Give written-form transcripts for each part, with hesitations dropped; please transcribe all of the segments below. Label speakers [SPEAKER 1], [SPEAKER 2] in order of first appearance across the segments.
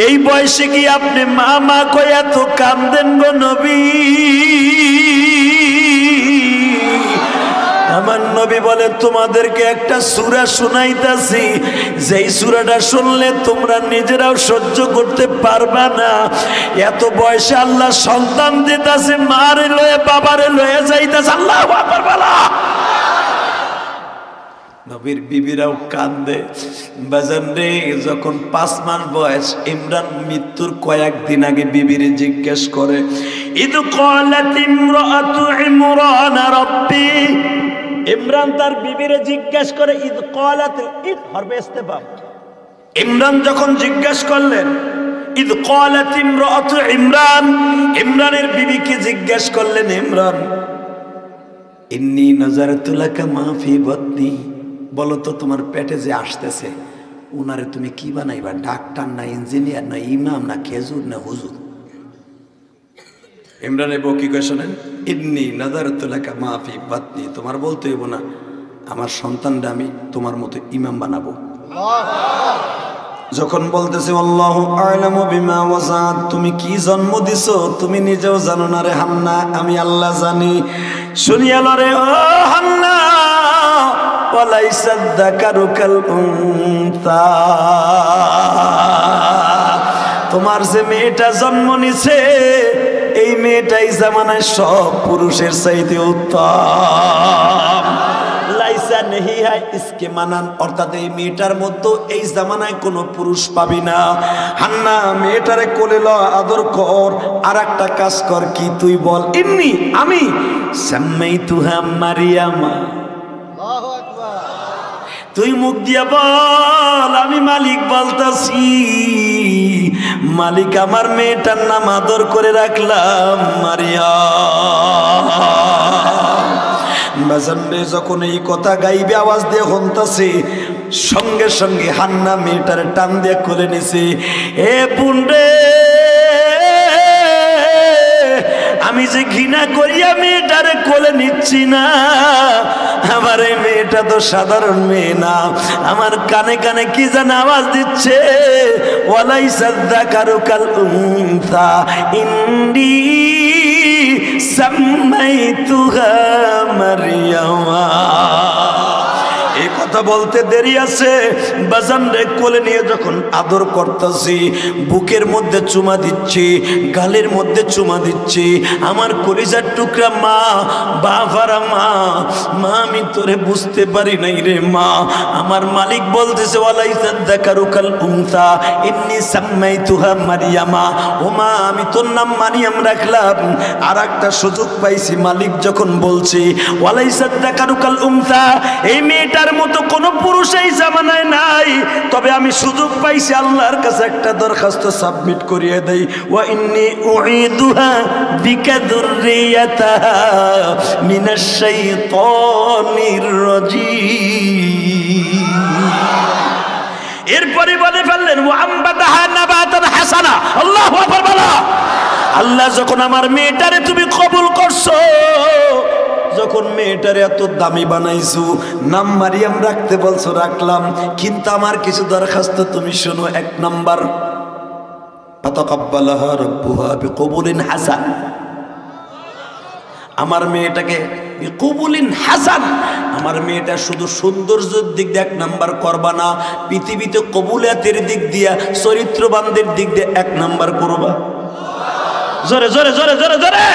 [SPEAKER 1] এই বয়সে কি আপনি মা মা কই এত কান্দেন গো নবী? আমার নবী বলে তোমাদেরকে একটা সূরা শোনাইতাছি, যেই সূরাটা শুনলে তোমরা নিজেরাও সহ্য করতে পারবা না। এত বয়সে আল্লাহ সন্তান দিতাছে, মারে লয়ে বাবারে লয়ে যাইতাছে। আল্লাহু আকবার বলা। নবীর বিবিরাও কান্দে। বাজান রে, যখন 5 মাস বয়স, ইমরান মৃত্যুর কয়েকদিন আগে বিবিরে জিজ্ঞেস করে, ইদ ক্বালাত ইমরাতু ইমরান রাব্বি। ইমরান তার বিবিরে জিজ্ঞেস করে, ইদ ক্বালাত, ইদ হরফে ইস্তেফাম। ইমরান যখন জিজ্ঞেস করলেন, ইদ ক্বালাত ইমরাতু ইমরান, ইমরানের বিবিকে জিজ্ঞেস করলেন, ইমরান ইন্নী নাযারতু লাকা মা ফি বাতনি, বলো তো তোমার পেটে যে আসতেছে উনারে তুমি কি বানাইবা? ডাক্তার না ইঞ্জিনিয়ার না ইমাম না খেজুর না হুজুর? ইমরানের বউ কি কয় শোনেন, ইন্নী নাযারতু লাকা মা ফি বাতনি, তোমার বলতে হইব না আমার সন্তানটা আমি তোমার মতো ইমাম বানাবো। যখন বলতেছে আল্লাহু আ'লামু বিমা ওয়াজাত, তুমি কি জন্ম দিছো তুমি নিজেও জানো না রে হান্না, আমি আল্লাহ জানি। শুনিয়া লরে ও হান্না, ওয়ালাইসা যাকারু কাল উনসা, তোমার যে মেয়েটা জন্ম নিছে এই মেয়েটাই জামানায় সব পুরুষের চাইতে উত্তম। লাইসা নেহি হায় ইসকে মানান, অর্থাৎ এই মেয়েটার মধ্যে এই জামানায় কোনো পুরুষ পাবি না। হান্না, মেয়েটারে কোলে ল, আদর কর, আর একটা কাজ কর, কি তুই বল, ইন্নি আমি সাম্মাইতুহা মারিয়ামা, আল্লাহু আকবার, তুই মুখ দিয়া বল আমি মালিক বলতাছি, মালিক আমার মেয়েটার নাম আদর করে রাখলাম মারিয়াম। বাজানে যখন এই কথা গাইবে আওয়াজ দিয়ে হন্তাছে, সঙ্গে সঙ্গে হান্না মেয়েটার টান দিয়ে কোলে নিছে। এ পুন্ডে, আমি যে ঘৃণা করিয়া মেয়েটারে কোলে নিচ্ছি না, আমার এই মেয়েটা তো সাধারণ মেয়ে না, আমার কানে কানে কি যেন আওয়াজ দিচ্ছে, ওয়ালাইসা যাকারু কাল উনসা ইন্নী সাম্মাইতুহা মারিয়ামা। এই কথা বলতে দেরি আছে, বাজান রে কোলে নিয়ে যখন আদর করতেছি, বুকের মধ্যে চুমা দিচ্ছি, গালের মধ্যে চুমা দিচ্ছি, আমার কলিজার টুকরা মা, বাবারা মা, মা আমি তোরে বুঝতে পারি নাই রে মা। আমার মালিক বলতেছে ওয়ালাইসা যাকারু কাল উনসা ইন্নী সাম্মাইতুহা মারিয়ামা, ও মা আমি তোর নাম মারিয়াম রাখলাম। আর একটা সুযোগ পাইছি, মালিক যখন বলছি ওয়ালাইসা যাকারু কাল উনসা, এই মেয়েটার মতো কোন পুরুষ এই জামানায় নাই, তবে আমি সুযোগ পাইছি আল্লাহর কাছে একটা দরখাস্ত সাবমিট করিয়ে দেই, ওয়া ইন্নী উঈদুহা বিকা যুররিয়াতাহা মিনাশ শাইতানির রাজীম। এরপরে বলে ফেললেন ওয়া আমবাতাহা নাবাতান হাসানা। আল্লাহু আকবার বলা। আল্লাহ যখন আমার মেয়েটারে তুমি কবুল করছো, যখন মেয়েটার এত দামি বানাইছো, নাম মারিয়াম রাখতে বলছো রাখলাম, কিন্তু আমার কিছু দরখাস্ত তুমি শোনো। 1 নাম্বার, ফাতাকাব্বালাহা রাব্বুহা বিকবুলিন হাসান, আমার মেয়েটাকে বিকবুলিন হাসান, আমার মেয়েটা শুধু সৌন্দর্যের দিক দিয়ে 1 নাম্বার করবা না, পৃথিবীতে কবুলিয়াতের দিক দিয়া, চরিত্রবানদের দিক দিয়ে 1 নাম্বার করবা। জোরে জোরে জোরে জোরে জোরে।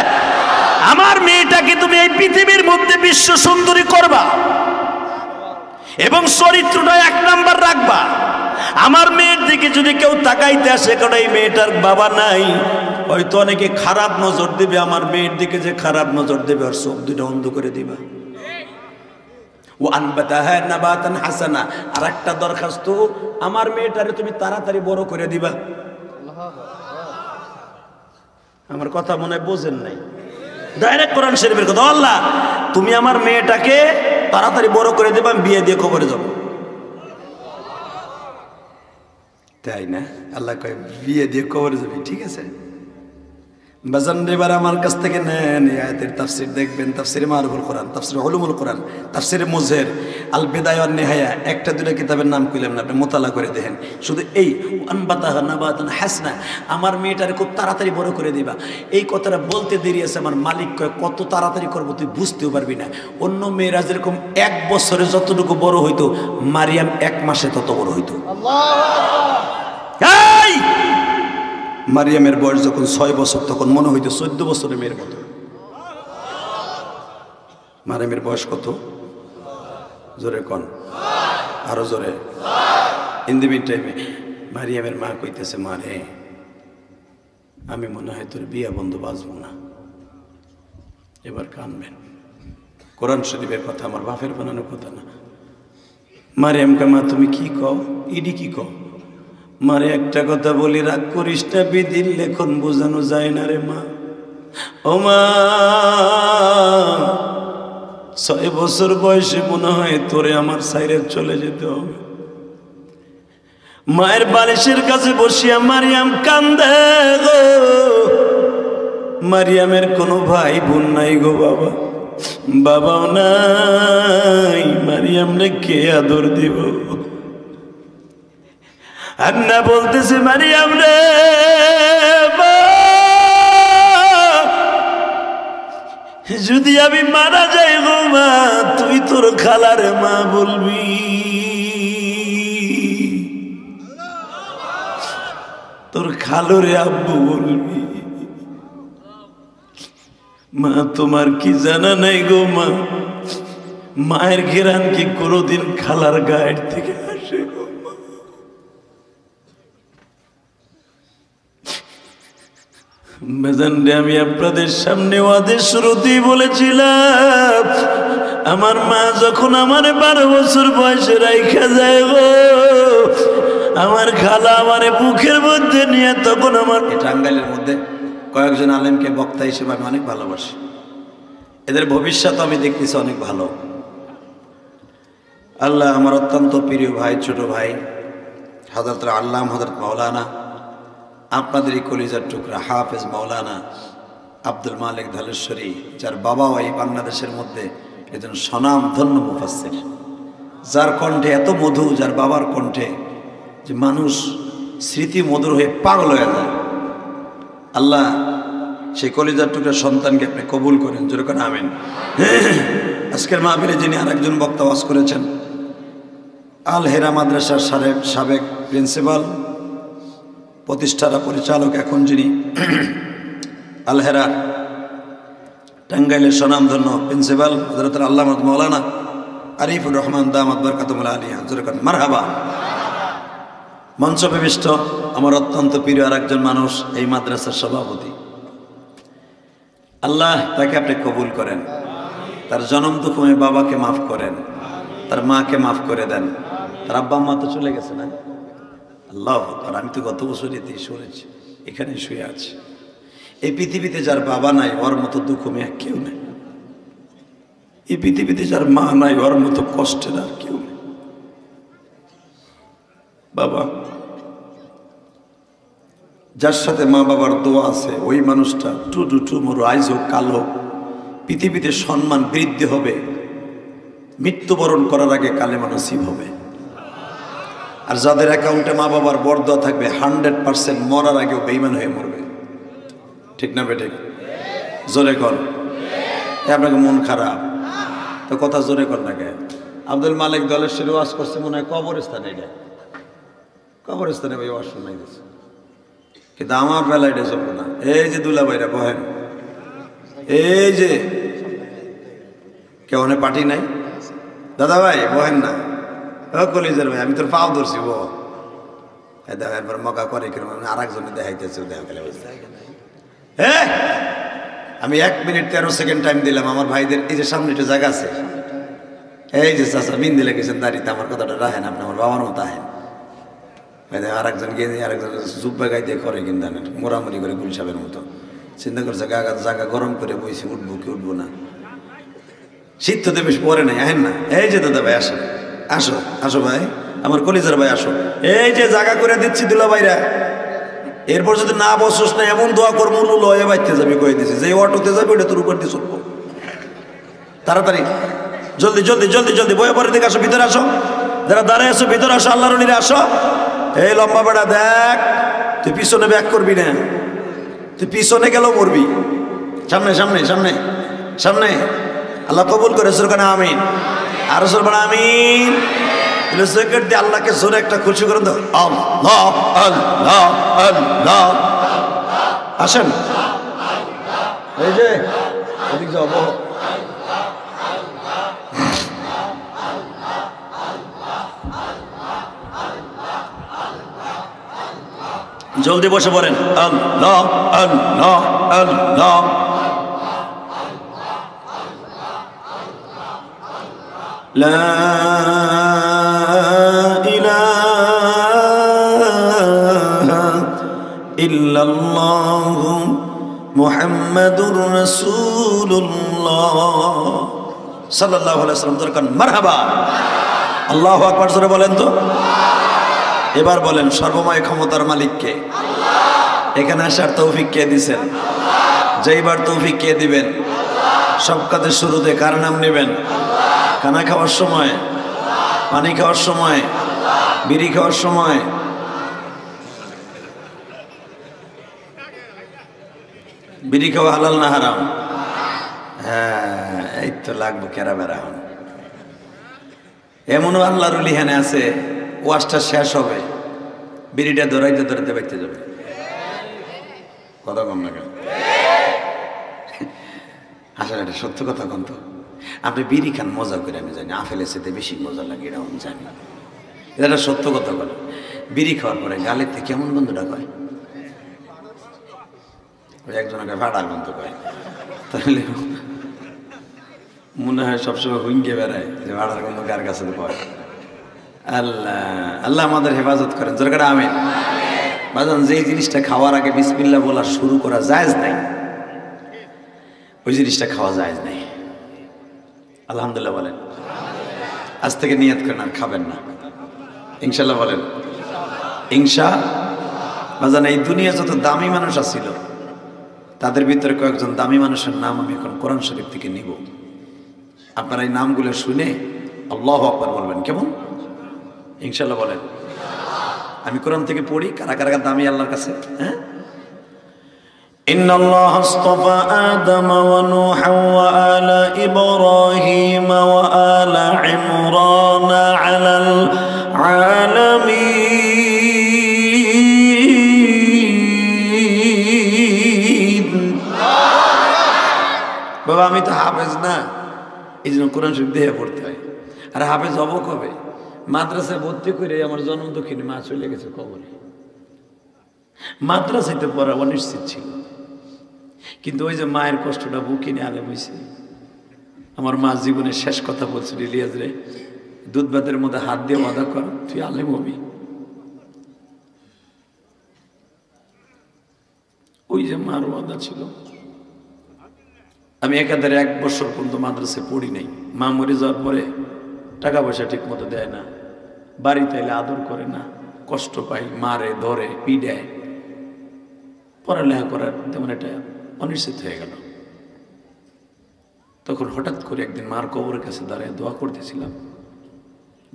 [SPEAKER 1] আমার মেয়েটাকে তুমি এই পৃথিবীর মধ্যে বিশ্ব সুন্দরী করবা এবং চরিত্রটা 1 নাম্বার রাখবা। আমার মেয়ের দিকে যদি কেউ তাকাইতে আসে, কারণ এই মেয়েটার বাবা নাই, হয়তো অনেকে খারাপ নজর দিবে, আমার মেয়ের দিকে যে খারাপ নজর দেবে আর চোখ দুটো অন্ধ করে দিবা। ও আনবাতাহা নাবাতান হাসানা, আর একটা দরখাস্ত, আমার মেয়েটারে তুমি তাড়াতাড়ি বড় করে দিবা। আমার কথা মনে হয় বোঝেন নাই, ডাইরেক্ট কোরআন শরীফের কথা। আল্লাহ তুমি আমার মেয়েটাকে তাড়াতাড়ি বড় করে দেবা, আমি বিয়ে দিয়ে কবরে যাব। তাই না? আল্লাহ কয় বিয়ে দিয়ে কবরে যাবি, ঠিক আছে। বাজান এবার আমার কাছ থেকে নেন এই আয়াতের তাফসীর দেখবেন, তাফসীরে মারুফুল কোরআন, তাফসীরে উলুমুল কোরআন, তাফসীরে মুজহির, আল বিদায়া ওয়ান নিহায়া, একটা দুটো কিতাবের নাম কইলাম না, আপনি মোতালা করে দেখেন। শুধু এই আনবাতাহা নাবাতান হাসনা, আমার মেয়েটারে খুব তাড়াতাড়ি বড় করে দিবা, এই কথাটা বলতে দেরি আছে। আমার মালিক কয় কত তাড়াতাড়ি করবো তুই বুঝতেও পারবি না। অন্য মেয়েরা যেরকম 1 বছরে যতটুকু বড় হইতো, মারিয়াম 1 মাসে তত বড় হইতো। মারিয়ামের বয়স যখন 6 বছর তখন মনে হইতো 14 বছরের মেয়ের মতো। মারিয়ামের বয়স কত? জোরে কন, আরো জোরে। ইন দি মিন টাইমে মারিয়ামের মা কইতেছে, মা রে আমি মনে হয় তোর বিয়া বন্ধু বাঁচবো না, এবার কানবেন। কোরআন শরীফের কথা, আমার বাপের বানানো কথা না। মারিয়ামকে, মা তুমি কি কও? ইডি কি কও? মারে একটা কথা বলি, রাগ করিস না, বিধির লেখন বোঝানো যায় না রে মা। ও মা 6 বছর বয়সে মনে হয় তোরে আমার সাইরে চলে যেতে হবে। মায়ের বালিশের কাছে বসিয়া মারিয়াম কান্দে গো। মারিয়ামের কোনো ভাই বোন নাই গো বাবা, বাবাও নাই, মারিয়াম রে কে আদর দিব? আন্না বলতেছে, মারিয়াম রে যদি আমি মারা যাই গো মা, তুই তোর খালার মা বলবি, তোর খালুরে আব্বু বলবি। মা তোমার কি জানা নাই গো মা, মায়ের ঘেরান কি কোনোদিন খালার গায়ের থেকে আসে গো মা? আমি আপনাদের সামনে ওয়াদের শুরুতেই বলেছিলাম, আমার মা যখন আমার 12 বছর বয়সে রাইখা যায় গো, আমার খালা আমারে বুকের মধ্যে নিয়ে, তখন আমার টাঙ্গাইলের মধ্যে কয়েকজন আলেমকে বক্তা হিসেবে আমি অনেক ভালোবাসি। এদের ভবিষ্যৎ আমি দেখতেছি অনেক ভালো। আল্লাহ আমার অত্যন্ত প্রিয় ভাই, ছোট ভাই হযরত আল্লামা হযরত মাওলানা, আপনাদেরই কলিজার টুকরা হাফেজ মাওলানা আব্দুল মালিক ধলেশ্বরী, যার বাবাও এই বাংলাদেশের মধ্যে একজন স্বনামধন্য মুফাসসির, যার কণ্ঠে এত মধু, যার বাবার কণ্ঠে যে মানুষ স্মৃতি মধুর হয়ে পাগল হয়ে যায়। আল্লাহ সেই কলিজার টুকরা সন্তানকে আপনি কবুল করেন, যেরকম আমিন। আজকের মাহফিলে যিনি আরেকজন বক্তা ওয়াজ করেছেন, আল হেরা মাদ্রাসার সাবেক প্রিন্সিপাল, প্রতিষ্ঠাতা পরিচালক, এখন যিনি আল হেরার টাঙ্গাইলের স্বনামধন্য প্রিন্সিপাল হযরত আল্লামা মাওলানা আরিফুর রহমান দামাত বরকাতুল আলিয়া, যেরকম মারহাবা। মঞ্চবিষ্ট আমার অত্যন্ত প্রিয় আরেকজন মানুষ, এই মাদ্রাসার সভাপতি, আল্লাহ তাকে আপনি কবুল করেন, তার জনম দুঃখময় বাবাকে মাফ করেন, তার মাকে মাফ করে দেন। তার আব্বা আম্মা তো চলে গেছে না, আল্লাহ আকবার। আমি তো গত বছর এতেই শুনেছি, এখানে শুয়ে আছি। এই পৃথিবীতে যার বাবা নাই ওর মতো দুঃখময় কেউ নেই, এই পৃথিবীতে যার মা নাই ওর মতো কষ্টের আর কেউ নেই। বাবা, যার সাথে মা বাবার দোয়া আছে, ওই মানুষটা টুমোরো আইজ হোক কাল হোক পৃথিবীতে সম্মান বৃদ্ধি হবে, মৃত্যুবরণ করার আগে কালেমা নসিব হবে। আর যাদের অ্যাকাউন্টে মা বাবার বরদোয়া থাকবে, 100% মরার আগেও বেঈমান হয়ে মরবে। ঠিক না বেঠিক? জোরে কর। আপনাকে মন খারাপ তো কথা জোরে কর না কে? আব্দুল মালিক ধলেশ্বরী ওয়াজ করছে মনে হয় কবরস্থানে, এটা কবরস্থানে ভাই ওয়াজ শোনাই দিচ্ছে, কিন্তু আমার বেলা এটা চলবে না। এই যে দুলা ভাইরা বহেন, এই যে কেউ পার্টি নাই, দাদা ভাই বহেন না, কলিজার ভাই আমি তোর পাও ধরছি, দেখা একবার মকা করে কিরম আর একজনে দেখাইতেছে, দেখা গেলে হ্যাঁ আমি 1 মিনিট 13 সেকেন্ড টাইম দিলাম আমার ভাইদের। এই যে সামনে একটা জায়গা আছে, এই যে চাচা বিন দিলে গেছেন দাঁড়িয়ে, আমার কথাটা রাখেন, আপনি আমার বাবার মতো আহেন। আরেকজন গিয়ে আরেকজন জুব্বা গাই দিয়ে করে কিন্তু মোরামুরি করে গুলসাবের মতো চিন্তা করছে, জায়গা গরম করে বইছি, উঠবো কি উঠবো না, শীত তো বেশ পরে নাই, আহেন না। এই যে দাদা ভাই আসো, আসো আসো ভাই, আমার কলিজার ভাই আসো। এই যে জায়গা করে দিচ্ছি দুলা ভাইরা, এরপর যদি না বসোস না এমন দোয়া করবো লয়ে বাইতে যাবি কয়ে দিছি যে অটোতে যাবি ওটা তোর উপর দিয়ে চলবো। তাড়াতাড়ি জলদি জলদি জলদি জলদি বয়ে পরে দিকে আসো, ভিতরে আসো, যারা দাঁড়ায় আসো ভিতরে আসো, আল্লাহ রলিরা আসো। এই লম্বা বেড়া দেখ, তুই পিছনে ব্যাক করবি না, তুই পিছনে গেলেও মরবি। সামনে সামনে সামনে সামনে। আল্লাহ কবুল করে সুরকানা আমিন। আরো সুরকানা আমিন। আল্লাহকে জোরে একটা খুশি করে দাও। আল্লাহ আল্লাহ আল্লাহ। আসেন এই যে এদিক যাও, জলদি বসে পড়েন। আল্লাহ আল্লাহ আল্লাহ। লা ইলাহা ইল্লাল্লাহু মুহাম্মাদুর রাসূলুল্লাহ সাল্লাল্লাহু আলাইহি ওয়াসাল্লাম। দরকার মারহাবা। আল্লাহু আকবার জোরে বলেন তো। এবার বলেন সর্বময় ক্ষমতার মালিককে? এখানে আসার তৌফিক কে দিবেন? যেইবার তৌফিক কে দিবেন? সব কাজের শুরুতে কার নাম নেবেন? খানা খাওয়ার সময়, পানি খাওয়ার সময়, বিড়ি খাওয়ার সময়, বিড়ি খাওয়া হালাল না হারাম? হ্যাঁ, এই তো লাগবো কেরা বেড়া। এমনও আল্লাহর ওলি হেনে আছে, ওয়াজটা শেষ হবে বিড়িটা ধরাইতে ধরাইতে বাইতে যাবে। কথা কম না কেন? আসলে এটা সত্য কথা কন তো। আপনি বিড়ি খান মজা করে, আমি জানি আপেলের সাথে বেশি মজা লাগে, এটা আমি জানি। এটা সত্য কথা বলে। বিড়ি খাওয়ার পরে গালেতে কেমন গন্ধটা কয়? ওই একজনকে ভাড়া গন্ধ কয়। তাহলে মনে হয় সবসময় হুইঙ্গে বেড়ায় যে ভাড়ার গন্ধ কার কাছে কয়। আল্লাহ আল্লাহ আমাদের হেফাজত করেন। দরকার আমিন। বাজান, যেই জিনিসটা খাওয়ার আগে বিসমিল্লাহ বলা শুরু করা জায়েজ নাই, ওই জিনিসটা খাওয়া জায়েজ নাই। আলহামদুলিল্লাহ বলেন। আজ থেকে নিয়ত করেন আর খাবেন না, ইনশাল্লাহ বলেন। ইনশা বাজান, এই দুনিয়া যত দামি মানুষ আছিল তাদের ভিতরে কয়েকজন দামি মানুষের নাম আমি এখন কোরআন শরীফ থেকে নিব। আপনারা এই নামগুলো শুনে আল্লাহু আকবার বলবেন। কেমন? ইনশাল্লাহ বলেন। আমি কোরআন থেকে পড়ি, কারা কারা দামি আল্লাহর কাছে। হ্যাঁ, ইন্নাল্লাহ আস্তাফা আদম ওয়া নূহা ওয়া আলা ইব্রাহিম ওয়া আলা ইমরান আলাল আলামিন। বাবা, আমি তো হাফেজ না, এই জন্য কোরআন শরীফ দিয়ে পড়তে হয়। আর হাফেজ হব কবে? মাদ্রাসায় ভর্তি করে আমার জন্ম দক্ষিণে মা চলে গেছে কবরে। মাদ্রাসায় পড়া অনিশ্চিত ছিল, কিন্তু ওই যে মায়ের কষ্টটা বুকে নিয়ে আলেম হয়েছে। আমার মা জীবনের শেষ কথা বলছিল, ইলিয়াস রে, দুধ ভাতের মধ্যে হাত দিয়ে ওয়াদা কর তুই আলেম হবি। ওই যে মার ওয়াদা ছিল। আমি একাধারে 1 বছর পর্যন্ত মাদ্রাসায় পড়ি নাই। মা মরে যাওয়ার পরে টাকা পয়সা ঠিক মতো দেয় না, বাড়িতে এলে আদর করে না, কষ্ট পাই, মারে ধরে পিডায়, পড়ালেখা করার তেমন একটা অনিশ্চিত হয়ে গেল। তখন হঠাৎ করে একদিন মার কবরের কাছে দাঁড়িয়ে দোয়া করতেছিলাম।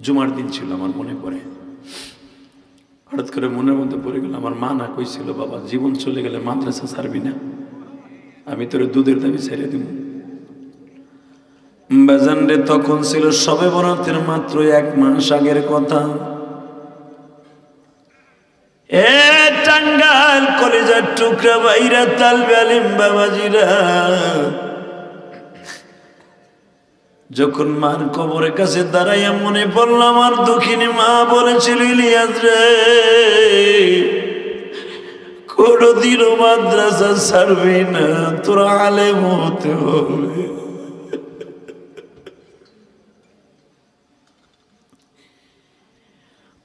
[SPEAKER 1] জুমার দিন ছিল, আমার মনে পড়ে। হঠাৎ করে মনের মধ্যে পড়ে গেল, আমার মা না কইছিল, বাবা জীবন চলে গেলে মাদ্রাসা ছাড়বি না, আমি তোর দুধের দাবি ছেড়ে দিব। বাজান রে, তখন ছিল সবে বরাতের মাত্র 1 মাস আগের কথা। এ টাঙ্গাইল কলেজের টুকরা বাইরা, তালবে আলিম বাবাজিরা, যখন মার কবরের কাছে দাঁড়াইয়া মনে পড়ল আমার দক্ষিণী মা বলেছিল, ইলিয়াস রে, কোনদিনও মাদ্রাসা ছাড়বি না, তোরা আলেম হতে হবে।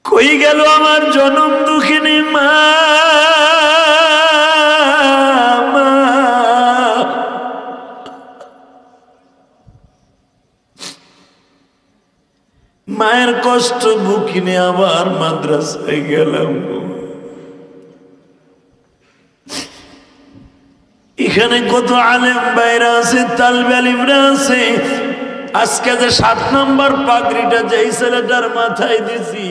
[SPEAKER 1] কই গেল আমার জনম দুঃখিনী মা? মায়ের কষ্ট বুকিনে আবার মাদ্রাসায় গেলাম। এখানে কত আলেম বাইরা আছে, তালবে আলিমরা আছে। আজকে যে 7 নম্বর পাগড়িটা যেই ছেলেটার মাথায় দিছি,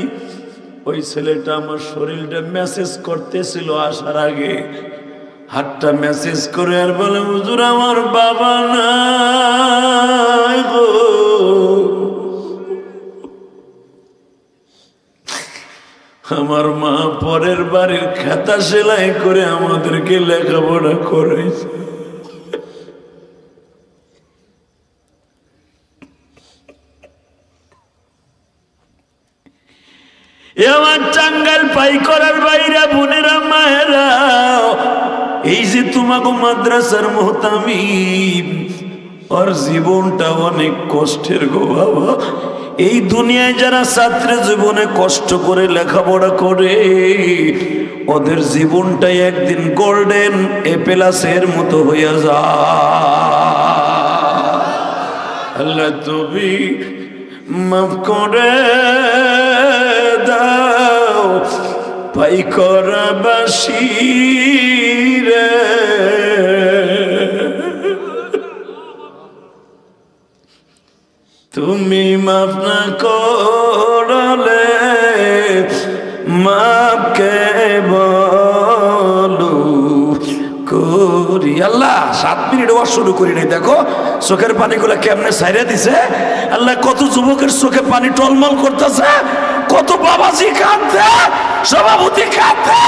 [SPEAKER 1] ওই ছেলেটা আমার শরীরটা মেসেজ করতেছিল আসার আগে। হাতটা মেসেজ করে আর বলে, হুজুর আমার বাবা নাই গো, আমার মা পরের বাড়ির খাতা সেলাই করে আমাদেরকে লেখাপড়া করাইছে। আমার টাঙ্গাইল পাই করার বাইরা বোনেরা মায়েরা, এই যে তোমাকে মাদ্রাসার মুহতামিম, ওর জীবনটা অনেক কষ্টের গো বাবা। এই দুনিয়ায় যারা ছাত্র জীবনে কষ্ট করে লেখাপড়া করে, ওদের জীবনটাই একদিন গোল্ডেন এপেলাসের মতো হইয়া যায়। আল্লাহ তুমি মাফ করে দাও পাই করা বাসি রে, তুমি মাফ না করলে মাফ কে বলু করি। আল্লাহ 7 মিনিট ওয়াজ শুরু করি নাই, দেখো চোখের পানিগুলো কেমনে ছাইরে দিছে। আল্লাহ কত যুবকের চোখে পানি টলমল করতেছে, কত বাবাজি কাঁদছে, সভাপতি কাঁদছে।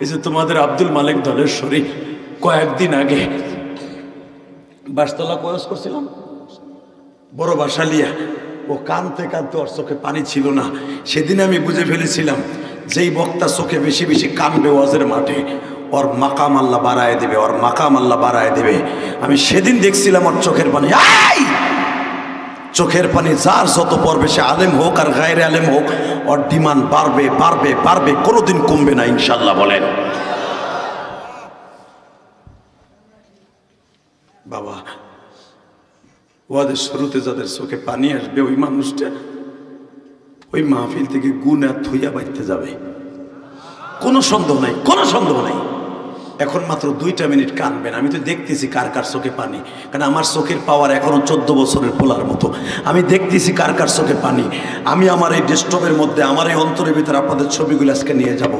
[SPEAKER 1] এই যে তোমাদের আব্দুল মালিক দলেশ্বরী কয়েকদিন আগে বাসতলা কয়েস করছিলাম, বড় বাসালিয়া, ও কাঁদতে কাঁদতে ওর চোখে পানি ছিল না। সেদিন আমি বুঝে ফেলেছিলাম যেই বক্তা চোখে বেশি বেশি কাঁদবে ওয়াজের মাঠে, ওর মাকাম আল্লাহ বাড়ায় দেবে, ওর মাকাম আল্লাহ বাড়ায় দেবে। আমি সেদিন দেখছিলাম ওর চোখের পানি, চোখের পানি যার যত পড়বে, সে আলেম হোক আর গায়রে আলেম হোক, ওর ডিমান্ড বাড়বে বাড়বে বাড়বে, কোনোদিন কমবে না ইনশাল্লাহ। বলেন বাবা, ওদের শুরুতে যাদের চোখে পানি আসবে, ওই মানুষটা ওই মাহফিল থেকে গুনাহ থুইয়া বাইতে যাবে, কোনো সন্দেহ নাই, কোনো সন্দেহ নাই। এখন মাত্র 2টা মিনিট কাঁদবেন। আমি তো দেখতেছি কার কার চোখে পানি, কারণ আমার চোখের পাওয়ার এখনো 14 বছরের পোলার মতো। আমি দেখতেছি কার কার চোখে পানি। আমি আমার এই ডেস্কটপের মধ্যে, আমার এই অন্তরের ভিতরে আপনাদের ছবিগুলো আজকে নিয়ে যাব।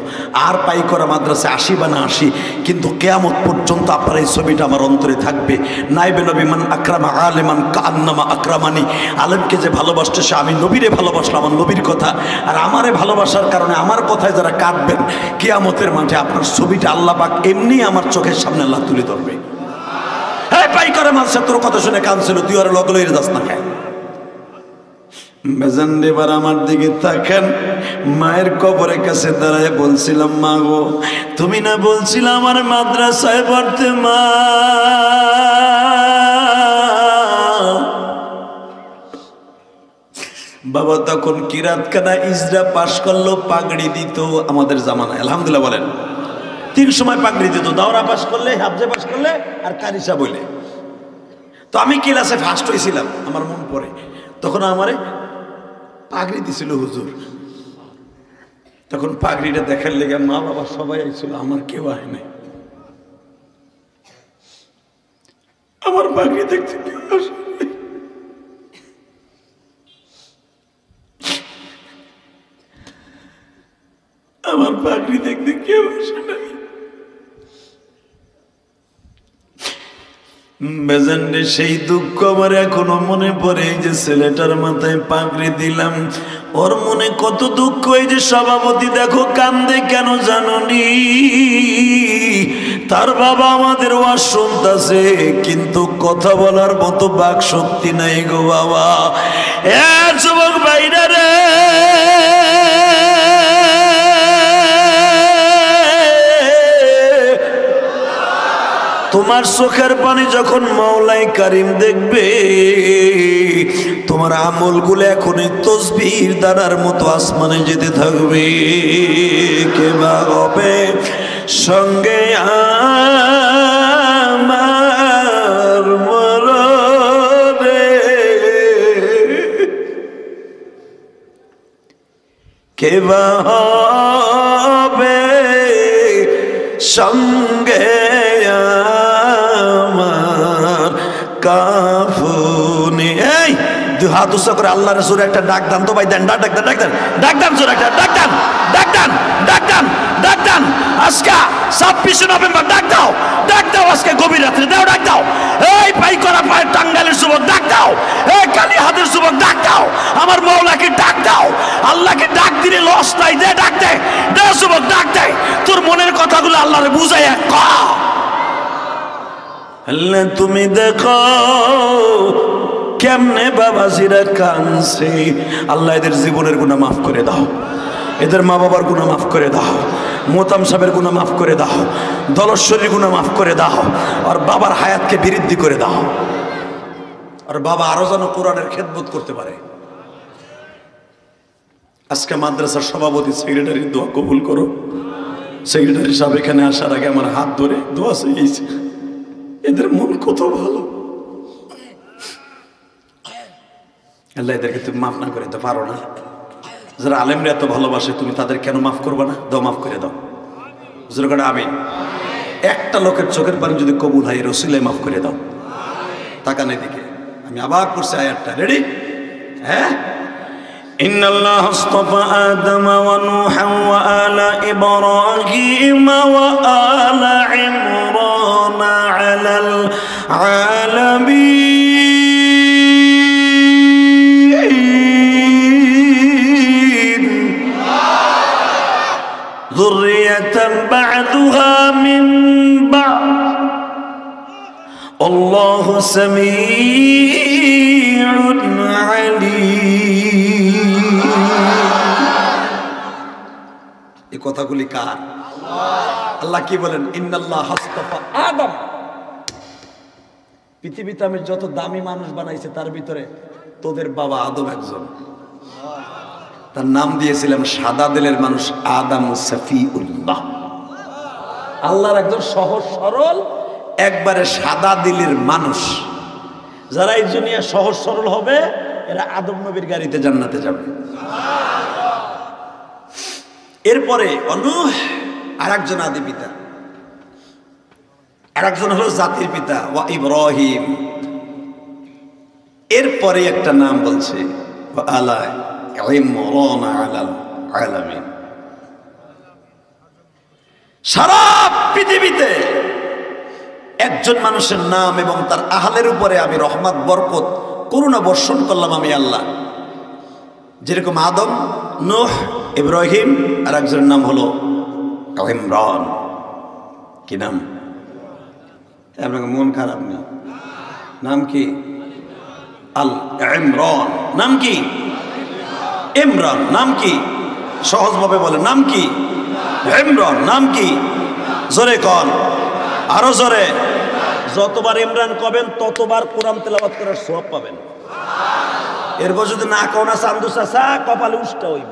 [SPEAKER 1] আর পাই করা মাদ্রাসায় 80 বা না 80, কিন্তু কিয়ামত পর্যন্ত আপনার এই ছবিটা আমার অন্তরে থাকবে। নাইবে নবী মান আকরামা আলেমান কান্নামা আকরামানি, আলেমকে যে ভালোবাসছে সে আমি নবীরে ভালোবাসলাম, আমার নবীর কথা। আর আমারে ভালোবাসার কারণে আমার কথায় যারা কাঁদবেন, কিয়ামতের মাঠে আপনার ছবিটা আল্লাহ পাক এমনি আমার চোখের সামনে আল্লাহ তুলে ধরবে। হ্যাঁ পাই করে মানুষের তোর কথা শুনে কাঁদছিল, তুই আর লগলো এর দাস না খায়। বেজান এবার আমার দিকে তাকান। মায়ের কবরের কাছে দাঁড়ায় বলছিলাম, মা গো তুমি না বলছিলাম আমার মাদ্রাসায় পড়তে, মা বাবা তখন কিরাত খানা ইজরা পাশ করলো, পাগড়ি দিত আমাদের জামানায়, আলহামদুলিল্লাহ বলেন। 3 সময় পাগড়ি দিত, দাওরা পাশ করলে, হাফজে পাশ করলে আর কারিসা বলে। তো আমি ক্লাসে ফার্স্ট হয়েছিলাম, আমার মন পড়ে। তখন আমারে পাগড়ি দিছিল হুজুর। তখন পাগড়িটা দেখার লেগে মা বাবা সবাই আইছিল, আমার কেউ আয় নাই। আমার পাগড়ি দেখতে কেউ আসে নাই। আমার পাগড়ি দেখতে কেউ আসে নাই। বেজান্ডে সেই দুঃখ আমার এখনো মনে পড়ে। এই যে ছেলেটার মাথায় পাগড়ি দিলাম, ওর মনে কত দুঃখ। এই যে সভাপতি দেখো কান্দে কেন জাননি, তার বাবা আমাদের ওয়াজ শুনতাছে, কিন্তু কথা বলার মতো বাক শক্তি নাই গো বাবা। এ যুবক ভাইরা রে, তোমার চোখের পানি যখন মাওলাই কারিম দেখবে, তোমার আমলগুলো এখনই তসবির দানার মতো আসমানে যেতে থাকবে। কে বা হবে সঙ্গে আমার মরণে, কে বা হবে সঙ্গে দুই হাত উঁচু করে আল্লাহ রাসূল একটা ডাক দান তো ভাই, দেন ডাক দেন, ডাক দেন, ডাক দেন, জোরে একটা ডাক দেন, ডাক দেন, ডাক দেন, ডাক দেন। আজকে 26 নভেম্বর ডাক দাও, ডাক দাও। আজকে গভীর রাত্রে দাও, ডাক দাও। এই পাইকরা পায়ের টাঙ্গাইলের যুবক ডাক দাও, এই কালীহাটের যুবক ডাক দাও। আমার মওলাকে ডাক দাও। আল্লাহকে ডাক দিলে লস নাই, দে ডাক দে, দে যুবক ডাক দে। তোর মনের কথাগুলো আল্লাহরে বুঝাইয়া ক। আল্লাহ তুমি দেখো কেমনে বাবাজিরা কাঁদছে। আল্লাহ এদের জীবনের গুনাহ মাফ করে দাও, এদের মা বাবার গুনাহ মাফ করে দাও, মোতাম সাহেবের গুনাহ মাফ করে দাও, দলশ্বরীর গুনাহ মাফ করে দাও, আর বাবার হায়াতকে বৃদ্ধি করে দাও, আর বাবা আরো যেন কোরআনের খেদমত করতে পারে। আজকে মাদ্রাসার সভাপতি সেক্রেটারি দোয়া কবুল করো। সেক্রেটারি সাহেব এখানে আসার আগে আমার হাত ধরে দোয়া চেয়েছে। এদের মন কত ভালো, আল্লাহ এদেরকে তুমি মাফ না করে দিতে পারো না? যারা আলেমরা এত ভালোবাসে তুমি তাদের কেন মাফ করবে না? দাও, মাফ করে দাও। জোরে আমিন। একটা লোকের চোখের পানি যদি কবুল হয় রসুলাই মাফ করে দাও। তাকান এদিকে, আমি আবার পড়ছি আয়াতটা, রেডি? হ্যাঁ, ইন্নাল্লাহ আস্তাফা আদম ওয়া নূহা ওয়া আলা ইব্রাহিম ওয়া আলা ইমরান আলাল আলামিন যুররিয়াতান বা'দুহা মিন বা'দ আল্লাহু সামিউন আলীম। এই কথাগুলি কার? আল্লাহ কি বলেন? ইন্নাল্লাহ আস্তাফা আদম। পৃথিবীতে আমি যত দামি মানুষ বানাইছে তার ভিতরে তোদের বাবা আদম একজন। তার নাম দিয়েছিলাম সাদা দিলের মানুষ আদম সফিউল্লাহ। আল্লাহর একজন সহজ সরল একবারে সাদা দিলের মানুষ। যারা এই দুনিয়া সহজ সরল হবে এরা আদম নবীর গাড়িতে জান্নাতে যাবে। এরপরে নূহ আরেকজন আদি পিতা, আরেকজন হলো জাতির পিতা ওয়া ইব্রাহিম। এরপরে একটা নাম বলছে ওয়া আলা ইমরান আলাল আলামিন। সারা পৃথিবীতে একজন মানুষের নাম এবং তার আহলের উপরে আমি রহমত বরকত করুণা বর্ষণ করলাম আমি আল্লাহ। যেরকম আদম, নূহ, ইব্রাহিম, আর একজনের নাম হলো ইমরান। কি নাম? আপনাকে মন খারাপ নেই, নাম কি? আল ইমরান। নাম কি? ইমরান। নাম কি? সহজভাবে বলে, নাম কি? ইমরান। নাম কি? জোরে কন, আরো জোরে। যতবার ইমরান কবেন ততবার কোরআন তেলাওয়াত করার সওয়াব পাবেন। এরপর যদি না কও না চান্দু চাচা, কপালে উষ্টা হইব।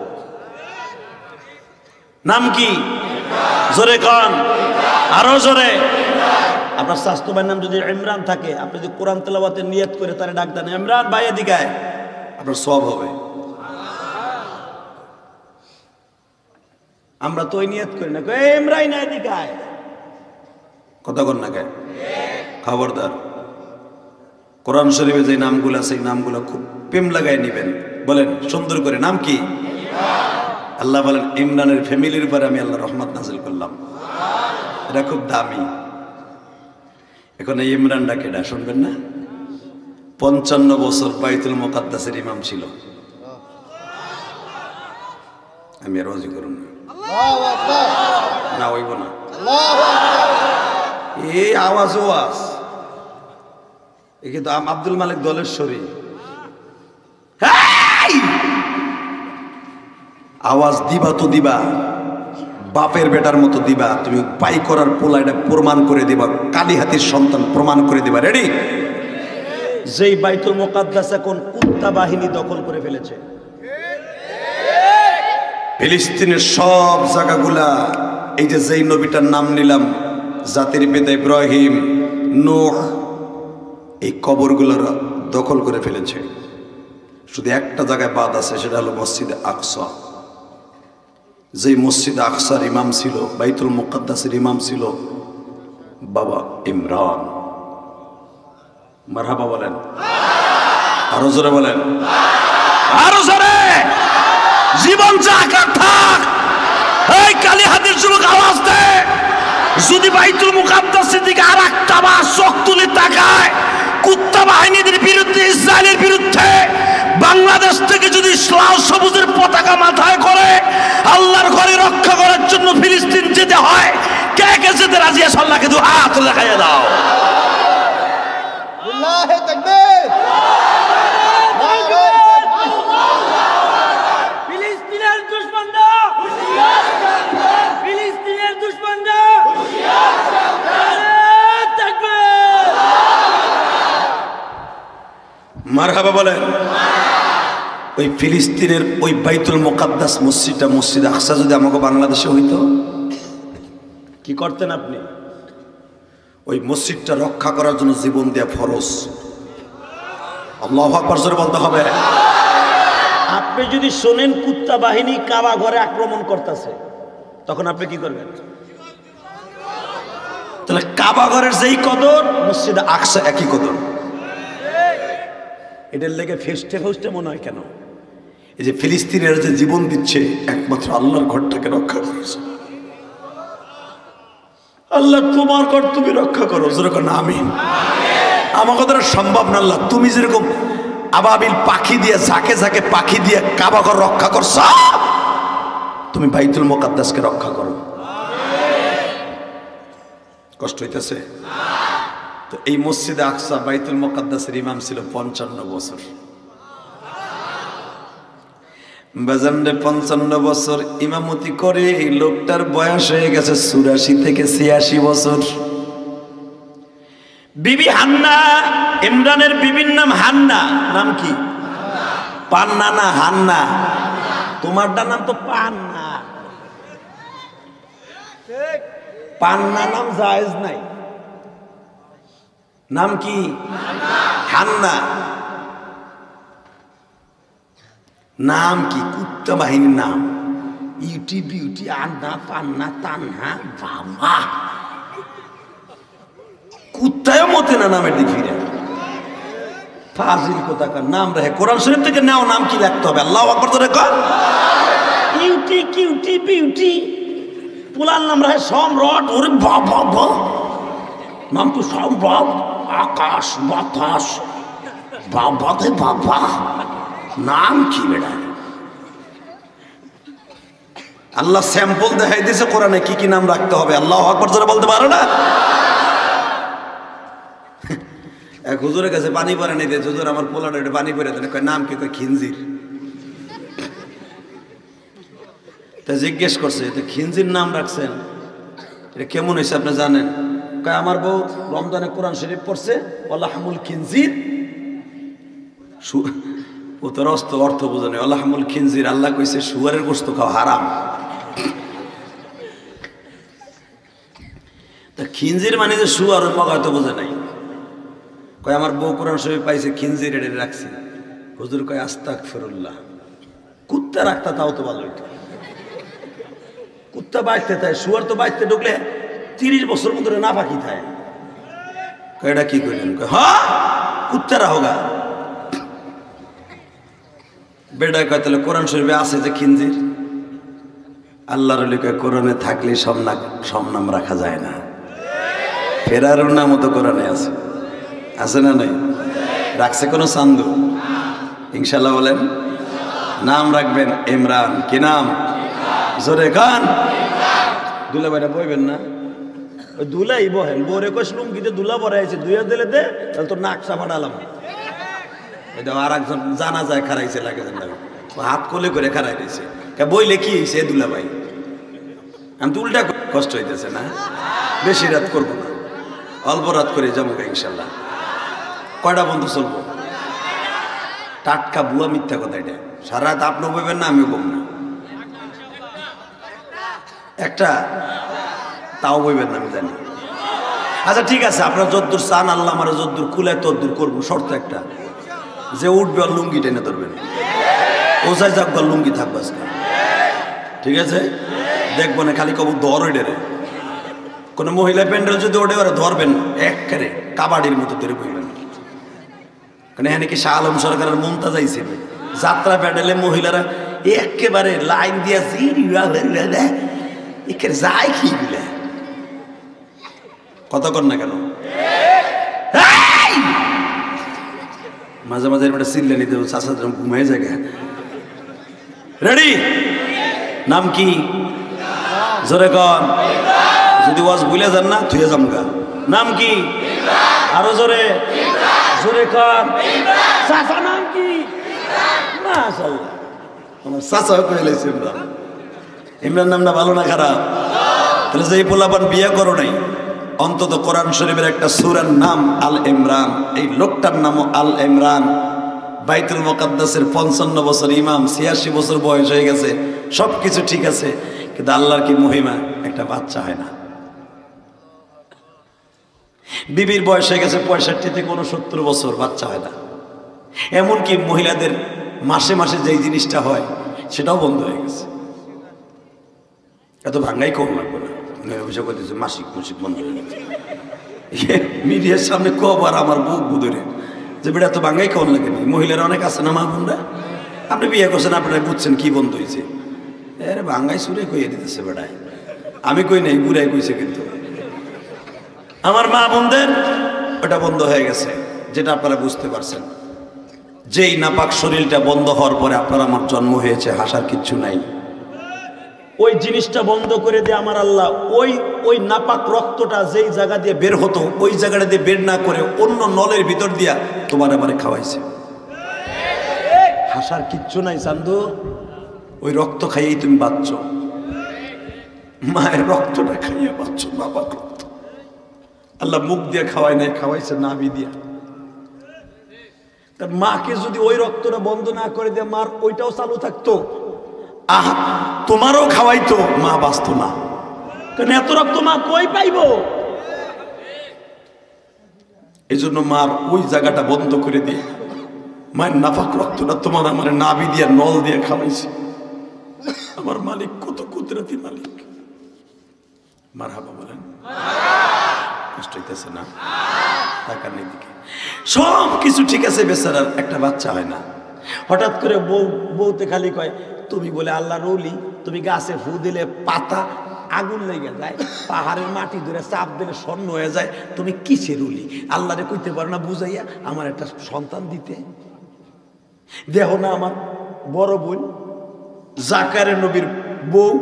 [SPEAKER 1] নাম কি? জোরে কন, আরো জোরে। আপনার স্বাস্থ্য ভাইয়ের নাম যদি ইমরান থাকে, আপনি যদি কোরআন তেলাওয়াতের নিয়ত করে তারে ডাক দেন, ইমরান ভাই এদিকে আয়, আপনার সওয়াব হবে। আমরা তো ওই নিয়ত করি না, ইমরান না এদিকে আয়, কথা কন না কে? খবরদার, কোরআন শরীফে যে নামগুলো আছে এই নামগুলো খুব প্রেম লাগাই নিবেন। বলেন সুন্দর করে, নাম কি? আল্লাহ বলেন ইমরানের ফ্যামিলির উপরে আমি আল্লাহ রহমত নাযিল করলাম। এটা খুব দামি। এখন এই ইমরানটা কেডা শুনবেন না? 55 বছর বাইতুল মুকাদ্দাসের ইমাম ছিল। আমি আর ওয়াজি করুন না, হইব না এই আওয়াজ ওয়াজ। কিন্তু আব্দুল মালিক দলেশ্বরী আওয়াজ দিবা তো দিবা, বাপের বেটার মতো দিবা। তুমি পাই করার পোলা, এটা প্রমাণ করে দিবা। কালীহাতির সন্তান প্রমাণ করে দিবা। রেডি? যেই বাইতুল মুকাদ্দাস এখন কুত্তা বাহিনী দখল করে ফেলেছে, ফিলিস্তিনের সব জায়গাগুলা, এই যে যেই নবীটার নাম নিলাম, জাতির পিতা ইব্রাহিম, নূহ, এই কবরগুলোর দখল করে ফেলেছে। শুধু একটা জায়গায় বাদ আছে, সেটা হলো মসজিদে আকসা। যেই মসজিদে আকসার ইমাম ছিল, বাইতুল মুকাদ্দাসের ইমাম ছিল বাবা ইমরান। মারহাবা বলেন। আরো জোরে বলেন, আরো জোরে। জীবন জাকাত থাক। এই কালিহাতির যুবক আওয়াজ দে, যদি বাইতুল মুকাদ্দাসের দিকে আরেকটা বার চোখ তুলে তাকায়, কুত্তা বাহিনীদের বিরুদ্ধে, ইসরায়েলের বিরুদ্ধে, বাংলাদেশ থেকে যদি লাল সবুজের পতাকা মাথায় করে আল্লাহর ঘরে রক্ষা করার জন্য ফিলিস্তিন যেতে হয়, কে কে যেতে রাজি আছে? আল্লাহকে দু হাত দেখাইয়া দাও।
[SPEAKER 2] আল্লাহু তাকবীর।
[SPEAKER 3] ফিলিস্তিনের দুশমনরা, ফিলিস্তিনের দুশমনরা, নারে তাকবীর।
[SPEAKER 1] মারহাবা বলেন। ওই ফিলিস্তিনের ওই বাইতুল মুকাদ্দাস মসজিদটা, মসজিদ আকসা যদি আমাকে বাংলাদেশে হইতো, কি করতেন আপনি? ওই মসজিদটা রক্ষা করার জন্য জীবন দেয়া ফরজ। আল্লাহু আকবার জোরে বলতে হবে। আপনি যদি শোনেন কুত্তা বাহিনী কাবা ঘরে আক্রমণ করতেছে, তখন আপনি কি করবেন? তাহলে কাবা ঘরের যেই কদর, মসজিদ আকসা একই কদর। এটার লেগে ফেস্টে ফেস্টে মনে হয় কেন? এই যে ফিলিস্তিনের যে জীবন দিচ্ছে, একমাত্র আল্লাহর ঘরটাকে রক্ষা করেছে। আল্লাহ তোমার ঘর তুমি রক্ষা করো, যেরকম আমিন। আমাকে দ্বারা সম্ভব না আল্লাহ, তুমি যেরকম আবাবিল পাখি দিয়ে, ঝাঁকে ঝাঁকে পাখি দিয়ে কাবা ঘর রক্ষা করছো, তুমি বাইতুল মুকাদ্দাসকে রক্ষা করো। কষ্ট হইতেছে তো? এই মসজিদে আকসা বাইতুল মুকাদ্দাসের ইমাম ছিল 55 বছর। বাজারে 55 বছর ইমামতি করে এই লোকটার বয়স হয়ে গেছে 84 থেকে 86 বছর। বিবি হান্না, ইমরানের বিবির নাম হান্না। নাম কি? পান্না না হান্না? তোমারটা নাম তো পান্না। পান্না নাম জায়েজ নাই। নাম কি? হান্না। নাম কি? কুত্তা বাহিনীর নাম। ইউটি বিউটি, আন্না, পান্না, তান্না। বাবা, কুত্তায় মতে না নামের দিক ফিরে। ফাজিল কোথাকার নাম রেখে কোরআন শরীফ থেকে নেও, নাম কি লিখতে হবে? আল্লাহু আকবার ধরে কর। ইউটি কিউটি বিউটি, পুলার নাম রাখে সম্রাট। ওরে বাবা, নাম তো সম্রাট। আকাশ বাতাস, বাবা দে বাবা, নাম কি বেড়া? আল্লাহ স্যাম্পল দেখাই দিয়েছে কোরআনে কি কি নাম রাখতে হবে। আল্লাহু আকবার জোরে বলতে পারো না? এক হুজুরের কাছে পানি পরে নিতে, হুজুর আমার পোলাটা এটা পানি পরে দেন। কয় নাম কি? কয় খিনজির। তা জিজ্ঞেস করছে, এটা খিনজির নাম রাখছেন, এটা কেমন হয়েছে আপনি জানেন? কয় আমার বউ রমজানে কোরআন শরীফ পড়ছে, ওয়ালাহমুল খিনজির। ও তোর অর্থ বোঝে না। ওয়ালাহমুল খিনজির, আল্লাহ কইছে শুয়ারের গোশত খাওয়া হারাম। তা খিনজির মানে যে শুয়ার, ওই মগা হয়তো বোঝে নাই। কয় আমার বউ কোরআন শরীফ পাইছে, খিনজির এটা রাখছি। হুজুর কয় আস্তাগফিরুল্লাহ। কুত্তা রাখতা তাও তো ভালো হইতো। কুত্তা বাঁচতে থাকে, শুয়ার তো বাঁচতে ঢুকলে 30 বছর মতো না পাখি থাকে। এটা কি করলেন? হ্যাঁ, কুত্তারা হোগা। বেড়া কয় তাহলে কোরআন শরীফে আছে যে খিনজির? আল্লাহর লিখে কোরআনে থাকলে সব নাম রাখা যায় না। ফেরারুর নামও তো কোরআনে আছে, আছে না নাই? রাখছে কোনো চান্দু? ইনশাল্লাহ বলেন। নাম রাখবেন ইমরান। কি নাম? জোরে খান। দুলা ভাইরা বইবেন না? ওই দুলাই বহেন। বোরে কয় লুঙ্গিতে দুলা বরাইছে, দুইয়া দিলে দে, তাহলে তো নাক চাপাডালাম। এটা আর একজন জানা যায় খারাইছে লাগে, হাত কোলে করে খারাই দিয়েছে। বইলে কি হয়েছে দুলা ভাই? আমি তো উল্টা কষ্ট হইতেছে না? বেশি রাত করবো না, অল্প রাত করে যাবো ইনশাল্লাহ। কয়টা বন্ধু চলবো? টাটকা বুয়া মিথ্যা কথা এটা। সারা রাত আপনিও বলবেন না, আমিও বলব না। একটা তাও বলবেন না, আমি জানি। আচ্ছা ঠিক আছে, আপনারা যদ্দূর চান, আল্লাহ আমার যদ্দূর কুলায় তদ্দূর করবো। শর্ত একটা, যে উঠবে আর লুঙ্গি টেনে ধরবেন। ওসাই যাক লুঙ্গি থাকবে আজকে, ঠিক আছে? দেখবো না খালি কবু ধর ওই ডেরে। কোনো মহিলা প্যান্ডেল যদি ওঠে ওরা ধরবেন, একবারে কাবাডির মতো ধরে বইবেন। কারণ এখানে কি শাহ আলম সরকারের মমতা যাইছিল যাত্রা প্যাডেলে মহিলারা একেবারে লাইন দিয়া যায় কি বলে কথা কর না কেন মাঝে মাঝে এটা চিল্লে নিতে চাষা ঘুমাই জায়গা রেডি নাম কি জোরে কন যদি ওয়াজ ভুলে যান না থুয়ে যামগা নাম কি আরো জোরে জোরে কন
[SPEAKER 3] চাচা নাম কি?
[SPEAKER 1] মাশাআল্লাহ আমার চাচা কইলাইছে ইমরান ইমরান নামটা ভালো না খারাপ তাহলে যে পোলাপান বিয়ে করো নাই অন্তত কোরআন শরীফের একটা সূরার নাম আল ইমরান এই লোকটার নামও আল ইমরান বাইতুল মুকাদ্দাসের 55 বছর ইমাম 86 বছর বয়স হয়ে গেছে সবকিছু ঠিক আছে কিন্তু আল্লাহর কি মহিমা একটা বাচ্চা হয় না বিবির বয়স হয়ে গেছে 65 থেকে 69 বছর বাচ্চা হয় না এমনকি মহিলাদের মাসে মাসে যেই জিনিসটা হয় সেটাও বন্ধ হয়ে গেছে এত ভাঙ্গাই কম লাগবে না অভিযোগ করতেছে মাসিক মুসিক বন্ধ হয়ে গেছে মিডিয়ার সামনে কবার আমার বুক বুধরে যে বেটা এত ভাঙ্গাই কেমন লাগে মহিলারা অনেক আছে না মা বোনরা আপনি বিয়ে করছেন আপনারা বুঝছেন কি বন্ধ হয়েছে আরে ভাঙ্গাই সুরে কইয়ে দিতেছে বেটায় আমি কই নাই বুড়াই কইছে কিন্তু আমার মা বোনদের ওটা বন্ধ হয়ে গেছে যেটা আপনারা বুঝতে পারছেন যেই নাপাক শরীরটা বন্ধ হওয়ার পরে আপনার আমার জন্ম হয়েছে হাসার কিচ্ছু নাই ওই জিনিসটা বন্ধ করে দিয়ে আমার আল্লাহ ওই নাপাক রক্তটা যেই জায়গা দিয়ে বের হতো ওই জায়গাটা দিয়ে বের না করে অন্য নলের ভিতর দিয়া তোমার আমারে খাওয়াইছে হাসার কিচ্ছু নাই চান্দু ওই রক্ত খাইয়েই তুমি বাঁচছ মায়ের রক্তটা খাইয়ে বাঁচছ নাপাক রক্ত আল্লাহ মুখ দিয়ে খাওয়াই নাই খাওয়াইছে নাভি দিয়া তার মাকে যদি ওই রক্তটা বন্ধ না করে দিয়ে মার ওইটাও চালু থাকতো আহা তোমারও খাওয়াইতো মা বাঁচতো না কারণ এত রক্ত মা কই পাইবো এই জন্য মার ওই জায়গাটা বন্ধ করে দিয়ে মায়ের নাপাক রক্তটা তোমার আমার নাভি দিয়ে নল দিয়ে খাওয়াইছে আমার মালিক কত কুদরতি মালিক মারহাবা বলেন কষ্ট হইতেছে না টাকার দিকে সব কিছু ঠিক আছে বেচারার একটা বাচ্চা হয় না হঠাৎ করে বউতে খালি কয় তুমি বলে আল্লাহর ওলি তুমি গাছে ফু দিলে পাতা আগুন লেগে যায় পাহাড়ের মাটি ধরে চাপ দিলে স্বর্ণ হয়ে যায় তুমি কিসের ওলি আল্লাহরে কইতে পারো না বুঝাইয়া আমার একটা সন্তান দিতে দেখো না আমার বড় বোন জাকারে নবীর বউ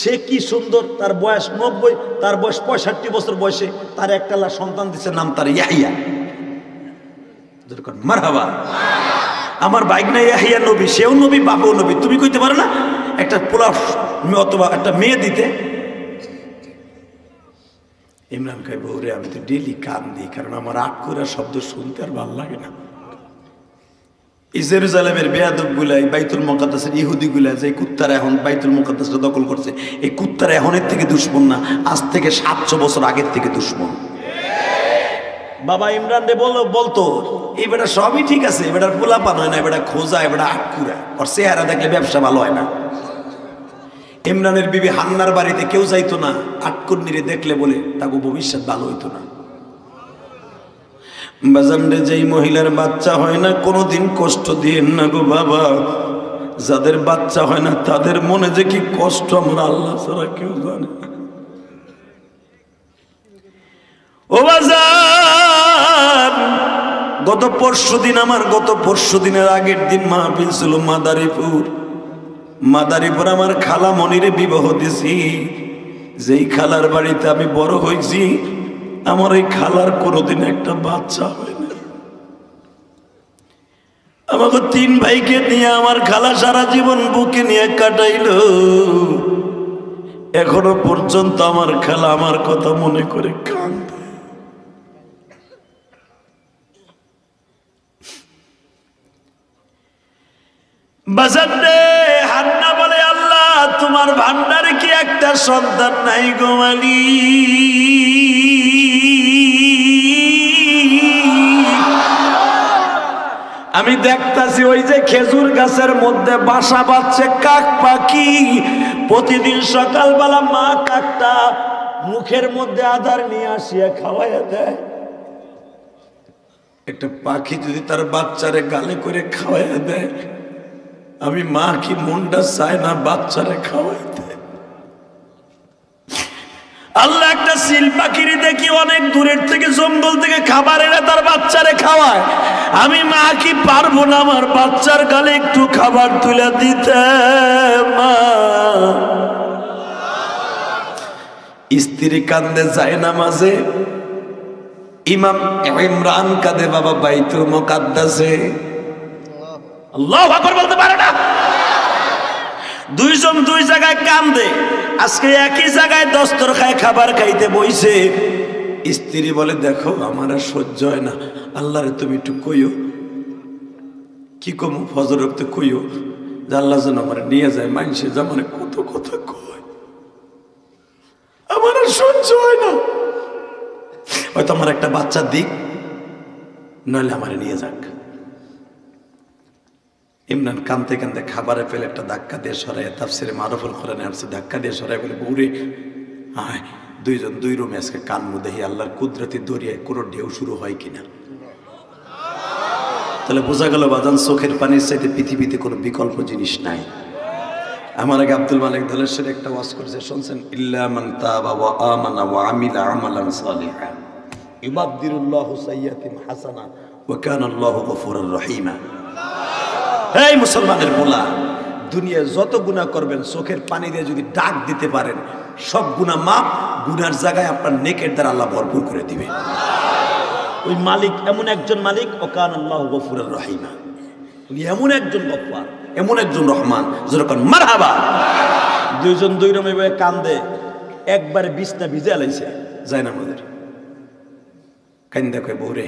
[SPEAKER 1] সে কি সুন্দর তার বয়স 90 তার বয়স 65 বছর বয়সে তার একটা সন্তান দিচ্ছে নাম তার ইয়াহিয়া মারহাবা আমার বাইকনা ইয়াহিয়া নবী সেও নবী বাপও নবী তুমি কইতে পারো না একটা পোলা অথবা একটা মেয়ে দিতে ইমরান খাই বউরে আমি তো ডেলি কান দিই কারণ আমার আটকুরা শব্দ শুনতে আর ভালো লাগে না জেরুজালেমের বেয়াদব গুলাই বাইতুল মুকাদ্দাসের ইহুদি গুলা যে কুত্তারা এখন বাইতুল মুকাদ্দাসটা দখল করছে এই কুত্তারা এখনের থেকে দুশ্মন না আজ থেকে 700 বছর আগের থেকে দুশ্মন বাবা ইমরান রে বলতো এই বেটা সবই ঠিক আছে এবারে পোলাপান হয় না এবারে খোঁজা এবারে আটকুরা ওর চেহারা দেখলে ব্যবসা ভালো হয় না ইমরানের বিবি হান্নার বাড়িতে কেউ যাইতো না আটকুন্নিরে দেখলে বলে তাকে ভবিষ্যৎ ভালো হইতো না বাজানরে যেই মহিলার বাচ্চা হয় না কোনোদিন কষ্ট দিয়েন না গো বাবা যাদের বাচ্চা হয় না তাদের মনে যে কি কষ্ট আমরা আল্লাহ ছাড়া কেউ জানে না ও বাজান গত পরশু দিনের আগের দিন মাহফিল ছিল মাদারীপুর আমার খালা মনিরে বিবাহ দিছি যেই খালার বাড়িতে আমি বড় হয়েছি আমার এই খালার কোনোদিন একটা বাচ্চা হয় না আমাকে 3 ভাইকে নিয়ে আমার খালা সারা জীবন বুকে নিয়ে কাটাইলো এখনো পর্যন্ত আমার খালা আমার কথা মনে করে কাঁদে বাজারে হান্না বলে আল্লাহ তোমার ভান্ডারে কি একটা সন্তান নাই গো আমি দেখতাছি ওই যে খেজুর গাছের মধ্যে বাসা বাঁধছে কাক পাখি প্রতিদিন সকালবেলা মা কাকটা মুখের মধ্যে আধার নিয়ে আসিয়া খাওয়াইয়া দেয় একটা পাখি যদি তার বাচ্চারে গালে করে খাওয়াইয়া দেয়, আমি মা কি মনটা চায় না বাচ্চারে খাওয়াইতে? আল্লাহ একটা সিল পাখির দেখি অনেক দূরের থেকে জঙ্গল থেকে খাবার এনে তার বাচ্চারে খাওয়ায়, আমি মা কি পারবো না আমার বাচ্চার গালে একটু খাবার তুলে দিতে? মা স্ত্রী কান্দে যায় নামাজে, ইমাম ইমরান কাঁদে বাবা বাইতুল মুকাদ্দাসে। আল্লাহু আকবার বলতে পারে না? দুইজন দুই জায়গায় কান্দে। আজকে একই জায়গায় দস্তরখায় খাবার খাইতে বইছে। স্ত্রী বলে দেখো আমার আর সহ্য হয় না, আল্লাহরে তুমি একটু কইও। কি কমু? ফজর রক্তে কইও যে আল্লাহ যেন আমার নিয়ে যায়, মানুষে যে আমার কত কথা কয়, আমার আর সহ্য হয় না, হয়তো আমার একটা বাচ্চা দিক, নইলে আমার নিয়ে যাক। ইমরান কানতে কানতে খাবারে ফেলে একটা ধাক্কা দিয়ে সরাই, তাফসিরে মারুফুল কোরআনে আসছে ধাক্কা দিয়ে সরাই বলে বউরে আয়, দুইজন দুই রুমে আজকে কানমু দেখি আল্লাহর কুদরতি দরিয়ায় কোনো ঢেউ শুরু হয় কিনা। তাহলে বোঝা গেল বাজান চোখের পানির চাইতে পৃথিবীতে কোনো বিকল্প জিনিস নাই। আমার আগে আব্দুল মালিক দলেশ্বর একটা ওয়াজ করেছে, শুনছেন? ইল্লা মান তাবা ওয়া আমানা ওয়া আমিলা আমালান সালিহা ইউবাদদিরুল্লাহু সাইয়্যাতিন হাসানা ওয়া কানা আল্লাহু গফুরুর রহিমা। এই মুসলমানের বলা, দুনিয়ায় যত গুনাহ করবেন চোখের পানি দিয়ে যদি ডাক দিতে পারেন, সব গুনাহ মাপ, গুনার জায়গায় আপনার নেকের দ্বারা আল্লাহ ভরপুর করে দিবে। ওই মালিক এমন একজন মালিক, ওয়া কানা আল্লাহু গফুরুর রহিমা, উনি এমন একজন গফফার, এমন একজন রহমান, যেরকম মারহাবা। দুইজন দুই রুমে বসে কান্দে, একবারে বিছনা ভিজে আলাইছে যায় না আমাদের। কান্দা কয় বউরে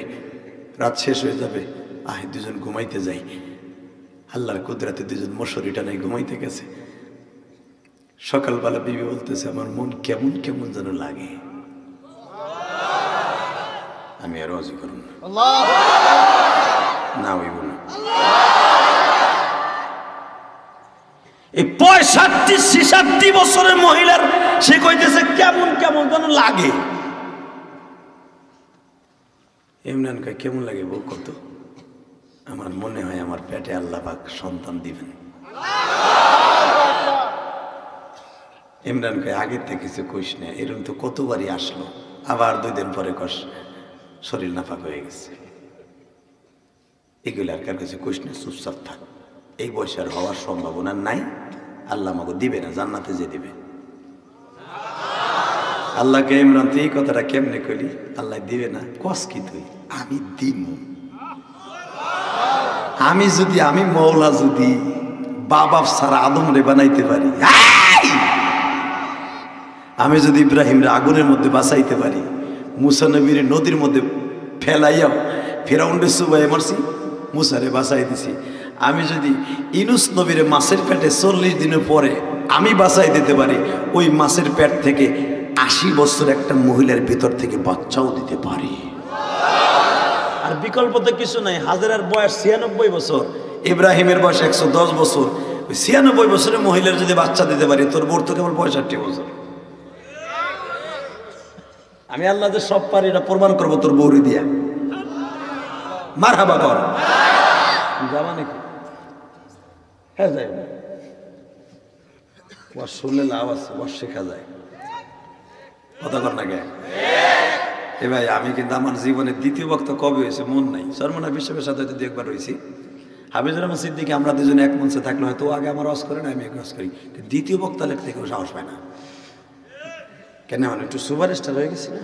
[SPEAKER 1] রাত শেষ হয়ে যাবে, আয় দুজন ঘুমাইতে যাই। আল্লাহর কুদরতে দুজন মশারিটা নাই ঘুমাইতে গেছে। সকালবেলা বিবি বলতেছে আমার মন কেমন কেমন যেন লাগে। আমি আর রাজি করব না, হইব না। এই 65-66 বছরের মহিলার সে কইতেছে কেমন কেমন যেন লাগে। ইমরান কয় কেমন লাগে বউ? কত আমার মনে হয় আমার পেটে আল্লাহ পাক সন্তান দিবেন। ইমরান কয় আগের থেকে কিছু কইস না, এরকম তো কতবারই আসলো, আবার 2 দিন পরে কস শরীর নাফাক হয়ে গেছে। এগুলো আর কার কাছে কইস না, চুপচাপ থাক। এই বয়সে আর হওয়ার সম্ভাবনা নাই, আল্লাহ আমাকে দিবে না, জান্নাতে যে দিবে। আল্লাহকে ইমরান তুই এই কথাটা কেমনে কইলি? আল্লাহ দিবে না কস কি তুই? আমি দিব। আমি মৌলা যদি বাবা সারা আদম রে বানাইতে পারি, আমি যদি ইব্রাহিম রে আগুনের মধ্যে বাঁচাইতে পারি, মুসা নবীর নদীর মধ্যে ফেলাইয়াও ফেরাউন্ডে সুবাই মারছি, মুসারে বাঁচাই দিছি, আমি যদি ইনুস নবীরে মাছের পেটে 40 দিনের পরে আমি বাঁচাই দিতে পারি, ওই মাছের পেট থেকে 80 বছর একটা মহিলার ভিতর থেকে বাচ্চাও দিতে পারি। আর বিকল্প তো কিছু নাই। হাজেরার বয়স 96 বছর, ইব্রাহিমের বয়স 110 বছর। 96 বছরের মহিলার যদি বাচ্চা দিতে পারি, তোর বোর তো কেবল 65 বছর। আমি আল্লাহ যে সব পারি এটা প্রমাণ করবো তোর বৌরি দিয়া। মারহাবা কর। যাবা নাকি? হ্যাঁ যাই। ওয়াজ শুনলে লাভ আছে, ওয়াজ শেখা যায়। কথা কর না গে? এ ভাই আমি কিন্তু আমার জীবনে দ্বিতীয় বক্তা কবে হয়েছে মন নাই। সরমনা বিশ্বের সাথে হয়তো 2 একবার হয়েছি। হাফিজুর রহমান সিদ্দিকী আমরা দুজনে এক মঞ্চে থাকলে হয়তো আগে আমার ওয়াজ করে না, আমি এক ওয়াজ করি। দ্বিতীয় বক্তা লেখতে কেউ সাহস পায় না। কেন মানে একটু সুপারস্টার হয়ে গেছি না?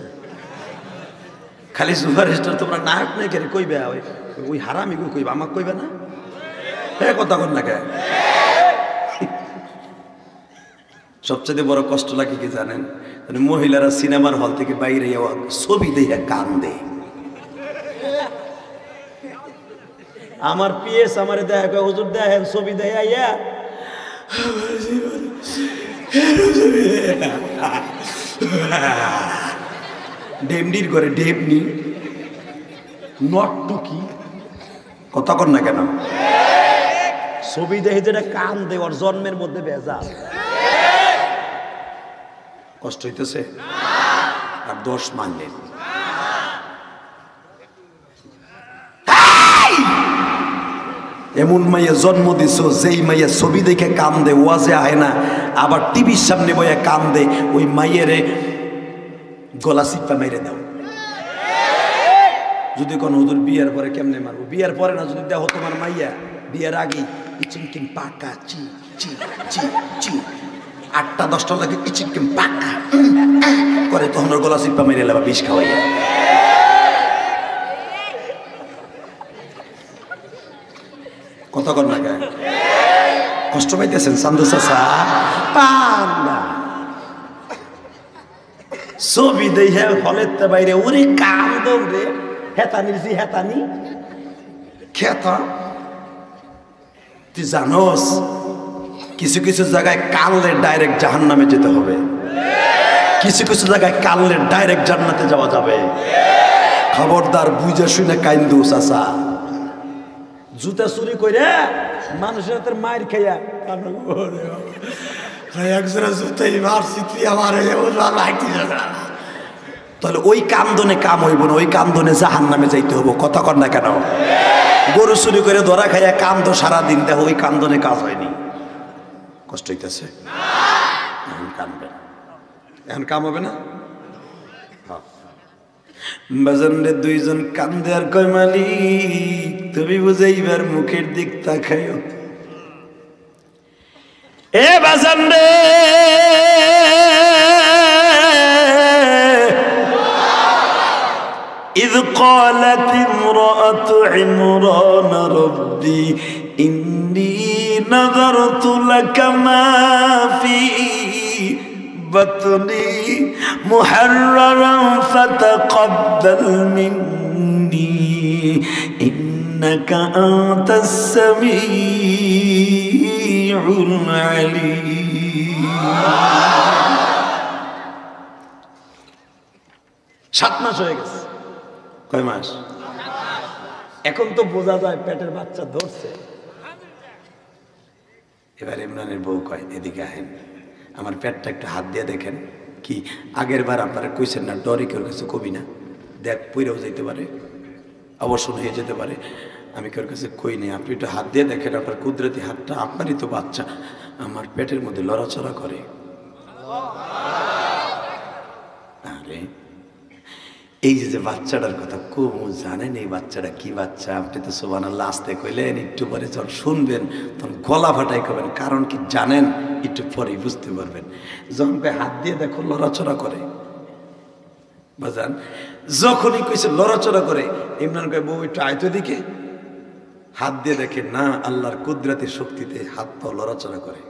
[SPEAKER 1] খালি সুপারস্টার, তোমরা নায়ক নাই কেন কইবে? ওই হারামি কইবে, আমাকে কইবে না? হ্যাঁ কথা কর না কে? সবচেয়ে বড় কষ্ট লাগে কি জানেন? মহিলারা সিনেমার হল থেকে বাইরে ছবি দেখে কান্দে। আমার পিএস আমার দেখা হুজুর দেখেন ছবি দেখে আইয়া ডেমডির করে ডেমনি নট টুকি। কথা কর না কেন? ছবি দেখে যেটা কান দে, ওর জন্মের মধ্যে ভেজা। কষ্ট হইতেছে আর 10 মানলেন। এমন মাইয়া জন্ম দিছো যেই মাইয়া ছবি দেখে কান্দে, ওয়াজে আহে না, আবার টিভির সামনে বইয়া কান্দে, ওই মাইয়েরে গলা চিপা মেরে দাও। যদি কোন হুজুর বিয়ার পরে কেমনে মারবো, বিয়ার পরে না, যদি দেখো তোমার মাইয়া বিয়ার আগে ইচিনকিম পাকা চি চি চি চি 8টা 10টা লাগে ইচিনকিম পাকা করে, তখন ওর গলা চিপা মেরে লেবা বিষ খাওয়াইয়া। কথা কর না গায়ে কষ্ট পাইতেছেন চান্দু চাচা? পান না ছবি দেখে হলের বাইরে ওরে কাম দৌড়ে হেতানির জি হেতানি খেতা। তুই জানোস কিছু কিছু জায়গায় কানলে ডাইরেক্ট জাহান্নামে যেতে হবে, কিছু কিছু জায়গায় কানলে ডাইরেক্ট জান্নাতে যাওয়া যাবে। খবরদার বুঝে শুনে কাইন্দু চাচা। জুতা চুরি করে মানুষের হাতের মায়ের খাইয়া একজনের জুতাই মারছি তুই আমার, তাহলে ওই কান্দনে কাম হইব না, ওই কান্দনে জাহান্নামে যাইতে হবো। কথা কর না কেন? গরু চুরি করে ধরা খাইয়া কান্দ সারাদিন, দেখো ওই কান্দনে কাজ হয়নি, কষ্ট হইতেছে। এখন কানবেন, এখন কাম হবে না। বাজানরে দুইজন কান্দে আর কয় মালিক তুমি বুঝাইবার মুখের দিক তাকাইও। এ বাজানরে إذ قالت امرأة عمران ربي إني نذرت لك ما في بطني محررا فتقبل مني إنك أنت السميع العليم। 7 মাস হয়ে গেছে। কয় মাস? এখন তো বোঝা যায় পেটের বাচ্চা ধরছে। এবার ইমরানের বউ কয় এদিকে আহেন, আমার পেটটা একটু হাত দিয়ে দেখেন। কি আগের বার আপনারা কইছেন না ডরে কেউ কাছে কবি না, দেখ পইরাও যেতে পারে, অবসর হয়ে যেতে পারে। আমি কেউ কাছে কই নেই, আপনি একটু হাত দিয়ে দেখেন, আপনার কুদরতি হাতটা, আপনারই তো বাচ্চা, আমার পেটের মধ্যে লড়াচড়া করে। আরে এই যে বাচ্চাটার কথা খুব জানেন, এই বাচ্চাটা কি বাচ্চা? আপনি তো সুবহানাল্লাহ আসতে কইলেন, একটু পরে যখন শুনবেন তখন গলা ফাটাই করবেন, কারণ কি জানেন? একটু পরে বুঝতে পারবেন। যখন হাত দিয়ে দেখো লড়াচড়া করে, বাজান যখনই কইছে লড়াচড়া করে, ইমরান কয় বউ একটু আয়তো দিকে, হাত দিয়ে দেখে না, আল্লাহর কুদরতি শক্তিতে হাত পা লড়াচড়া করে।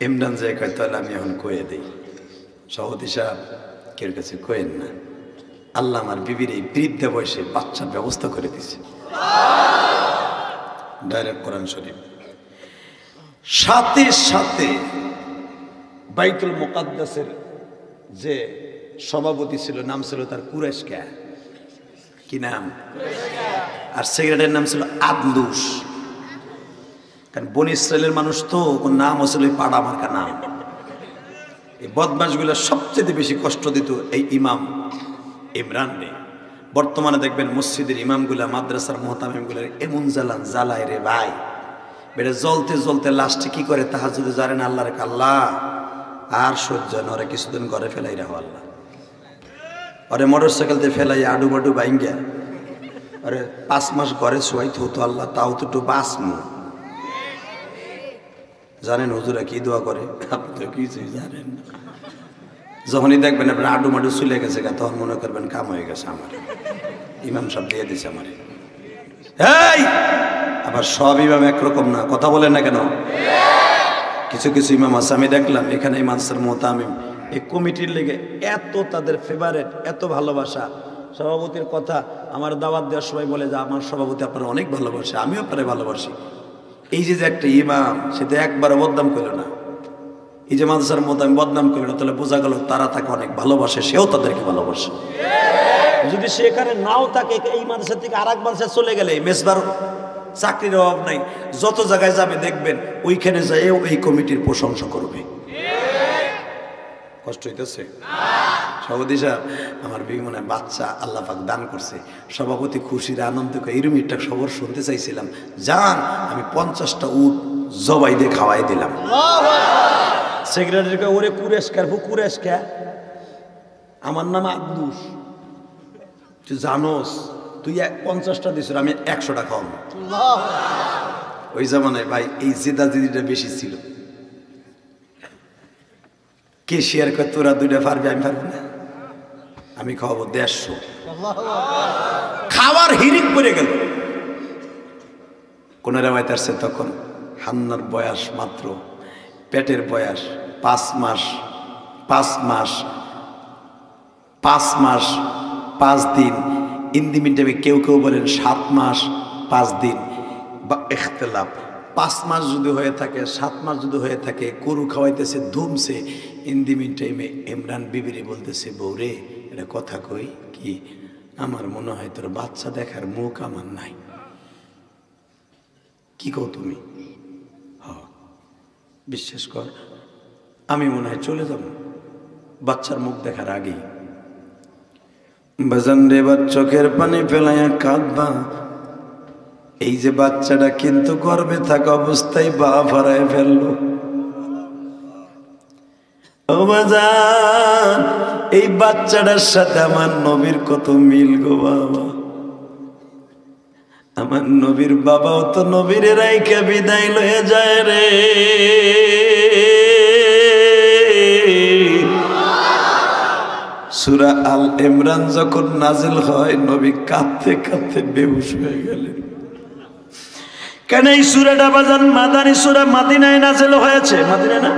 [SPEAKER 1] ইমরান যে কয় তাহলে আমি এখন কয়ে দিই, সভাপতি সাহেব কেউ কাছে কয়েন না, আল্লাহ আমার বিবির এই বৃদ্ধ বয়সে বাচ্চার ব্যবস্থা করে দিছে। ডাইরেক্ট কোরআন শরীফ। সাথে সাথে বাইতুল মুকাদ্দাসের যে সভাপতি ছিল, নাম ছিল তার কুরাইশ। কি নাম? আর সেক্রেটারির নাম ছিল আদলুস। কারণ বনি ইসরায়েলের মানুষ তো নাম হচ্ছিল পাড়া মার্কা নাম। এই বদমাশগুলো সবচেয়ে বেশি কষ্ট দিত এই ইমাম ইমরান রে। বর্তমানে দেখবেন মসজিদের ইমামগুলা, মাদ্রাসার মুহতামিমগুলার এমন জ্বালায় রে ভাই, বেটা জ্বলতে জ্বলতে লাস্টে কি করে তাহাজ্জুদে জানেন আল্লাহর আল্লাহ আর সহ্য নরে, কিছুদিন ঘরে ফেলাই রাখো আল্লাহ, আরে মোটর সাইকেল দিয়ে ফেলাই আডু বাডু বাইঙ্গা, আরে 5 মাস ঘরে শোয়াইতে হতো আল্লাহ, তাও তো একটু বাঁচমু। জানেন হুজুরা কি দোয়া করে? আপনি তো কিছুই জানেন না। যখনই দেখবেন আপনার আডু মাডু চলে গেছে, তখন মনে করবেন কাম হয়ে গেছে আমার, ইমাম সাহেব দিয়ে দিছে আমার। এই আবার সব ইমাম একরকম না, কথা বলেন না কেন? কিছু কিছু ইমাম আছে আমি দেখলাম এখানে মানসার মুহতামিম, এই কমিটির লেগে এত তাদের ফেভারেট, এত ভালোবাসা। সভাপতির কথা আমার দাওয়াত দেওয়ার সময় বলে যে আমার সভাপতি আপনারা অনেক ভালোবাসে, আমিও আপনারা ভালোবাসি। এই যে একটা ইমাম, সেটা একবারও বদনাম করল না, এই যে মাদ্রাসার মুহতামিম বদনাম করল না, তাহলে বোঝা গেল তারা তাকে অনেক ভালোবাসে, সেও তাদেরকে ভালোবাসে। যদি সে এখানে নাও থাকে, এই মাদ্রাসা থেকে আর এক মাদ্রাসা চলে গেলে মেসবার চাকরির অভাব নাই, যত জায়গায় যাবে দেখবেন ওইখানে যাইও এই কমিটির প্রশংসা করবে। কষ্ট হইতেছে? সভাপতি সাহেব আমার বিমনে বাচ্চা আল্লাহ পাক দান করছে, সভাপতি খুশির আনন্দ এরম একটা খবর শুনতে চাইছিলাম, যান আমি 50টা উট জবাই দিয়ে খাওয়াই দিলাম। সেক্রেটারিকে ওরে কুরেশকার কুরেশকা, আমার নাম আব্দুস, তুই জানোস তুই 50টা দিস, আমি 100টা খাওয়াবো। ওই জামানায় ভাই এই জেদাজেদিটা বেশি ছিল। কে শেয়ার করে তোরা 2টা পারবি, আমি পারবি না, আমি খাওয়াবো 150। খাওয়ার হিরিক পড়ে গেল। কোন রেওয়ায়েত আসছে তখন হান্নার বয়স মাত্র, পেটের বয়স 5 মাস 5 দিন, ইন্দিমিন টাইমে কেউ কেউ বলেন 7 মাস 5 দিন বা ইখতিলাফ। 5 মাস যদি হয়ে থাকে, 7 মাস যদি হয়ে থাকে, গরু খাওয়াইতেছে ধুমছে, ইন্দিমিন টাইমে ইমরান বিবিরে বলতেছে, বউরে এটা কথা কই কি, আমার মনে হয় তোর বাচ্চা দেখার মুখ আমার নাই, কি কও তুমি? বিশ্বাস কর আমি মনে হয় চলে যাব বাচ্চার মুখ দেখার আগেই। বাজান রে, এবার চোখের পানি ফেলাইয়া কাঁদবা। এই যে বাচ্চাটা কিন্তু গর্ভে থাকা অবস্থায় বাপ হারায় ফেললো। ও বাজান, এই বাচ্চাটার সাথে আমার নবীর কত মিল গো বাবা। আমার নবীর বাবাও তো নবীর রাইখা বিদায় লয়ে যায় রে। সূরা আল ইমরান যখন নাজিল হয়, নবী কাঁদতে কাঁদতে বেহুশ হয়ে গেলেন। কেন এই সূরাটা বাজান মাদানী সূরা, মদিনায় নাজিল হয়েছে, মদিনা না?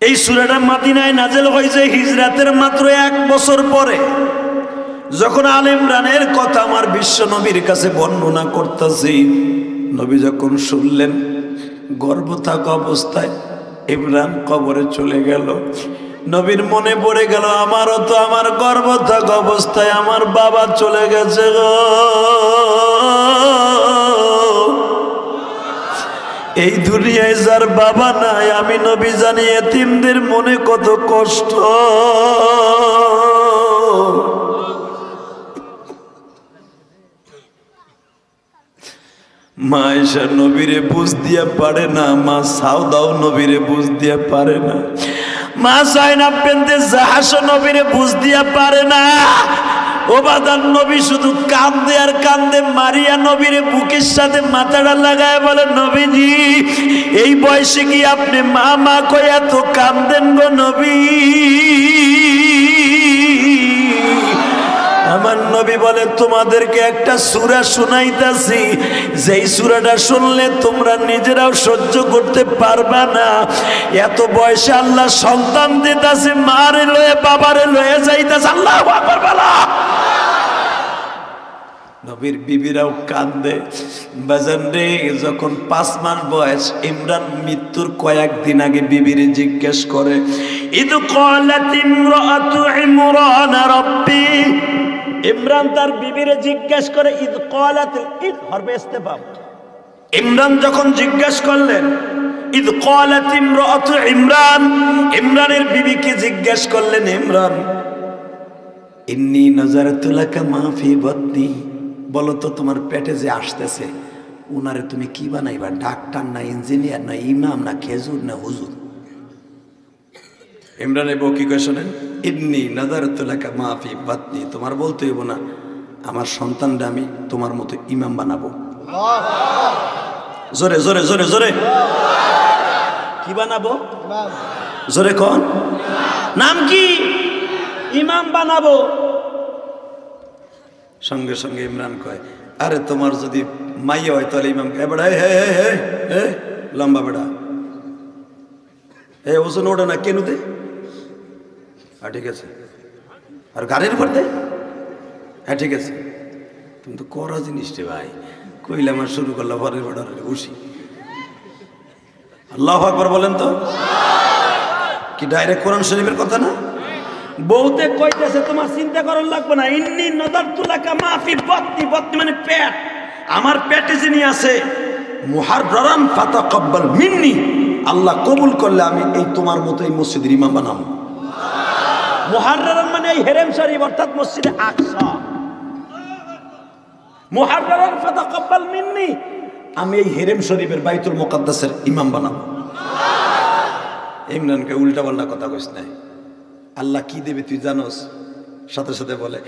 [SPEAKER 1] এই সূরাটা মদিনায় নাজিল হয়েছে হিজরাতের মাত্র 1 বছর পরে। যখন আল ইমরানের কথা আমার বিশ্ব নবীর কাছে বর্ণনা করতেছি, নবী যখন শুনলেন গর্ভ থাকা অবস্থায় ইমরান কবরে চলে গেল, নবীর মনে পড়ে গেল, আমারও তো আমার গর্ভ থাকা অবস্থায় আমার বাবা চলে গেছে গো। এই দুনিয়ায় যার বাবা নাই, আমি নবী জানি এতিমদের মনে কত কষ্ট। মা এসা নবীরে বুঝ দিয়া পারে না, মা সাউদাও নবীরে বুঝ দিয়া পারে না, মা জাইনাব বিনতে জাহাশ নবীরে বুঝ দিয়া পারে না। ও বাদান, নবী শুধু কান্দে আর কান্দে। মারিয়া নবীরে বুকের সাথে মাথাটা লাগায় বলে, নবীজি এই বয়সে কি আপনি মা মা কইয়া তো কান্দেন গো নবী? আমার নবী বলে, তোমাদেরকে একটা সূরা শুনাইতাছি, যেই সূরাটা শুনলে তোমরা নিজেরাও সহ্য করতে পারবা না। এত বয়সে আল্লাহ সন্তান দিতাছে, মারে লয়ে বাবারে লয়ে যাইতাছে। আল্লাহু আকবার বলা। নবীর বিবিরাও কান্দে। বাজান রে, যখন 5 মাস বয়স, ইমরান মৃত্যুর কয়েকদিন আগে বিবিরে জিজ্ঞেস করে, ইদ ক্বালাত ইমরাতু ইমরান রাব্বি। ইমরান তার বিবিরে জিজ্ঞেস করে, ইদ ক্বালাত, ইদ হরফে ইস্তেফাম। ইমরান যখন জিজ্ঞেস করলেন, ইদ ক্বালাত ইমরাতু ইমরান, ইমরানের বিবিকে জিজ্ঞেস করলেন, ইমরান ইন্নী নাযারাতু লাকা মা ফি বাতনি, বলো তো তোমার পেটে যে আসতেছে উনারে তুমি কি বানাইবা? ডাক্তার না ইঞ্জিনিয়ার না ইমাম না খেজুর না হুজুর? ইমরানের বউ কি কয় শোনেন, ইন্নী নাযারাতু লাকা মা ফি বাতনি, তোমার বলতে হইব না, আমার সন্তানটা আমি তোমার মতো ইমাম বানাবো। জোরে জোরে জোরে জোরে কি বানাবো? জোরে কোন নাম কি? ইমাম বানাবো। সঙ্গে সঙ্গে ইমরান কয়, আরে তোমার যদি মাইয়া হয় তাহলে ইমাম কে বেড়া, হে লম্বা বেড়া, হে ওজন ওঠে না কেন দে, হ্যাঁ ঠিক আছে, আর গাড়ির উপর দে, হ্যাঁ ঠিক আছে। তুমি তো করা জিনিস রে ভাই, কইলাম আর শুরু করলাম ঘরের বেড়া উসি। আল্লাহু আকবার বলেন তো, কি ডাইরেক্ট কোরআন শরীফের কথা না? বউতে কইতেছে তোমার চিন্তা করার লাগবে না, ইন্নী নাযারতু লাকা মা ফি বাতনি, বাতনি মানে পেট, আমার পেটে যিনি আছে, মুহাররারান ফাতাকাব্বাল মিন্নি, আল্লাহ কবুল করলে আমি এই তোমার মতো এই মসজিদের ইমাম বানাবো।
[SPEAKER 3] মুহাররারান মানে এই হেরেম শরীফ অর্থাৎ মসজিদে আকসা। মুহাররারান ফাতাকাব্বাল মিন্নি,
[SPEAKER 1] আমি এই হেরেম শরীফের বাইতুল মুকাদ্দাসের ইমাম বানাবো। ইমরানকে উল্টা পাল্টা কথা কইস নাই। আল্লাহ কি দেবে তুই জানোস? সাথে সাথে বলে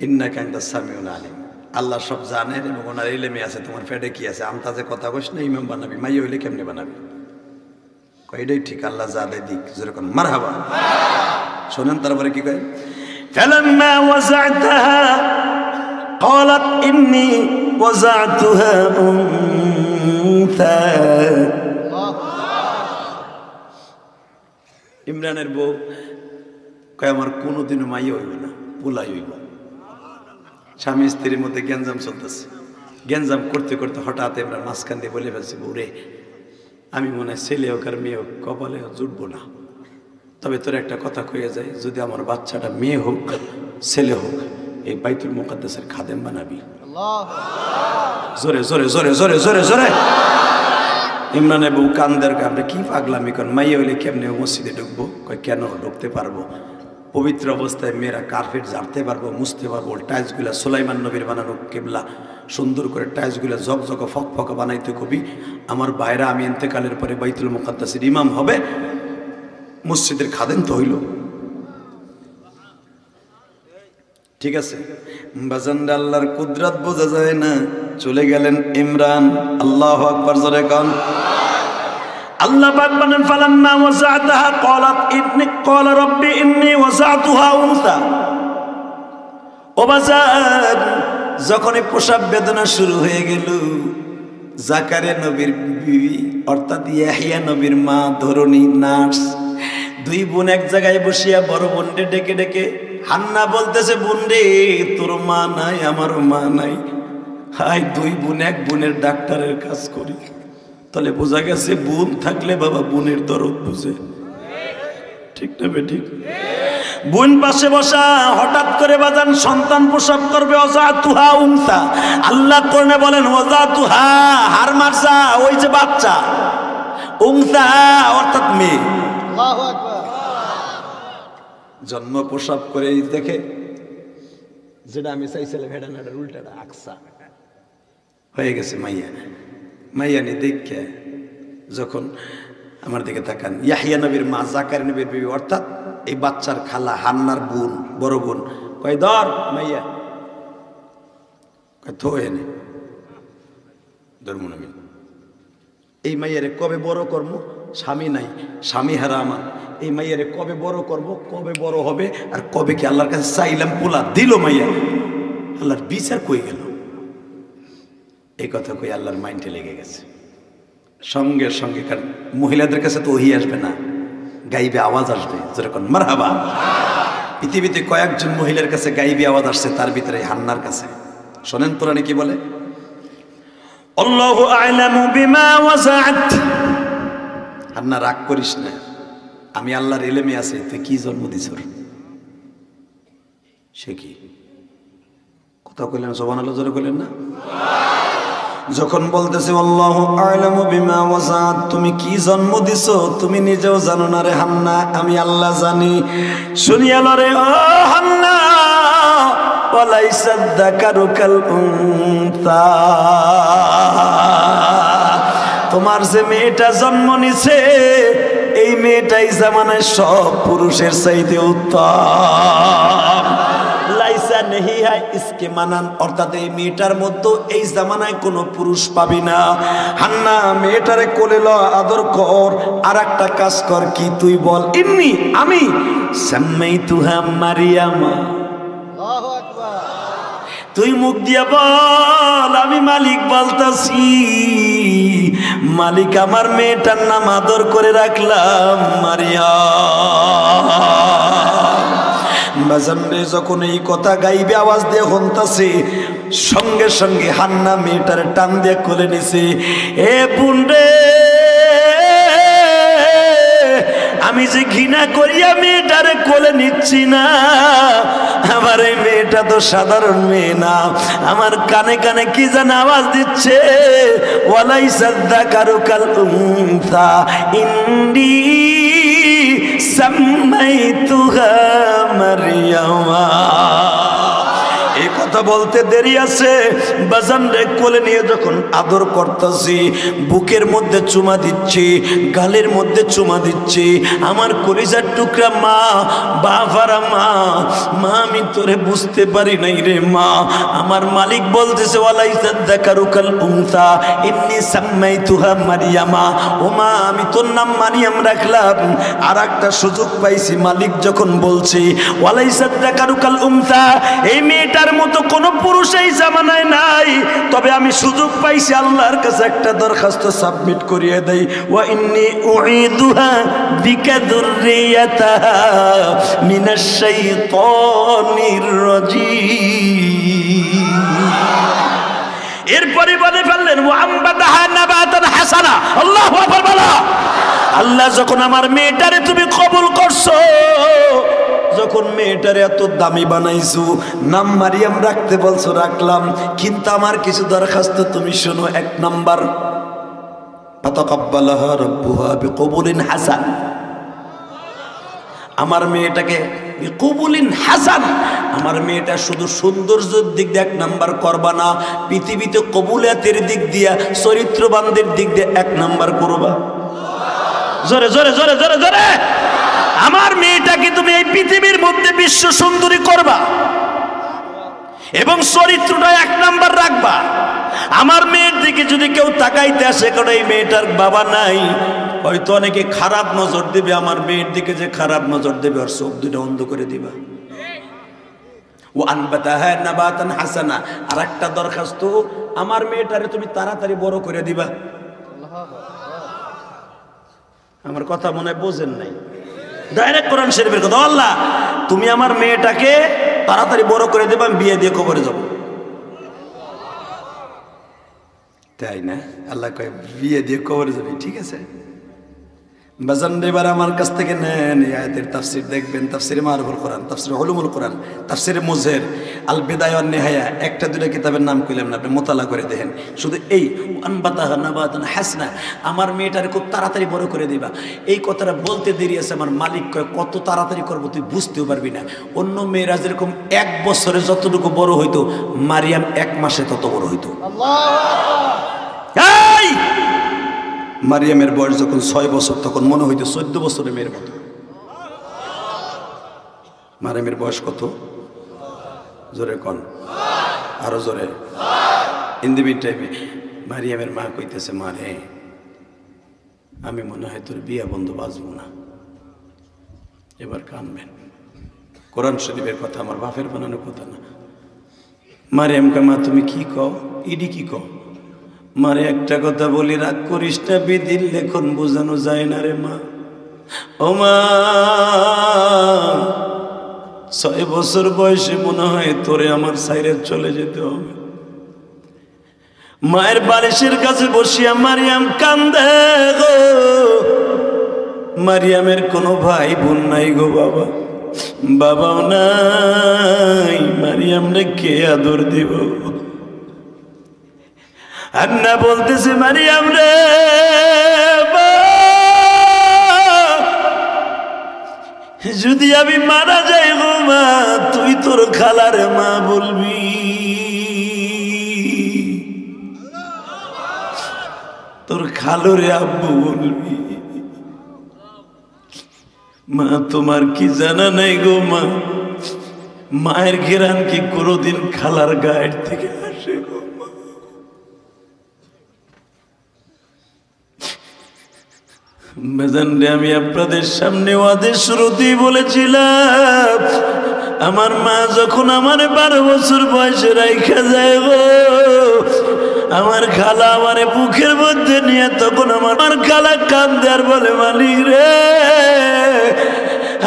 [SPEAKER 1] ইন্নাকা আনতাস সামিউল আলিম। আল্লাহ সব জানেন এবং ওনার ইলমে আছে তোমার পেটে কি আছে। আমতাজে কথা কইস না, ইমাম বানাবি। মাইয়া হইলে কেমনে বানাবি? এটাই ঠিক, আল্লাহ যা দেয় দিক। যেরকম মারহাবা। শোনেন তারপরে কি কয়, ফালাম্মা ওয়াযা'তাহা ক্বালাত ইন্নী ওয়াযা'তুহা উনসা। ইমরানের বউ কয় আমার কোনোদিনও মাইয়া হইব না, পোলাই হইব। স্বামী স্ত্রীর মধ্যে গ্যাঞ্জাম চলতেছে। গ্যাঞ্জাম করতে করতে হঠাৎ ইমরান মাঝখান দিয়ে বলে ফেলছে, বউরে আমি মনে হয় ছেলে হোক আর মেয়ে হোক কপালে জুটবো না, তবে তোর একটা কথা কইয়া যায়, যদি আমার বাচ্চাটা মেয়ে হোক ছেলে হোক এই বাইতুল মুকাদ্দাসের খাদেম বানাবি। জোরে জোরে জোরে জোরে জোরে জোরে। ইমরানের বউ কান্দের কান্দে কি পাগলামি করেন, মাইয়া হইলে কেমনে মসজিদে ঢুকবো? কয় কেন ঢুকতে পারবো, পবিত্র অবস্থায় মেয়েরা কার্পেট ঝাড়তে পারবো, মুছতে পারবো। টাইলসগুলা সুলাইমান নবীর বানানো কেবলা, সুন্দর করে টাইলসগুলা ঝকঝক ফকফকা বানাইতে কবি। আমার ভাইরা আমি ইন্তেকালের পরে বাইতুল মুকাদ্দাসের ইমাম হবে, মসজিদের খাদেম তো হইল। ঠিক আছে বাজানরা, আল্লাহর কুদরত বোঝা যায় না। চলে গেলেন ইমরান। আল্লাহু আকবার, জোরে কোন আল্লাহ পাক বলেন ফালাম্মা ওয়াযা'তাহা ক্বালাত ইন্নী ক্বালা রাব্বি ইন্নী ওয়াযা'তুহা উনসা। ও বাজার, যখনই প্রসব বেদনা শুরু হয়ে গেল, জাকারিয়া নবীর বিবি অর্থাৎ ইয়াহইয়া নবীর মা ধরণী নার্স, দুই বোন এক জায়গায় বসিয়া বড় বোনকে ডেকে ডেকে হান্না বলতেছে, বোন রে তোর মা নাই আমারও মা নাই, হাই দুই বোন এক বোনের ডাক্তারের কাজ করি। তাহলে বোঝা গেছে বোন থাকলে বাবা বোনের দরদ বুঝে। ঠিক না বেঠিক? বোন পাশে বসা, হঠাৎ করে বাজান সন্তান প্রসব করবে। ওয়াযা'তুহা উনসা, আল্লাহ কোরআনে বলেন ওয়াযা'তুহা হার মারসা, ওই যে বাচ্চা, উনসা অর্থাৎ মেয়ে। আল্লাহু আকবার। জন্ম প্রসব করে দেখে যেটা আমি চাইছিলাম হেডা নাডা উল্টাটা আকসা হয়ে গেছে মাইয়া। মাইয়া নি দেখে যখন আমার দিকে তাকান, ইয়াহইয়া নবীর মা জাকারিয়া নবীর বিবি অর্থাৎ এই বাচ্চার খালা হান্নার বোন, বড় বোন, কয় ধর মাইয়া, কয় থো এনে ধর্ম নবী। এই মাইয়ারে কবে বড় করব, স্বামী নাই, স্বামী হারা আমার, এই মাইয়ারে কবে বড় করব, কবে বড় হবে, আর কবে কি আল্লাহর কাছে চাইলাম পোলা দিল মাইয়া, আল্লাহর বিচার কই গেল। এই কথা কই আল্লাহর মাইন্ডে লেগে গেছে। সঙ্গে সঙ্গে, কারণ মহিলাদের কাছে তো ওহি আসবে না, গাইবে আওয়াজ আসবে, যেরকম মারহাবা। পৃথিবীতে কয়েকজন মহিলার কাছে গাইবে আওয়াজ আসছে, তার ভিতরে হান্নার কাছে। শোনেন কোরআনে কি বলে, আল্লাহু আ'লামু বিমা ওয়াযা'ত। হান্না রাগ করিস না, আমি আল্লাহর ইলমে আছে তুই কি জন্ম দিছ। সে কি কথা কইলেন, সুবহানাল্লাহ জোরে কইলেন না? যখন বলতেছে আল্লাহু আ'লামু বিমা ওয়াযা'ত, তুমি কি জন্ম দিছো তুমি নিজেও জানো না রে হান্না, আমি আল্লাহ জানি। শুনিয়া লরে ও হান্না, ওয়ালাইসা যাকারু কাল উনসা, তোমার যে মেয়েটা জন্ম নিছে এই মেয়েটাই জামানায় সব পুরুষের চাইতে উত্তম। লাইসা নেহি হাই ইসকে মানান, অর্থাৎ এই মেয়েটার মধ্যে এই জামানায় কোনো পুরুষ পাবি না। হান্না মেয়েটারে কোলে ল, আদর কর, আর একটা কাজ কর, কি তুই বল, ইন্নি আমি সাম্মাইতুহা মারিয়ামা। আল্লাহু আকবার। তুই মুখ দিয়া বল আমি মালিক বলতাছি, মালিক আমার মেয়েটার নাম আদর করে রাখলাম মারিয়াম। বাজানরে যখন এই কথা গাইবে আওয়াজ দিয়ে হন্তাছে, সঙ্গে সঙ্গে হান্না মেয়েটার টান দিয়ে কোলে নিছে। এ বোন রে, আমি আমি যে ঘৃণা করিয়া মেয়েটারে কোলে নিচ্ছি না, আমার এই মেয়েটা তো সাধারণ মেয়ে না। আমার কানে কানে কি যেন আওয়াজ দিচ্ছে, ওয়ালাইসা যাকারু কাল উনসা ইন্নী সাম্মাইতুহা মারইয়ামা। এই কথা বলতে দেরি আছে, বাজান রে কোলে নিয়ে যখন আদর করতেছি, বুকের মধ্যে চুমা দিচ্ছি, গালের মধ্যে চুমা দিচ্ছি, আমার কলিজার টুকরা মা, বাবারা মা, মা আমি তোরে বুঝতে পারি নাই রে মা। আমার মালিক বলতেছে ওয়ালাইসা যাকারু কাল উনসা ইন্নী সাম্মাইতুহা মারইয়ামা। ও মা, আমি তোর নাম মারিয়াম রাখলাম। আর একটা সুযোগ পাইছি, মালিক যখন বলছি ওয়ালাইসা যাকারু কাল উনসা, এই মেয়েটার মতো কোন পুরুষ এই জামানায় নাই, তবে আমি সুযোগ পাইছি আল্লাহর কাছে একটা দরখাস্ত সাবমিট করিয়ে দেই, ওয়া ইন্নী উঈদুহা বিকা যুররিয়াতাহা মিনাশ শাইতানির রাজীম। এরপরে বলে ফেললেন ওয়া আমবাতাহা নাবাতান হাসানা। আল্লাহু আকবার বলো। আল্লাহ যখন আমার মেয়েটারে তুমি কবুল করছো, যখন মেয়েটারে এত দামি বানাইছো, নাম মারিয়াম রাখতে বলছো, রাখলাম, কিন্তু আমার কিছু দরখাস্ত তুমি শোনো। এক নাম্বার, ফাতাকাব্বালাহা রাব্বুহা বিকবুলিন হাসান। আমার মেয়েটাকে বিকবুলিন হাসান, আমার মেয়েটা শুধু সৌন্দর্যের দিক দিয়ে এক নাম্বার করবা না, পৃথিবীতে কবুলিয়াতের দিক দিয়া, চরিত্রবানদের দিক দিয়ে এক নাম্বার করবা। জোরে জোরে জোরে জোরে জোরে। আমার মেয়েটাকে তুমি এই পৃথিবীর মধ্যে বিশ্ব সুন্দরী করবা এবং চরিত্রটা এক নাম্বার রাখবা। আমার মেয়ের দিকে যদি কেউ তাকাইতে আসে, কারণ এই মেয়েটার বাবা নাই, হয়তো অনেকে খারাপ নজর দেবে, আমার মেয়ের দিকে যে খারাপ নজর দেবে আর চোখ দুটো অন্ধ করে দিবা। ও আনবাতাহা নাবাতান হাসানা। আর একটা দরখাস্ত, আমার মেয়েটারে তুমি তাড়াতাড়ি বড় করে দিবা। আমার কথা মনে হয় বোঝেন নাই, ডাইরেক্ট কোরআন শরীফের কথা। আল্লাহ তুমি আমার মেয়েটাকে তাড়াতাড়ি বড় করে দেবে, আমি বিয়ে দিয়ে কবরে যাব। তাই না? আল্লাহ কয় বিয়ে দিয়ে কবরে যাবি, ঠিক আছে। বাজান এবার আমার কাছ থেকে নেন এই আয়াতের তাফসির দেখবেন, তাফসিরে মারুফুল কোরআন, তাফসিরে উলুমুল কোরআন, তাফসিরে মুজহির, আল বিদায়া ওয়ান নিহায়া, একটা দুইটা কিতাবের নাম কইলাম না, আপনি মোতালা করে দেখেন। শুধু এই আনবাতাহা নাবাতান হাসনা, আমার মেয়েটারে খুব তাড়াতাড়ি বড় করে দিবা, এই কথাটা বলতে দেরি আছে। আমার মালিক কয় কত তাড়াতাড়ি করবো তুই বুঝতেও পারবি না। অন্য মেয়েরা যেরকম 1 বছরে যতটুকু বড় হইতো, মারিয়াম 1 মাসে তত বড় হইতো। এই মারিয়ামের বয়স যখন 6 বছর, তখন মনে হইতো 14 বছরের মেয়ের মতো। মারিয়ামের বয়স কত? জোরে কন, আরো জোরে। ইন দি মিন টাইমে মারিয়ামের মা কইতেছে, মা রে, আমি মনে হয় তোর বিয়া বন্ধ বাঁচবো না। এবার কানবেন, কোরআন শরীফের কথা, আমার বাপের বানানো কথা না। মারিয়ামকে, মা তুমি কি কও? ইডি কি কও? মারে একটা কথা বলি, রাগ করিস না, বিধির লেখন বোঝানো যায় না রে মা। ও মা, 6 বছর বয়সে মনে হয় তোরে আমার সাইরে চলে যেতে হবে। মায়ের বালিশের কাছে বসিয়া মারিয়াম কান্দে গো। মারিয়ামের কোনো ভাই বোন নাই গো বাবা, বাবাও নাই, মারিয়াম রে কে আদর দিব? আন্না বলতেছে, মারিয়াম রে, যদি আমি মারা যাই গো মা, তুই তোর খালার মা বলবি। তোর খালুরে আব্বু বলবি। মা তোমার কি জানা নাই গো মা, মায়ের ঘেরান কি কোনোদিন খালার গায়ের থেকে আসে গো মা? আমি আপনাদের সামনে ওয়াদের শুরুতেই বলেছিলাম, আমার মা যখন আমার 12 বছর বয়সে রাইখা যায় গো, আমার খালা আমার বুকের মধ্যে নিয়ে, তখন আমার খালা কান্দে আর বলে, মালিক রে,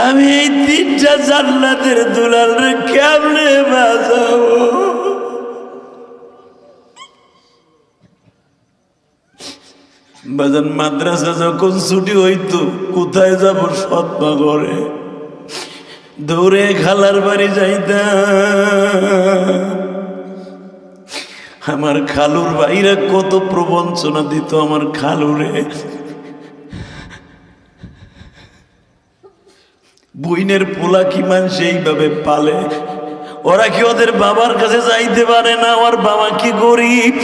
[SPEAKER 1] আমি এই 3টা জান্নাতের দুলাল রে কেমনে বাজাবো? বাজান মাদ্রাসা যখন ছুটি হইতো কোথায় যাব সৎ মা ঘরে দৌড়ে খালার বাড়ি যাইতাম। আমার খালুর ভাইরা কত প্রবঞ্চনা দিত আমার খালুরে। বইনের পোলা কি মানুষ এইভাবে পালে? ওরা কি ওদের বাবার কাছে যাইতে পারে না? আমার বাবা কি গরিব।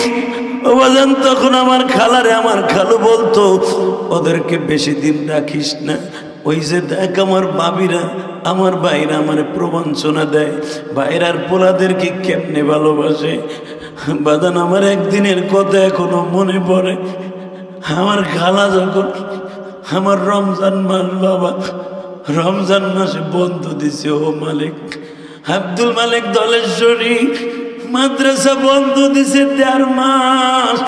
[SPEAKER 1] বাজান তখন আমার খালারে আমার খালু বলতো ওদেরকে বেশি দিন রাখিস না। ওই যে দেখ আমার বাবিরা আমার ভাইরা আমার প্রবঞ্চনা দেয়, ভাইরার পোলাদেরকে কেমনে ভালোবাসে। বাজান আমার একদিনের কথা এখনো মনে পড়ে। আমার খালা যখন আমার রমজান মাস বাবা রমজান মাসে বন্ধ দিছে, ও মালিক আব্দুল মালিক দলেশ্বরী মাদ্রাসা বন্ধ দিছে ১.৫ মাস।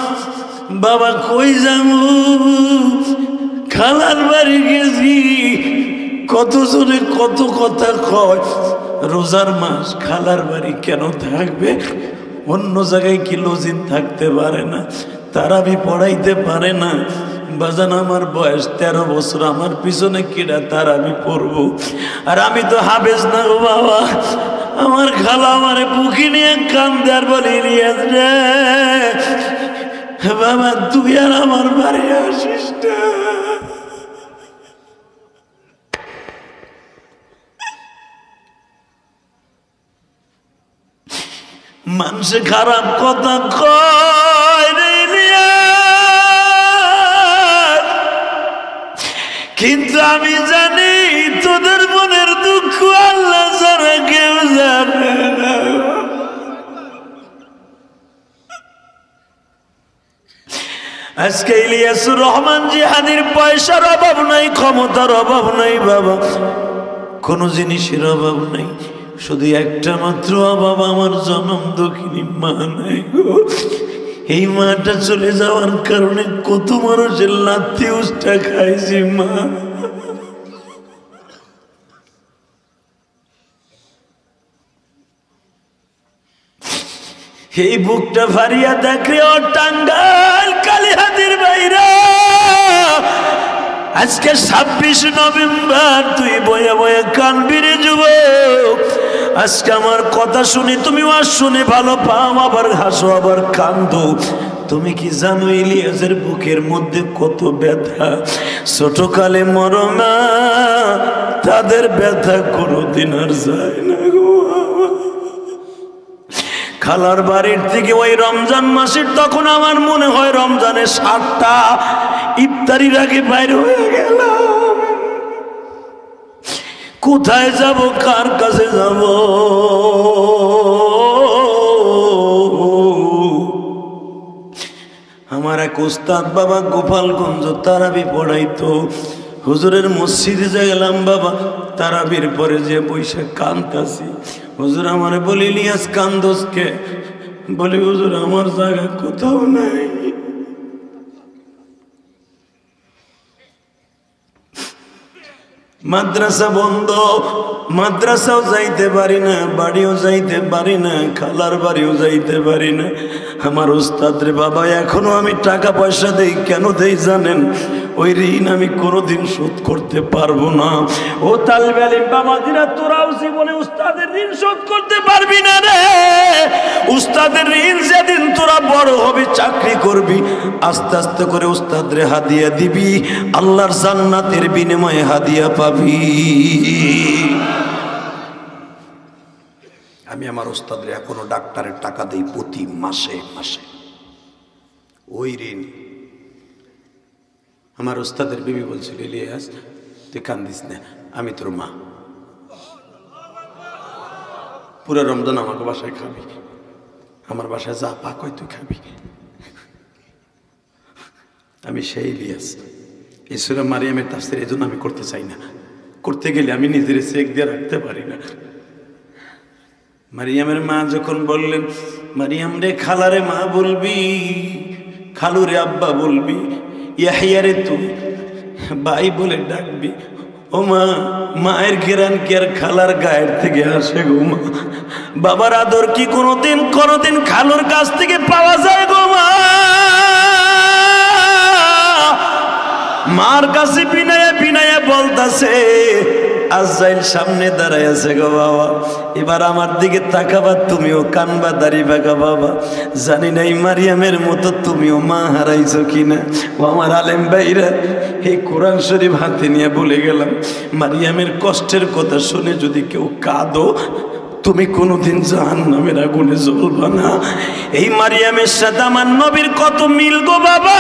[SPEAKER 1] বাবা কই যাবো? খালার বাড়ি গেছি। কত জনে কত কথা কয়, রোজার মাস খালার বাড়ি কেন থাকবে? অন্য জায়গায় কি লজিন থাকতে পারে না? তারাবি পড়াইতে পারে না? বাজান আমার বয়স ১৩ বছর, আমার পিছনে কিরা তারাবি পড়বো? আর আমি তো হাফেজ না গো বাবা। আমার খালা আমারে বুকে নিয়ে কান্দে আর বলে ইলিয়াস রে বাবা তুই আর আমার বাড়ি আসিস না। মানুষে খারাপ কথা কয় রে ইলিয়াস, কিন্তু আমি জানি তোদের মনের দুঃখ আল্লাহ ছাড়া কেউ জানে না। আজকে ইলিয়াসুর রহমান জিহাদির পয়সার অভাব নাই, ক্ষমতার অভাব নাই বাবা, কোনো জিনিসের অভাব নাই। শুধু একটা মাত্র অভাব, আমার জনম দক্ষিণী মা নাই গো। এই মাটা চলে যাওয়ার কারণে কত মানুষের লাথি উষ্টা খাইছি মা। এই বুকটা ফারিয়া দেখরে ও টাঙ্গাইল কালিহাতির বাইরা, আজকে ২৬ নভেম্বর তুই বয়ে বয়ে কানবি রে যুবক। আজকে আমার কথা শুনে তুমি আর শুনে ভালো পাও, আবার হাসো আবার কান্দো। তুমি কি জানো ইলিয়াসের বুকের মধ্যে কত ব্যথা? ছোটকালে মরনা তাদের ব্যথা কোনোদিন আর যায় না গো। খালার বাড়ির থেকে ওই রমজান মাসের তখন আমার মনে হয় রমজানের ৭টা ইফতারির আগে বাইরে হয়ে গেলাম। কোথায় যাব, কার কাছে যাব? আমার এক উস্তাদ বাবা গোপালগঞ্জ তারাবি পড়াইতো, হুজুরের মসজিদে গেলাম বাবা, তারাবির পরে যে বৈশা কান্দাছি। হুজুর আমারে বলি ইলিয়াস কান্দোসকে? বলি হুজুর আমার জায়গা কোথাও নাই। মাদ্রাসা বন্ধ, মাদ্রাসাও যাইতে পারি না, বাড়িও যাইতে পারি না, খালার বাড়িও যাইতে পারি না। আমার উস্তাদ রে বাবা এখনো আমি টাকা পয়সা দেই, কেন দেই জানেন? ওই ঋণ আমি কোনোদিন শোধ করতে পারবো না। ও তালিবে আলিম বাবাজিরা, তোরাও জীবনে উস্তাদের ঋণ শোধ করতে পারবি না রে। উস্তাদের ঋণ যেদিন তোরা বড় হবে, চাকরি করবি, আস্তে আস্তে করে উস্তাদরে হাদিয়া দিবি, আল্লাহর জান্নাতের বিনিময়ে হাদিয়া পাবি। আমি আমার উস্তাদরে এখনো ডাক্তারের টাকা দেই প্রতি মাসে মাসে, ওই ঋণ। আমার উস্তাদের বিবি বলছিল ইলিয়াস তুই কান্দিস না, আমি তোর মা, পুরো রমজান আমাকে বাসায় খাবি, আমার বাসায় যা পাক হয় তুই খাবি। আমি সেই ইলিয়াস। এই সূরা মারিয়ামের তাফসীর এই জন্য আমি করতে চাই না, করতে গেলে আমি নিজের চেক দিয়ে রাখতে পারি না। মারিয়ামের মা যখন বললেন মারিয়াম রে খালারে মা বলবি, খালুরে আব্বা বলবি, ইয়াহিয়ারে তুই ভাই বলে ডাকবি। ও মা, মায়ের ঘেরান কি আর খালার গায়ের থেকে আসে গো মা? বাবার আদর কি কোনোদিন খালুর কাছ থেকে পাওয়া যায় গো মা? মার কাছে বিনায়া বিনায়া বলতাছে, আজরাইল সামনে দাঁড়ায় আছে গো বাবা, এবার আমার দিকে তাকাবা, তুমিও কানবা, দাড়ি বাঁকা বাবা। জানি না এই মারিয়ামের মতো তুমিও মা হারাইছো কিনা। ও আমার আলেম ভাইরা, এই কোরআন শরীফ হাতে নিয়ে বলে গেলাম, মারিয়ামের কষ্টের কথা শুনে যদি কেউ কাঁদো, তুমি কোনোদিন জাহান্নামের আগুনে জ্বলবা না। এই মারিয়ামের সাথে আমার নবীর কত মিল গো বাবা।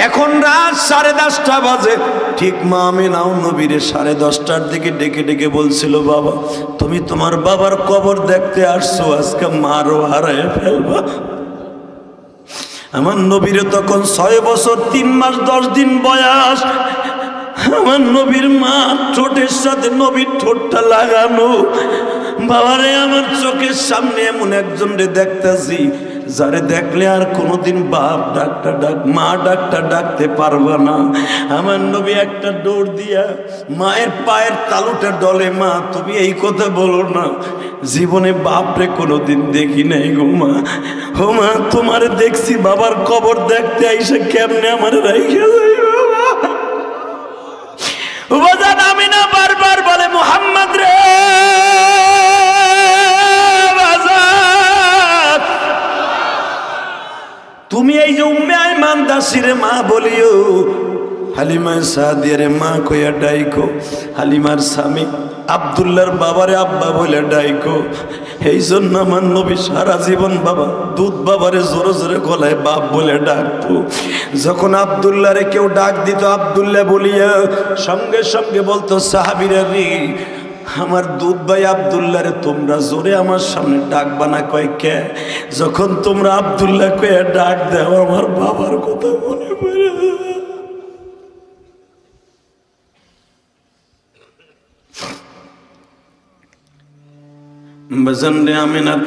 [SPEAKER 1] এখন রাত 10:30 বাজে, ঠিক মা আমিনাও নবীরে 10:30টার দিকে ডেকে ডেকে বলছিল, বাবা তুমি তোমার বাবার কবর দেখতে আসছো, আজকে মারও হারায় ফেলবা। আমার নবীরে তখন 6 বছর 3 মাস 10 দিন বয়স। আমার নবীর মা ঠোঁটের সাথে নবীর ঠোঁটটা লাগানো। বাবারে, আমার চোখের সামনে এমন একজন রে দেখতেছি, যারে দেখলে আর কোনোদিন বাপ ডাকটা ডাক, মা ডাকটা ডাকতে পারবা না। আমার নবী একটা দৌড় দিয়া মায়ের পায়ের তালুটা ডলে, মা তুমি এই কথা বলো না, জীবনে বাপরে কোনোদিন দেখি নাই গো মা। ও মা, তোমার দেখছি বাবার কবর দেখতে আইসা কেমনে আমার রাইখা যাই বাবা। বাজান আমিনা বারবার বলে, মুহাম্মদ রে বাজান, তুমি এই যে উম্মে আইমান দাসিরে মা বলিও, হালিমা সাদিয়ারে মা কইয়া ডাইকো, হালিমার স্বামী আব্দুল্লাহর বাবারে আব্বা বলে ডাইকো। এই জন্য আমার নবী সারা জীবন বাবা দুধ বাবারে জোরে জোরে গলায় বাপ বলে ডাকতো। যখন আব্দুল্লাহরে কেউ ডাক দিত আব্দুল্লাহ বলিয়া, সঙ্গে সঙ্গে বলতো সাহাবীরা রে, আমার দুধ ভাই আব্দুল্লাহরে তোমরা জোরে আমার সামনে ডাকবা না। কয় কে? যখন তোমরা আব্দুল্লাহ কয়ে ডাক দাও, আমার বাবার কথা মনে পড়ে। বাজানরে আমিনার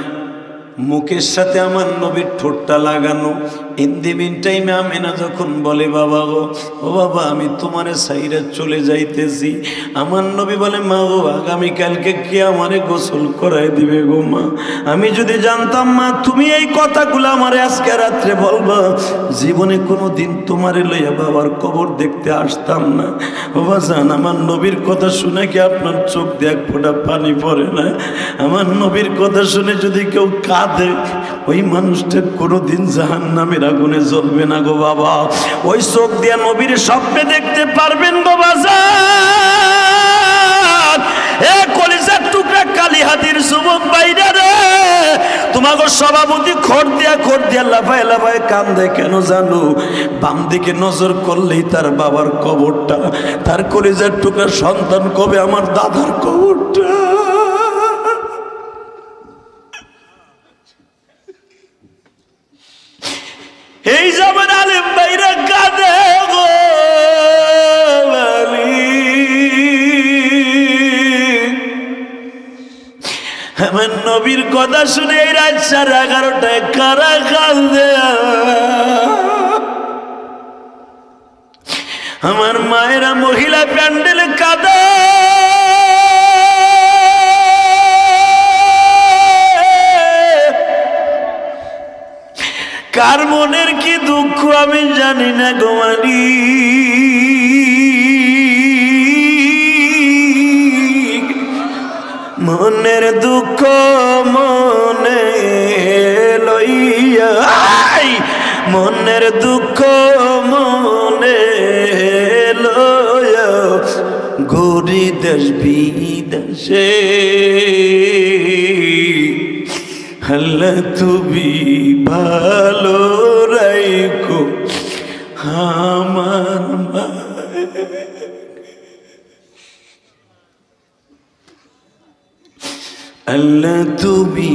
[SPEAKER 1] মুখের সাথে আমার নবীর ঠোঁটটা লাগানো। ইন দি মিন টাইমে আমিনা যখন বলে, বাবা গো, ও বাবা আমি তোমারে সাইরা চলে যাইতেছি। আমার নবী বলে, মা গো আগামীকালকে কে আমারে গোসল করাই দিবে গো মা। আমি যদি জানতাম মা তুমি এই কথাগুলো আমারে আজকে রাত্রে বলবা, জীবনে কোনো দিন তোমারে লইয়া বাবার কবর দেখতে আসতাম না। ও বাজান, আমার নবীর কথা শুনে কি আপনার চোখ দিয়ে এক ফোঁটা পানি পড়ে না? আমার নবীর কথা শুনে যদি কেউ কাঁদে, ওই মানুষটা কোনোদিন জাহান্নামের আগুনে জ্বলবে না গো বাবা। ওই চোখ দিয়ে নবীর স্বপ্নে দেখতে পারবেন গো বাজান। এ কলিজার টুকরা কালীহাতির যুবক বাইরা রে, তোমাকে সভাপতি খড় দিয়া লাফায় লাফায় কান্দে কেন জানো? বাম দিকে নজর করলেই তার বাবার কবরটা, তার কলিজার টুকরা সন্তান কবে আমার দাদার কবরটা। এই যেমন আলেম ভাইরা কাঁদে গো, আমার নবীর কথা শুনে এই রাত 11:30টায় কারা কাঁদে। আমার মায়েরা মহিলা প্যান্ডেলে কাঁদে। কার মনের কি দুঃখ আমি জানি না গো মালিক। মনের দুঃখ মনে লইয়া, মনের দুঃখ মনে লইয়া ঘুরি দেশ বিদেশে। আল্লাহ তুমি ভালো রাখো আমার মা। আল্লাহ তুমি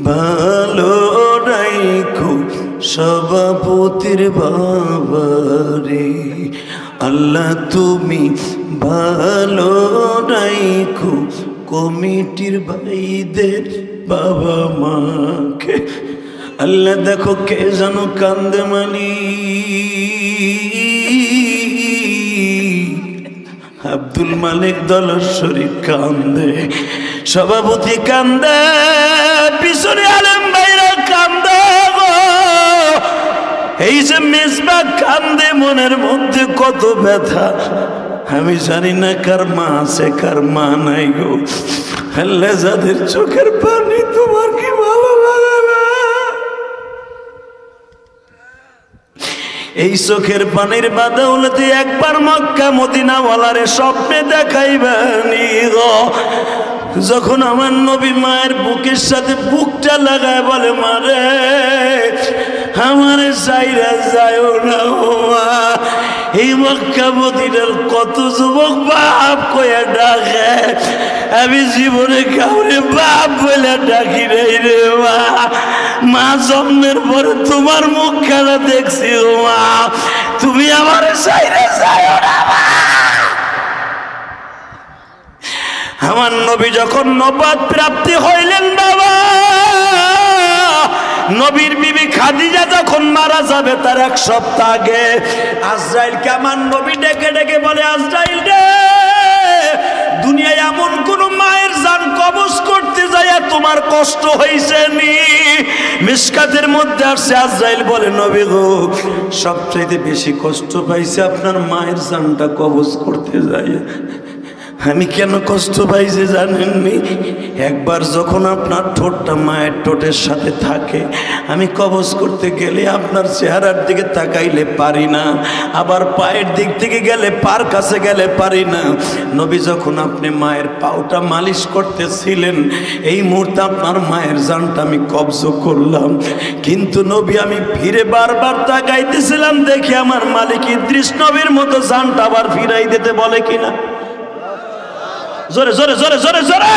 [SPEAKER 1] ভালো রাখো সভাপতির বাবারে। আল্লাহ তুমি ভালো রাখো কমিটির ভাইদের বাবা মাকে। আল্লাহ দেখো কে যেন কান্দে মালিক। আব্দুল মালিক দলেশ্বরী কান্দে, সভাপতি কান্দে, পিছনে আলেম ভাইরা কান্দে গো। এই যে মেজবা কান্দে, মনের মধ্যে কত ব্যথা। আমি জানি না কার মা আছে কার মা নাই গো। আল্লাহ, যাদের চোখের পানি তোমার কি ভালো লাগে না? এই চোখের পানির বাদৌলতে একবার মক্কা মদিনা ওয়ালারে স্বপ্নে দেখাইবানি গো। যখন আমার নবী মায়ের বুকের সাথে বুকটা লাগায় বলে, মারে আমারে যাইরা যায়ও না মা। এই মক্কা মদিনার কত যুবক বাপ কইয়া ডাকে, আমি জীবনে কাউরে বাপ বলে ডাকি নাই রে মা। মা জন্মের পরে তোমার মুখ খেলা দেখছি ও মা, তুমি আমারে যাইরা যায়ও না মা। আমার নবী যখন নবুয়ত প্রাপ্তি হইলেন বাবা, নবীর বিবি খাদিজা যখন মারা যাবে তার এক সপ্তাহ আগে আজরাইলকে আমার নবী ডেকে ডেকে বলে, আজরাইল রে, দুনিয়ায় এমন কোন মায়ের জান কবজ করতে যায় তোমার কষ্ট হয়েছে নি? মিশকাতের মধ্যে আসছে, আজরাইল বলে, নবী গো, সবচাইতে বেশি কষ্ট পাইছে আপনার মায়ের জানটা কবজ করতে যায়। আমি কেন কষ্ট পাইছি জানেননি? একবার যখন আপনার ঠোঁটটা মায়ের ঠোঁটের সাথে থাকে, আমি কবজ করতে গেলে আপনার চেহারার দিকে তাকাইলে পারি না, আবার পায়ের দিক থেকে গেলে পার কাছে গেলে পারি না। নবী, যখন আপনি মায়ের পাউটা মালিশ করতেছিলেন, এই মুহূর্তে আপনার মায়ের জানটা আমি কবজ করলাম। কিন্তু নবী, আমি ফিরে বারবার তাকাইতেছিলাম, দেখি আমার মালিক ইদ্রিস নবীর মতো জানটা আবার ফিরাই দিতে বলে কিনা। জোরে জোরে জোরে জোরে জোরে।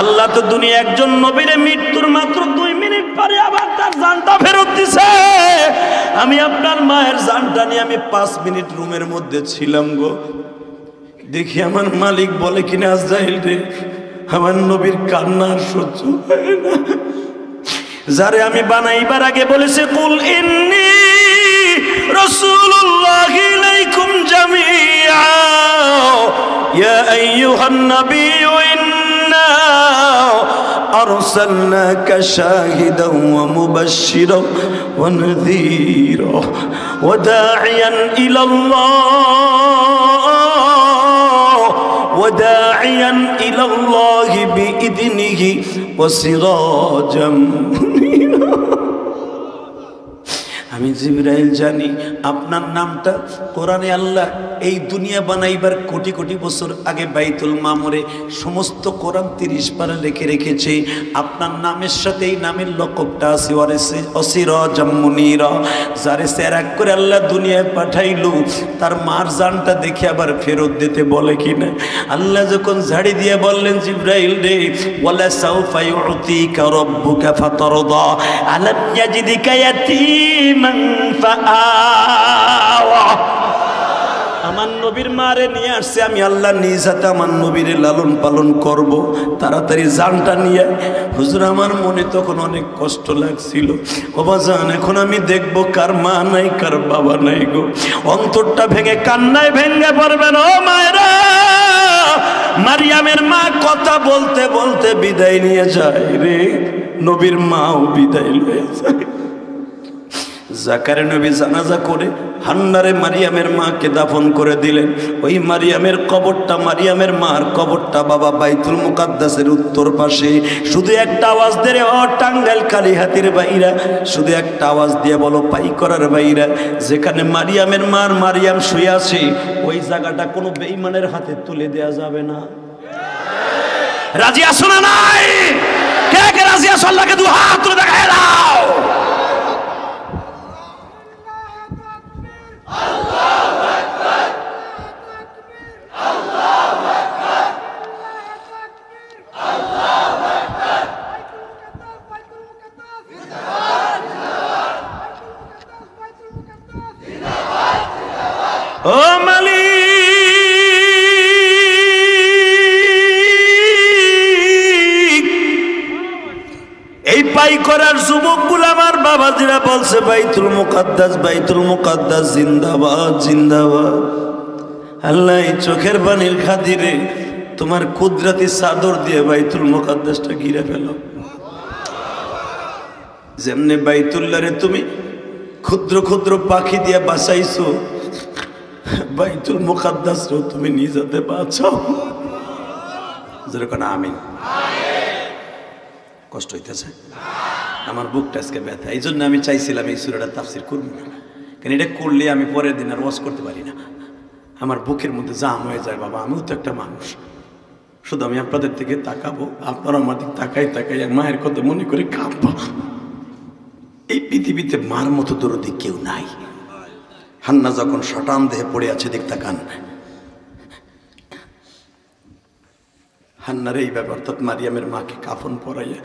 [SPEAKER 1] আল্লাহ তো দুনিয়া একজন নবীরে মৃত্যুর মাত্র 2 মিনিট পরে আবার তার জানটা ফেরত দিছে। আমি আপনার মায়ের জানটা নিয়ে আমি 5 মিনিট রুমের মধ্যে ছিলাম গো। দেখি আমার মালিক বলে কিনা, আজরাইল রে, আমার নবীর কান্নার সহ্য হয় না। যারে আমি বানাইবার আগে বলেছে, কুল ইন্নী রাসূলুল্লাহি ইলাইকুম জামিআ ইয়া আইয়ুহান নাবিয়্যু ইন্না আরসালনাকা শাহিদান ওয়া মুবাশশিরান ওয়া নাযীরা ওয়া দাঈয়ান ইলাল্লাহ ওয়া দাঈয়ান ইলাল্লাহি বিইذনিহি ওয়া সিরাজাম মুনীরা। আমি জিবরাইল জানি আপনার নামটা কোরআনে আল্লাহ এই দুনিয়া বানাইবার কোটি কোটি বছর আগে বাইতুল মামুরে সমস্ত কোরআন 30 পারা লিখে রেখেছে। আপনার নামের সাথে এই নামের লকবটা আছে, ওয়াসিরাজাম মুনীরা। যারে সেরাক করে আল্লাহ দুনিয়ায় পাঠাইলো, তার মার জানটা দেখে আবার ফেরত দিতে বলে কিনা। আল্লাহ যখন ঝাড়ি দিয়ে বললেন, জিবরাইল রে, ওয়ালা সাউফা ইউতিকা রাব্বুকা ফাতারদা আলাম ইয়াজিদিকা ইয়াতীমান ফাআওয়া। আমার নবীর মারে নিয়ে আসছে, আমি আল্লাহ নিজ হাতে আমার নবীরে লালন পালন করব, তাড়াতাড়ি জানটা নিয়ে। হুজুর, আমার মনে তখন অনেক কষ্ট লাগছিল। বাবা জান, এখন আমি দেখব কার মা নাই কার বাবা নাই গো। অন্তরটা ভেঙে কান্নায় ভেঙে পড়বেন ও মায়েরা। মারিয়ামের মা কথা বলতে বলতে বিদায় নিয়ে যায় রে, নবীর মাও বিদায় নিয়ে যায়। জাকারিয়া নবী জানাজা করে হান্নারে মারিয়ামের মাকে দাফন করে দিলেন। ওই মারিয়ামের কবরটা, মারিয়ামের মার কবরটা বাবা বাইতুল মুকাদ্দাসের উত্তর পাশে। শুধু একটা আওয়াজ দিয়ে, ও টাঙ্গাইল কালীহাতির বাইরা, শুধু একটা আওয়াজ দিয়ে বলো পাই করার বাইরা, যেখানে মারিয়ামের মার মারিয়াম শুয়ে আছে ওই জায়গাটা কোনো বেঈমানের হাতে তুলে দেয়া যাবে না। রাজি আছো না নাই? কে কে রাজি আছো? আল্লাহকে 2 হাত তুলে দেখায় দাও। ও মালিক, এই পাই করার যুবকগুলো আমার বাবাজিরা বলছে, বাইতুল মুকাদ্দাস, বাইতুল মুকাদ্দাস জিন্দাবাদ জিন্দাবাদ। আল্লাহ, এই চোখের পানির খাতিরে তোমার কুদরতি চাদর দিয়ে বাইতুল মুকাদ্দাসটা ঘিরে ফেলো। যেমনি বাইতুল্লাহরে তুমি ক্ষুদ্র ক্ষুদ্র পাখি দিয়ে বাঁচাইছো, বাইতুল মুকাদ্দাস তুমি নিজেতে বাঁচাও। যেরকম আমিন। কষ্ট হইতেছে, আমার বুকটা আজকে ব্যথা। এই জন্য আমি চাইছিলাম এই সূরাটা তাফসীর করব না, কারণ এটা করলে আমি পরের দিন আর ওয়াজ করতে পারি না, আমার বুকের মধ্যে জাম হয়ে যায়। বাবা আমিও তো একটা মানুষ, শুধু আমি আপনাদের দিকে তাকাবো, আপনারা আমার দিকে তাকাই তাকাই মায়ের কথা মনে করে কাঁদবো। এই পৃথিবীতে মার মতো দরদি কেউ নাই। হান্না যখন শটান দেহে পড়ে আছে, দিক তাকান, হান্নার এইভাবে অর্থাৎ মারিয়ামের মাকে কাফন পরাইয়া,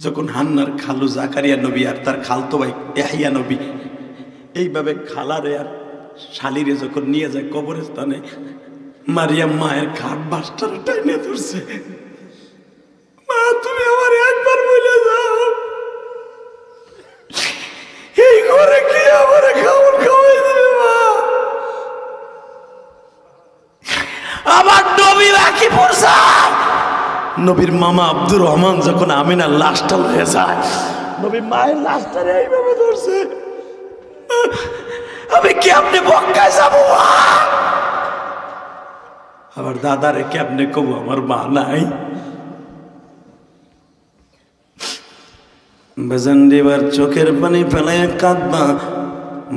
[SPEAKER 1] যখন হান্নার খালু জাকারিয়া নবী আর তার খালতো ভাই ইয়াহইয়া নবী এইভাবে খালারে আর শালিরে যখন নিয়ে যায় কবরস্থানে, মারিয়াম মায়ের খাট বাসটারে টাইনে ধরছে, মা তুমি আমার একবার বলে যাও, এই ঘরে কি আমার খাবার খাওয়াই দেবে মা? আমার নবী বাকি পড়ছে। নবীর মামা আব্দুর রহমান যখন আমিনার লাশটা লয়ে যায়, নবী মায়ের লাশটা এইভাবে ধরছে, আমি কেমনে বক্কায় যাবো? আমার দাদারে কেমনে কব আমার মা নাই? বেজান্ডিবার চোখের পানি ফেলায় কাঁদবা।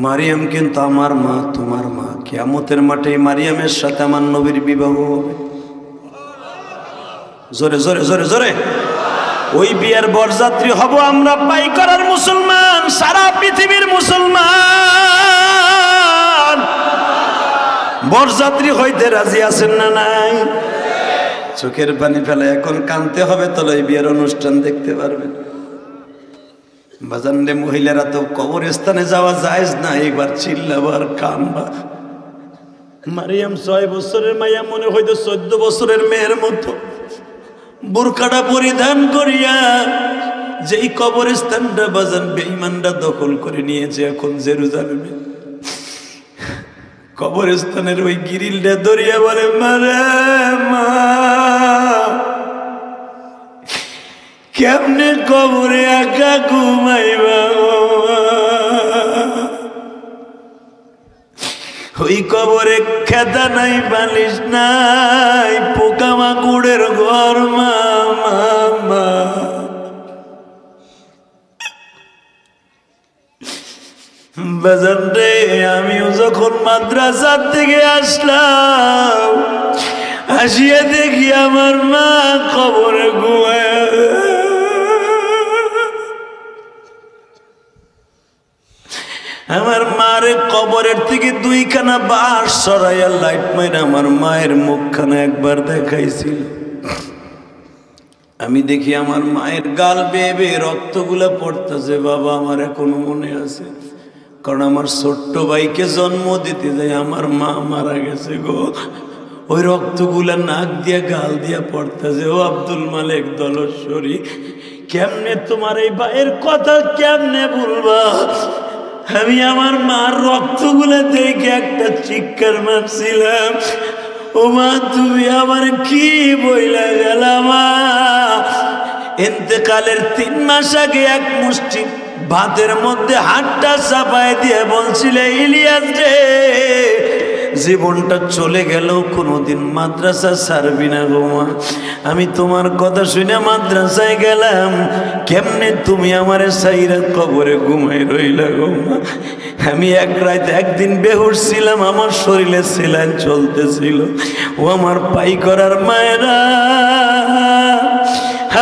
[SPEAKER 1] মারিয়াম কিন্তু আমার মা, তোমার মা। কিয়ামতের মাঠে মারিয়ামের সাথে আমার নবীর বিবাহ হবে। জোরে জোরে জোরে জোরে। ওই বিয়ের বরযাত্রী হব আমরা, পাইকরার মুসলমান, সারা পৃথিবীর মুসলমান। বরযাত্রী হইতে রাজি আছেন না নাই? চোখের পানি ফেলে এখন কাঁদতে হবে, তাহলে এই বিয়ের অনুষ্ঠান দেখতে পারবেন। বাজানরে মহিলারা তো কবরস্থানে যাওয়া জায়েজ না, একবার চিল্লাবার কামবা। মারিয়াম 6 বছরের মাইয়া মনে হইতো 14 বছরের মেয়ের মতো বোরকাটা পরিধান করিয়া যেই কবরস্থানটা বাজান বেঈমানরা দখল করে নিয়েছে এখন জেরুজালেমে, কবরস্থানের ওই গিরিলটা ধরিয়া বলে, মারে মা কেমনে কবরে একা ঘুমাইবা? ওই কবরে খেতা নাই, বালিশ নাই, পোকামাকুড়ের ঘর মা। বাজান রে, আমিও যখন মাদ্রাসার থেকে আসলাম, আসিয়া দেখি আমার মা কবরে ঘুমায়। আমার মার কবরের থেকে 2খানা বাঁশ সরাইয়া লাইট মাইরা আমার মায়ের মুখখানা একবার দেখাইছিল। আমি দেখি আমার মায়ের গাল বেয়ে বেয়ে রক্তগুলা পড়তেছে। বাবা আমার এখনো মনে আছে, কারণ আমার ছোট্ট ভাইকে জন্ম দিতে যাই আমার মা মারা গেছে গো। ওই রক্তগুলা নাক দিয়া গাল দিয়া পড়তেছে। ও আব্দুল মালিক দলশ্বরী, কেমনে তোমার এই ভাইয়ের কথা কেমনে বলবা? আমি আমার মার রক্তগুলা দেখে একটা চিৎকার মারছিলাম, ও মা তুমি আমার কি বইলা গেলা মা? ইন্তেকালের 3 মাস আগে এক মুষ্টি ভাতের মধ্যে হাতটা চাপায় দিয়ে বলছিলে, ইলিয়াস রে জীবনটা চলে গেল, কোনোদিন মাদ্রাসা ছাড়বি না গো মা। আমি তোমার কথা শুনে মাদ্রাসায় গেলাম, কেমনে তুমি আমারে সাইরা কবরে ঘুমাই রইলা গো মা। আমি এক রাত একদিন বেহুশ ছিলাম, আমার শরীরে সেলাইন চলতেছিল। ও আমার পাই করার মায়েরা,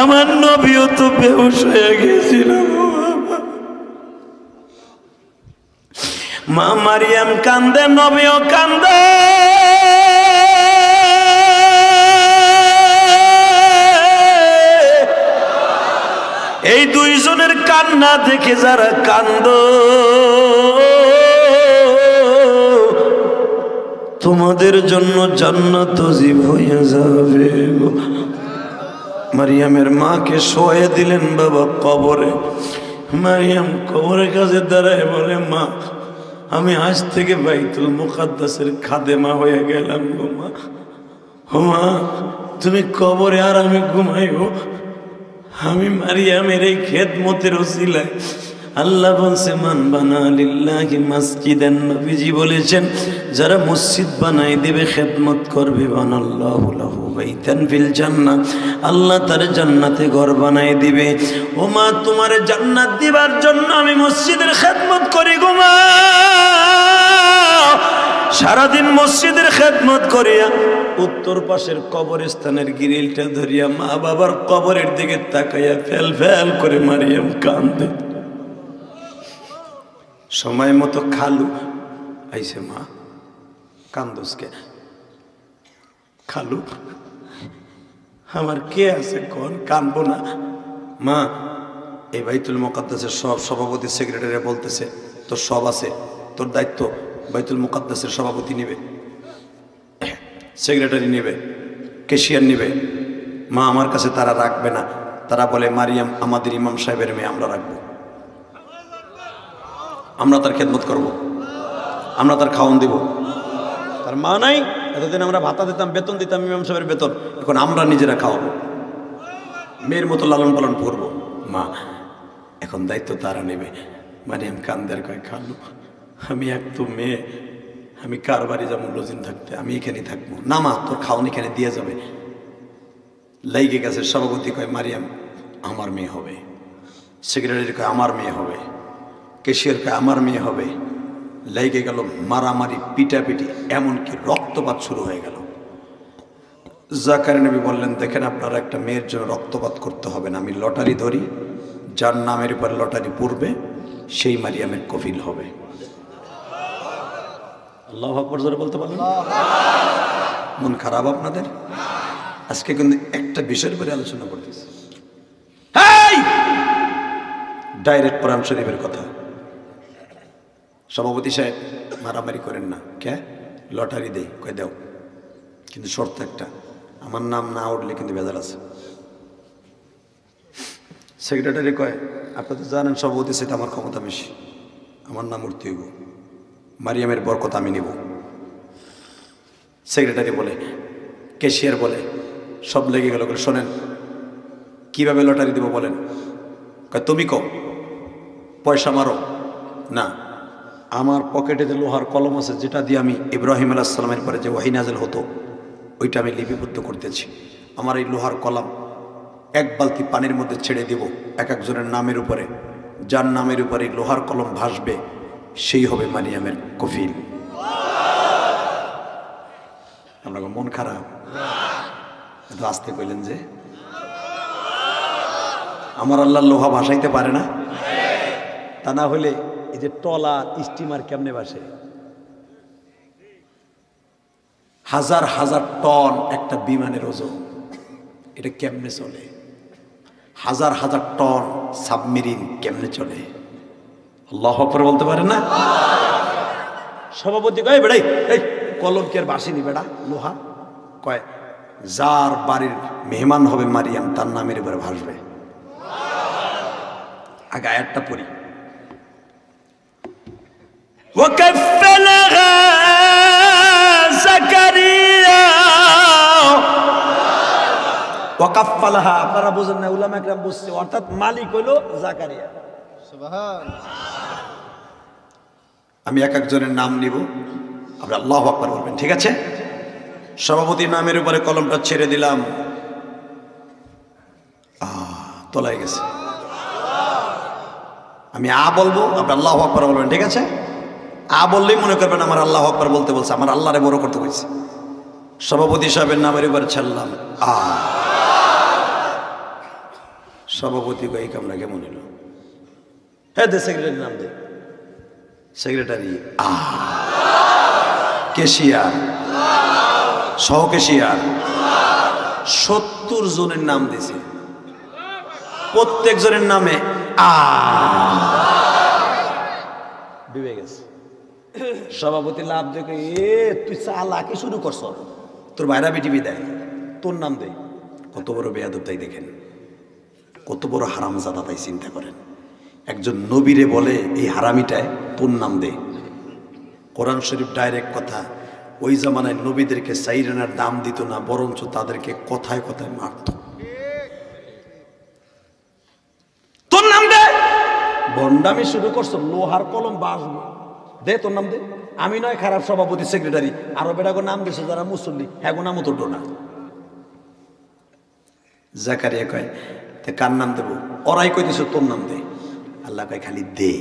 [SPEAKER 1] আমার নবীও তো বেহুশ হয়ে গেছিল। মা মারিয়াম কান্দে, নবীও কান্দে। এই 2 জনের কান্না দেখে যারা কান্দ, তোমাদের জন্য জান্নাত জীব হইয়া যাবে। মারিয়ামের মাকে শোয়ে দিলেন বাবা কবরে। মারিয়াম কবরের কাছে দাঁড়ায় বলে, মা আমি আজ থেকে বাইতুল মুকাদ্দাসের খাদেমা হয়ে গেলাম গো মা। ও মা তুমি কবরে আর আমি ঘুমাইব। আমি মারিয়ামের এই খেদমতের ওসিলায় আল্লাহ বলছে মান বানা লিল্লাহি মাসজিদান, নবীজি বলেছেন যারা মসজিদ বানাই দেবে, খেদমত করবে, বানাল্লাহু লাহু বাইতান ফিল জান্নাহ, আল্লাহ তার জান্নাতে ঘর বানাই দিবে। ও মা, তোমার জান্নাত দিবার জন্য আমি মসজিদের খেদমত করি গো মা। সারাদিন মসজিদের খেদমত করিয়া উত্তর পাশের কবরস্থানের গ্রিলটা ধরিয়া মা বাবার কবরের দিকে তাকাইয়া ফেল ফেল করে মারিয়াম কান্দে। সময় মতো খালু আইসে, মা কান্দোসকে? খালু আমার কে আছে কোন, কানবো না। মা, এই বাইতুল মুকাদ্দাসের সব সভাপতি সেক্রেটারি বলতেছে তোর সব আছে, তোর দায়িত্ব বাইতুল মুকাদ্দাসের সভাপতি নেবে, সেক্রেটারি নেবে, ক্যাশিয়ার নেবে। মা, আমার কাছে তারা রাখবে না, তারা বলে মারিয়াম আমাদের ইমাম সাহেবের মেয়ে, আমরা রাখবো, আমরা তার খেদমত করব, আমরা তার খাওয়ান দিব। তার মা নাই, এতদিন আমরা ভাতা দিতাম, বেতন দিতাম, ইমাম সাহেবের বেতন, এখন আমরা নিজেরা খাওয়াবো, মেয়ের মতো লালন পালন করবো। মা, এখন দায়িত্ব তারা নেবে। মারিয়াম কান্দার কয়, খালু আমি এক তো মেয়ে, আমি কার বাড়ি যাবো লজিন থাকতে, আমি এখানে থাকবো না। মা, তোর খাওয়ান এখানে দিয়ে যাবে। লাইগে গেছে, সভাপতি কয় মারিয়াম আমার মেয়ে হবে, সেক্রেটারি কয় আমার মেয়ে হবে, ক্যাশিয়ার কয় আমার মেয়ে হবে। লাইগে গেল মারামারি, পিটাপিটি, এমনকি রক্তপাত শুরু হয়ে গেল। জাকারিয়া নবী বললেন, দেখেন আপনারা একটা মেয়ের জন্য রক্তপাত করতে হবে না, আমি লটারি ধরি, যার নামের উপর লটারি পড়বে সেই মারিয়ামের কফিল হবে। আল্লাহু আকবার জোরে বলতে পারলেন? মন খারাপ আপনাদের? আজকে কিন্তু একটা বিষয়ের উপরে আলোচনা করতেছি, ডাইরেক্ট কোরআন শরীফের কথা। সভাপতি সাহেব মারামারি করেন না, কে লটারি দেই, কয় দাও, কিন্তু শর্ত একটা, আমার নাম না উঠলে কিন্তু ভেজাল আছে। সেক্রেটারি কয় আপনি তো জানেন সভাপতি সাহেব আমার ক্ষমতা বেশি, আমার নাম উঠতে হইব, মারিয়ামের বরকত আমি নেব। সেক্রেটারি বলে, ক্যাশিয়ার বলে, সব লেগে গেল। শোনেন কিভাবে লটারি দেব বলেন? কয় তুমি কও, পয়সা মারো না, আমার পকেটে যে লোহার কলম আছে, যেটা দিয়ে আমি ইব্রাহিম আলাইহিস সালামের পরে যে ওহী নাযিল হতো ওইটা আমি লিপিবদ্ধ করতেছি। আমার এই লোহার কলম এক বালতি পানির মধ্যে ছেড়ে দিব এক একজনের নামের উপরে, যার নামের উপরে লোহার কলম ভাসবে সেই হবে মারিয়ামের কফিল। আমরা মন খারাপ, এত আসতে কইলেন যে আমার আল্লাহ লোহা ভাসাইতে পারে না? তা না হলে এই যে টলা স্টিমার কেমনে ভাসে? হাজার হাজার টন একটা বিমানের ওজন, এটা কেমনে চলে? হাজার হাজার টন সাবমেরিন কেমনে চলে? আল্লাহু আকবার বলতে পারে না? সভাপতি কয় বেড়াই এই কলম কে বাসিনি বেড়া লোহা, কয় যার বাড়ির মেহমান হবে মারিয়াম তার নামের উপরে ভাসবে। আগে আয়াতটা পড়ি। ওয়াকাফফালাহা যাকারিয়া, ওয়াকাফফালাহা আপনারা বুঝেন না, উলামা একরাম বুঝছে, অর্থাৎ মালিক হলো জাকারিয়া। সুবহানাল্লাহ। আমি এক একজনের নাম নিব, আমরা আল্লাহু আকবার বলবেন, ঠিক আছে? সভাপতির নামের উপরে কলমটা ছেড়ে দিলাম, তলায় গেছে। আমি আ বলবো, আপনি আল্লাহু আকবার বলবেন, ঠিক আছে? আ বললেই মনে করবেন আমার আল্লাহু আকবার বলতে বলছে, আমার আল্লাহরে বড় করতে বলছে। সভাপতি সাহেবের নামের উপরে ছাড়লাম আ। সভাপতি এই কামরা কেমন এলো? হ্যাঁ দে, সেক্রেটারি নাম দে। সেক্রেটারি আ, ক্যাশিয়ার, সহ ক্যাশিয়ার, 70 জনের নাম দিছে, প্রত্যেক জনের নামে আ। ডুবে গেছে। সভাপতি লাভ দেখে, এ তুই চালাকি শুরু করছ, তোর বাইরা বিটিভি দেয়, তোর নাম দে। কত বড় বেয়াদব তাই দেখেন, কত বড় হারামজাদা তাই চিন্তা করেন। একজন নবীরে বলে এই হারামিটায় তোর নাম দে। কোরআন শরীফ ডাইরেক্ট কথা, ওই জামানায় নবীদেরকে সাইরেনার দাম দিত না, বরঞ্চ তাদেরকে কথায় কথায় মারত। তোর নাম দে, ভণ্ডামি শুরু করছো, লোহার কলম বাসবো দে, তোর নাম দে। আমি নয় খারাপ সভাপতি সেক্রেটারি, আরো বেড়াগো নাম দিছে যারা মুসল্লি, হ্যাঁ গো নামও তোর না। জাকারিয়া কয় তে কার নাম দেব? ওরাই কইতেছ তোর নাম দে। আল্লাহ কয় খালি দে।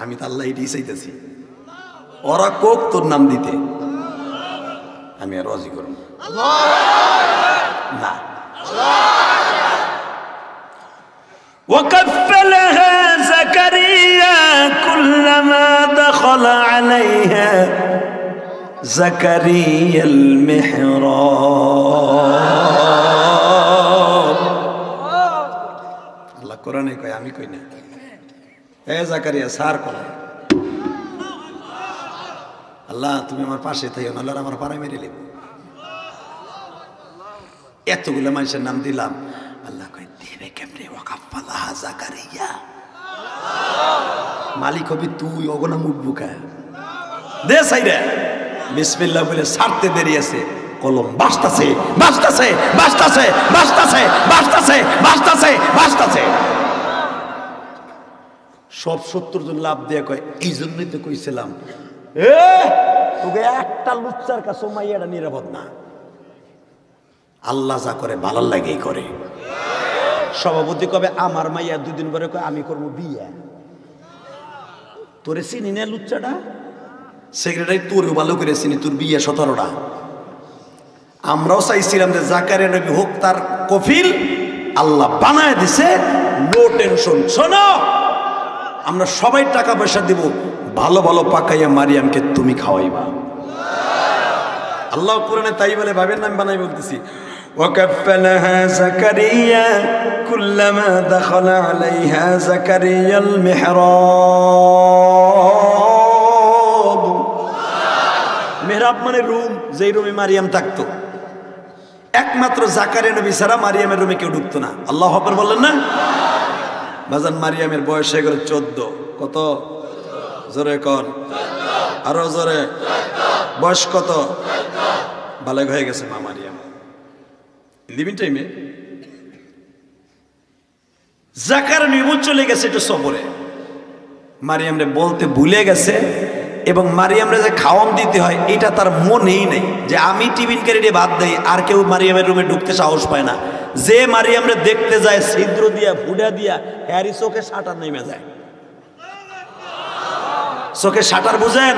[SPEAKER 1] আমি তো আল্লাহ এটাই চাইতেছি, ওরা কোক তোর নাম দিতে, আমি আর রাজি করব না। وكفلها زكريا كلما دخل عليها زكريا المحراب। আল্লাহ কোরআনে কয়, আমি কই না। এ জাকারিয়া সার কর, আল্লাহ তুমি আমার পাশে থাইও, নাহলে আমার পাড়ায় মেরে নেব। এতগুলো মানুষের নাম দিলাম, আল্লাহ কয় দেবে কেমনে? ওয়াকাফালাহা জাকারিয়া, মালিক হবি তুই, অগনা মুটবু কা দে সাইরা। বিসমিল্লাহ বলে ছাড়তে দেরি আছে, কলম বাসতাছে বাসতাছে বাসতাছে বাসতাছে বাসতাছে বাসতাছে বাসতাছে। সব 70 জন লাভ দিয়ে কয় এই জন্যই তো কইছিলাম তোকে একটা লুচ্চার কাছে মাইয়াটা নিরাপদ না। আল্লাহ যা করে ভালো লাগেই করে। সভাপতি কবে আমার মাইয়া, 2 দিন পরে কয় আমি করবো বিয়ে। তোরে চিনি না লুচ্চাটা? সেক্রেটারি তোরও ভালো করে চিনি, তোর বিয়ে 17টা। আমরাও চাইছিলাম যে জাকারিয়া নবী হোক তার কফিল, আল্লাহ বানায় দিছে, নো টেনশন। শোনো, আমরা সবাই টাকা পয়সা দিব, ভালো ভালো পাকাইয়া মারিয়ামকে তুমি খাওয়াইবা। আল্লাহ কোরআনে তাই বলে, ভাবেন না আমি বানাই বলতেছি। وكفلها زكريا كلما دخل عليها زكريا المحراب। মেহরাব মানে রুম, যেই রুমে মারিয়াম থাকতো। একমাত্র জাকারিয়া নবী ছাড়া মারিয়ামের রুমে কেউ ঢুকতো না। আল্লাহু আকবার বললেন না? বাজান মারিয়ামের বয়স হয়ে গেল 14। কত? জোরে কর, আরো জোরে। বয়স কত? বালেগ হয়ে গেছে মা মারিয়াম লিভিং টাইমে। জাকারিয়া নবী চলে গেছে একটু সফরে, মারিয়ামরে বলতে ভুলে গেছে, এবং মারিয়ামরে যে খাওয়ান দিতে হয় এটা তার মনেই নেই, যে আমি টিফিন ক্যারিয়ে ভাত দেই, আর কেউ মারিয়ামের রুমে ঢুকতে সাহস পায় না। যে মারিয়ামরে দেখতে যায় ছিদ্র দিয়া ফুডা দিয়া হ্যারি চোখে শাটার নেমে যায়। চোখে শাটার বুঝেন?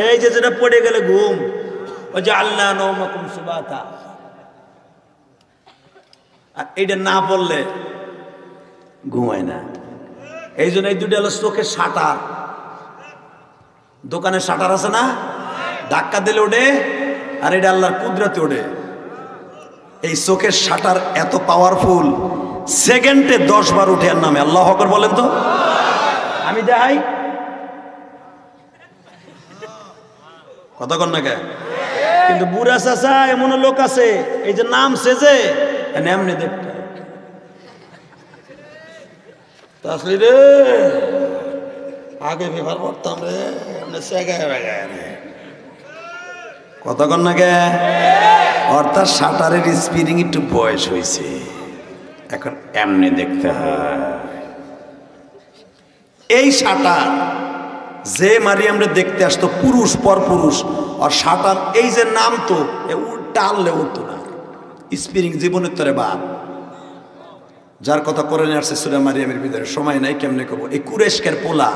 [SPEAKER 1] এই যে যেটা পড়ে গেলে ঘুম, ওই যে আল্লাহ নওমাকুম সুবাতা, আর এইটা না পড়লে ঘুমায় না। এই জন্য এই দুটো হলো চোখের শাটার। দোকানে শাটার আছে না, ধাক্কা দিলে ওঠে, আর এটা আল্লাহর কুদরতে ওঠে। এই চোখের শাটার এত পাওয়ারফুল, সেকেন্ডে 10 বার উঠে আর নামে। আল্লাহু আকবার বলেন তো। আমি দেখাই কথা কন না কে? কিন্তু বুড়া চাচা এমন লোক আছে, এই যে নাম সেজে এমনি দেখতে তাসলি রে, আগে ব্যবহার করতাম রে, কথা কন না কে? অর্থাৎ শাটারের স্পিরিং একটু বয়স হয়েছে, এখন এমনি দেখতে হয়। এই শাটার যে মারিয়ামরে দেখতে আসতো পুরুষ পর পুরুষ, আর শাটার এই যে নাম তো টানলে উঠতো না, স্পিরিং জীবনের তরে বাদ। যার কথা কোরআনে আসছে সূরা মারিয়ামের ভিতরে, সময় নাই কেমনে করবো। এই কুরেশকের পোলা,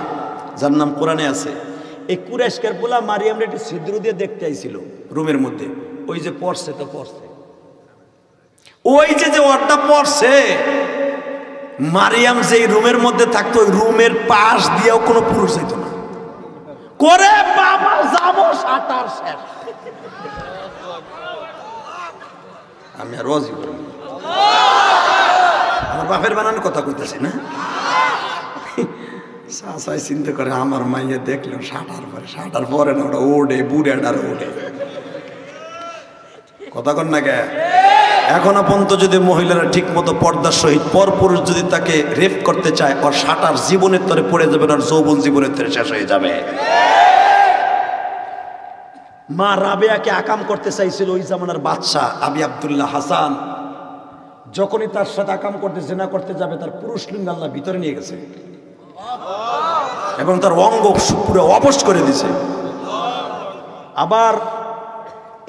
[SPEAKER 1] যার নাম কোরআনে আছে, এই কুরেশকের পোলা মারিয়ামরে একটু ছিদ্র দিয়ে দেখতে আইছিল রুমের মধ্যে। ওই যে পড়ছে তো পড়ছে, ওই যে ওরটা পড়ছে, মারিয়াম যেই রুমের মধ্যে থাকতো ওই রুমের পাশ দিয়েও কোনো পুরুষ যেত না। করে বাবা যাবো সাঁতার শেষ, আমি আর রোজই করি। আমার বাপের বানান কথা কইতেছি না, চাচাই চিন্তা করে আমার মাইয়া দেখলেও সাঁটার পরে না ওটা ওঠে, বুড়াটার ওঠে। কথা কন না কে? এখনো পর্যন্ত যদি মহিলারা ঠিক মতো পর্দার সহিত পর পুরুষ যদি তাকে রেপ করতে চায়, ওর সাঁটার জীবনের তরে পড়ে যাবে, আর যৌবন জীবনের তরে শেষ হয়ে যাবে। মা রাবেয়াকে আকাম করতে চাইছিল ওই জামানার বাদশাহ আবি আব্দুল্লাহ হাসান। যখনই তার সাথে আকাম করতে জেনা করতে যাবে তার পুরুষ লিঙ্গ আল্লাহ ভিতরে নিয়ে গেছে এবং তার অঙ্গ পুরো অবশ করে দিছে। আবার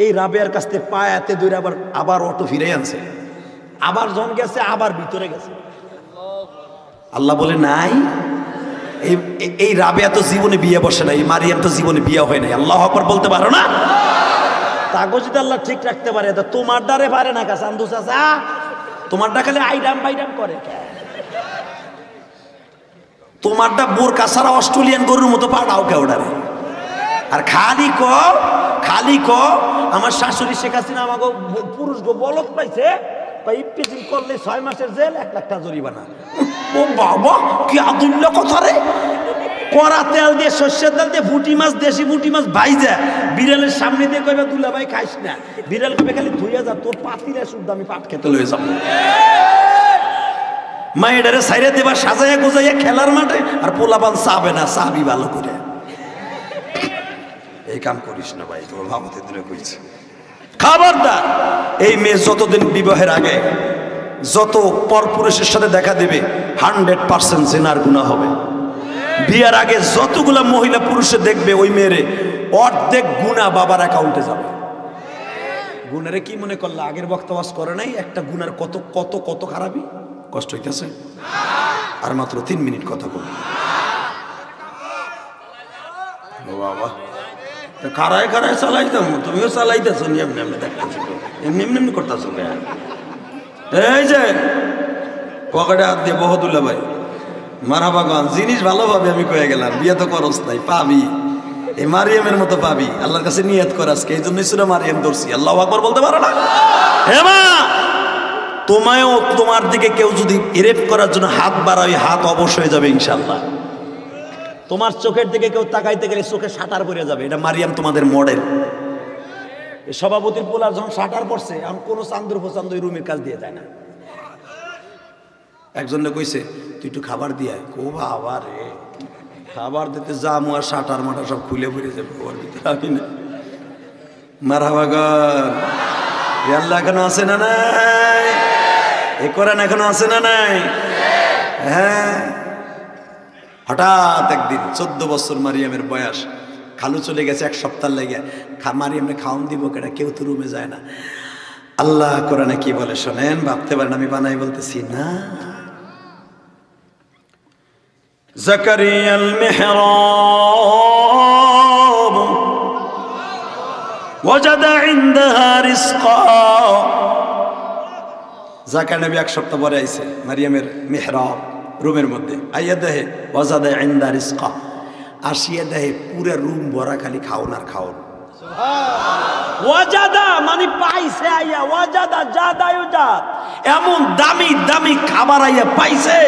[SPEAKER 1] এই রাবেয়ার কাছ থেকে পায়াতে দূরে আবার অটো ফিরে আনছে, আবার জন গেছে, আবার ভিতরে গেছে। আল্লাহ বলে নাই এই রাবেয়া তো জীবনে বিয়ে বসে নাই, মারিয়াম তো জীবনে বিয়ে হয় নাই। আল্লাহু আকবার বলতে পারো না? তাগো যদি আল্লাহ ঠিক রাখতে পারে তো তোমার দ্বারে পারে না কা চান্দু চাচা, তোমারটা খালি আইডাম বাইডাম করে, তোমারটা বোরকা ছাড়া অস্ট্রেলিয়ান গরুর মতো পাঠাও কেউডারে। আর খালি ক আমার শাশুড়ি শেখ হাসিনা আমাকে পুরুষ গো বলত পাইছে, ইপটিজিং করলে 6 মাসের জেল 1 লাখ টাকা জরিমানা। ও বাবা কি আদুল্য কথা রে! কড়া তেল দিয়ে সর্ষের তেল দিয়ে পুঁটি মাছ, দেশি পুঁটি মাছ ভাইজা বিড়ালের সামনে দিয়ে কইবা দুলা ভাই খাইস না, বিড়াল কবে খালি ধুইয়া যা, তোর পাতিলে শুদ্ধ আমি পাট খেতে লয়ে যাবো। মায়েডারে সাইরে দেবা সাজাইয়া গোজাইয়া খেলার মাঠে, আর পোলাপান চাবে না, চাবি ভালো করে। এই কাম করিস না ভাই, তোমার ভাবতে দূরে কইছে। খবরদার, এই মেয়ে যতদিন বিবাহের আগে যত পরপুরুষের সাথে দেখা দেবে 100% জিনার গুনাহ হবে। বিয়ার আগে যতগুলা মহিলা পুরুষে দেখবে ওই মেয়েরে অর্ধেক গুনাহ বাবার অ্যাকাউন্টে যাবে। গুনারে কি মনে করলে আগের বক্তব্য করে নাই? একটা গুনার কত কত কত খারাপই কষ্ট হইতেছে। আর মাত্র 3 মিনিট কথা বল। বাবা খারায় খারায় চালাইতাম, তুমিও চালাইতেছো, এমনি এমনি দেখতেছো, এমনি এমনি করতেছো। এই যে পকেটে হাত দিয়ে বহুদুল্লা ভাই মারহাবাগান জিনিস ভালোভাবে আমি কয়ে গেলাম, বিয়ে তো করস নাই, পাবি এই মারিয়ামের মতো পাবি। আল্লাহর কাছে নিয়ত কর আজকে, এই জন্যই সুরা মারিয়াম ধরছি। আল্লাহু আকবার বলতে পারো না? হেমা তোমায়ও তোমার দিকে কেউ যদি রেপ করার জন্য হাত বাড়ায়, হাত অবশ্য হয়ে যাবে ইনশাল্লাহ। তোমার চোখের দিকে কেউ তাকাইতে গেলে চোখে শাটার পড়ে যাবে। এটা মারিয়াম তোমাদের মডেল। সভাপতির পোলার যখন শাটার পড়ছে, এখন কোনো চান্দুর ফোচান্দু রুমের কাজ দিয়ে যায় না। একজনে কইছে তুই একটু খাবার দিয়ে কো বাবা রে, খাবার দিতে যামু আর শাটার মাটার সব খুলে পড়ে যাবে ওর ভিতরে। আমি না মারহাবাগান, আল্লাহ এখনো আছে না নাই? এ কোরআন এখনো আছে না নাই? হ্যাঁ। হঠাৎ একদিন 14 বছর মারিয়ামের বয়স, খালু চলে গেছে 1 সপ্তাহ লেগে, মারিয়ামে খাওন দিব কেটা, কেউ তো রুমে যায় না। আল্লাহ কোরআনে কি বলে শোনেন, ভাবতে পারেন আমি বানাই বলতেছি না। জাকারিয়াল মিহরাব ওয়াজাদা ইনদাহা রিজকা। জাকারিয়া নবী 1 সপ্তাহ পরে আইছে মারিয়ামের মিহরাব রুমের মধ্যে, আইয়া দেহে ওয়াজাদা ইনদা রিজকা, আসিয়া দেহে পুরো রুম ভরা খালি খাওন আর খাওন। ওয়াজাদা মানে পাইছে, আইয়া ওয়াজাদা জাদা ইউজাদ, এমন দামি দামি খাবার আইয়া পাইছে,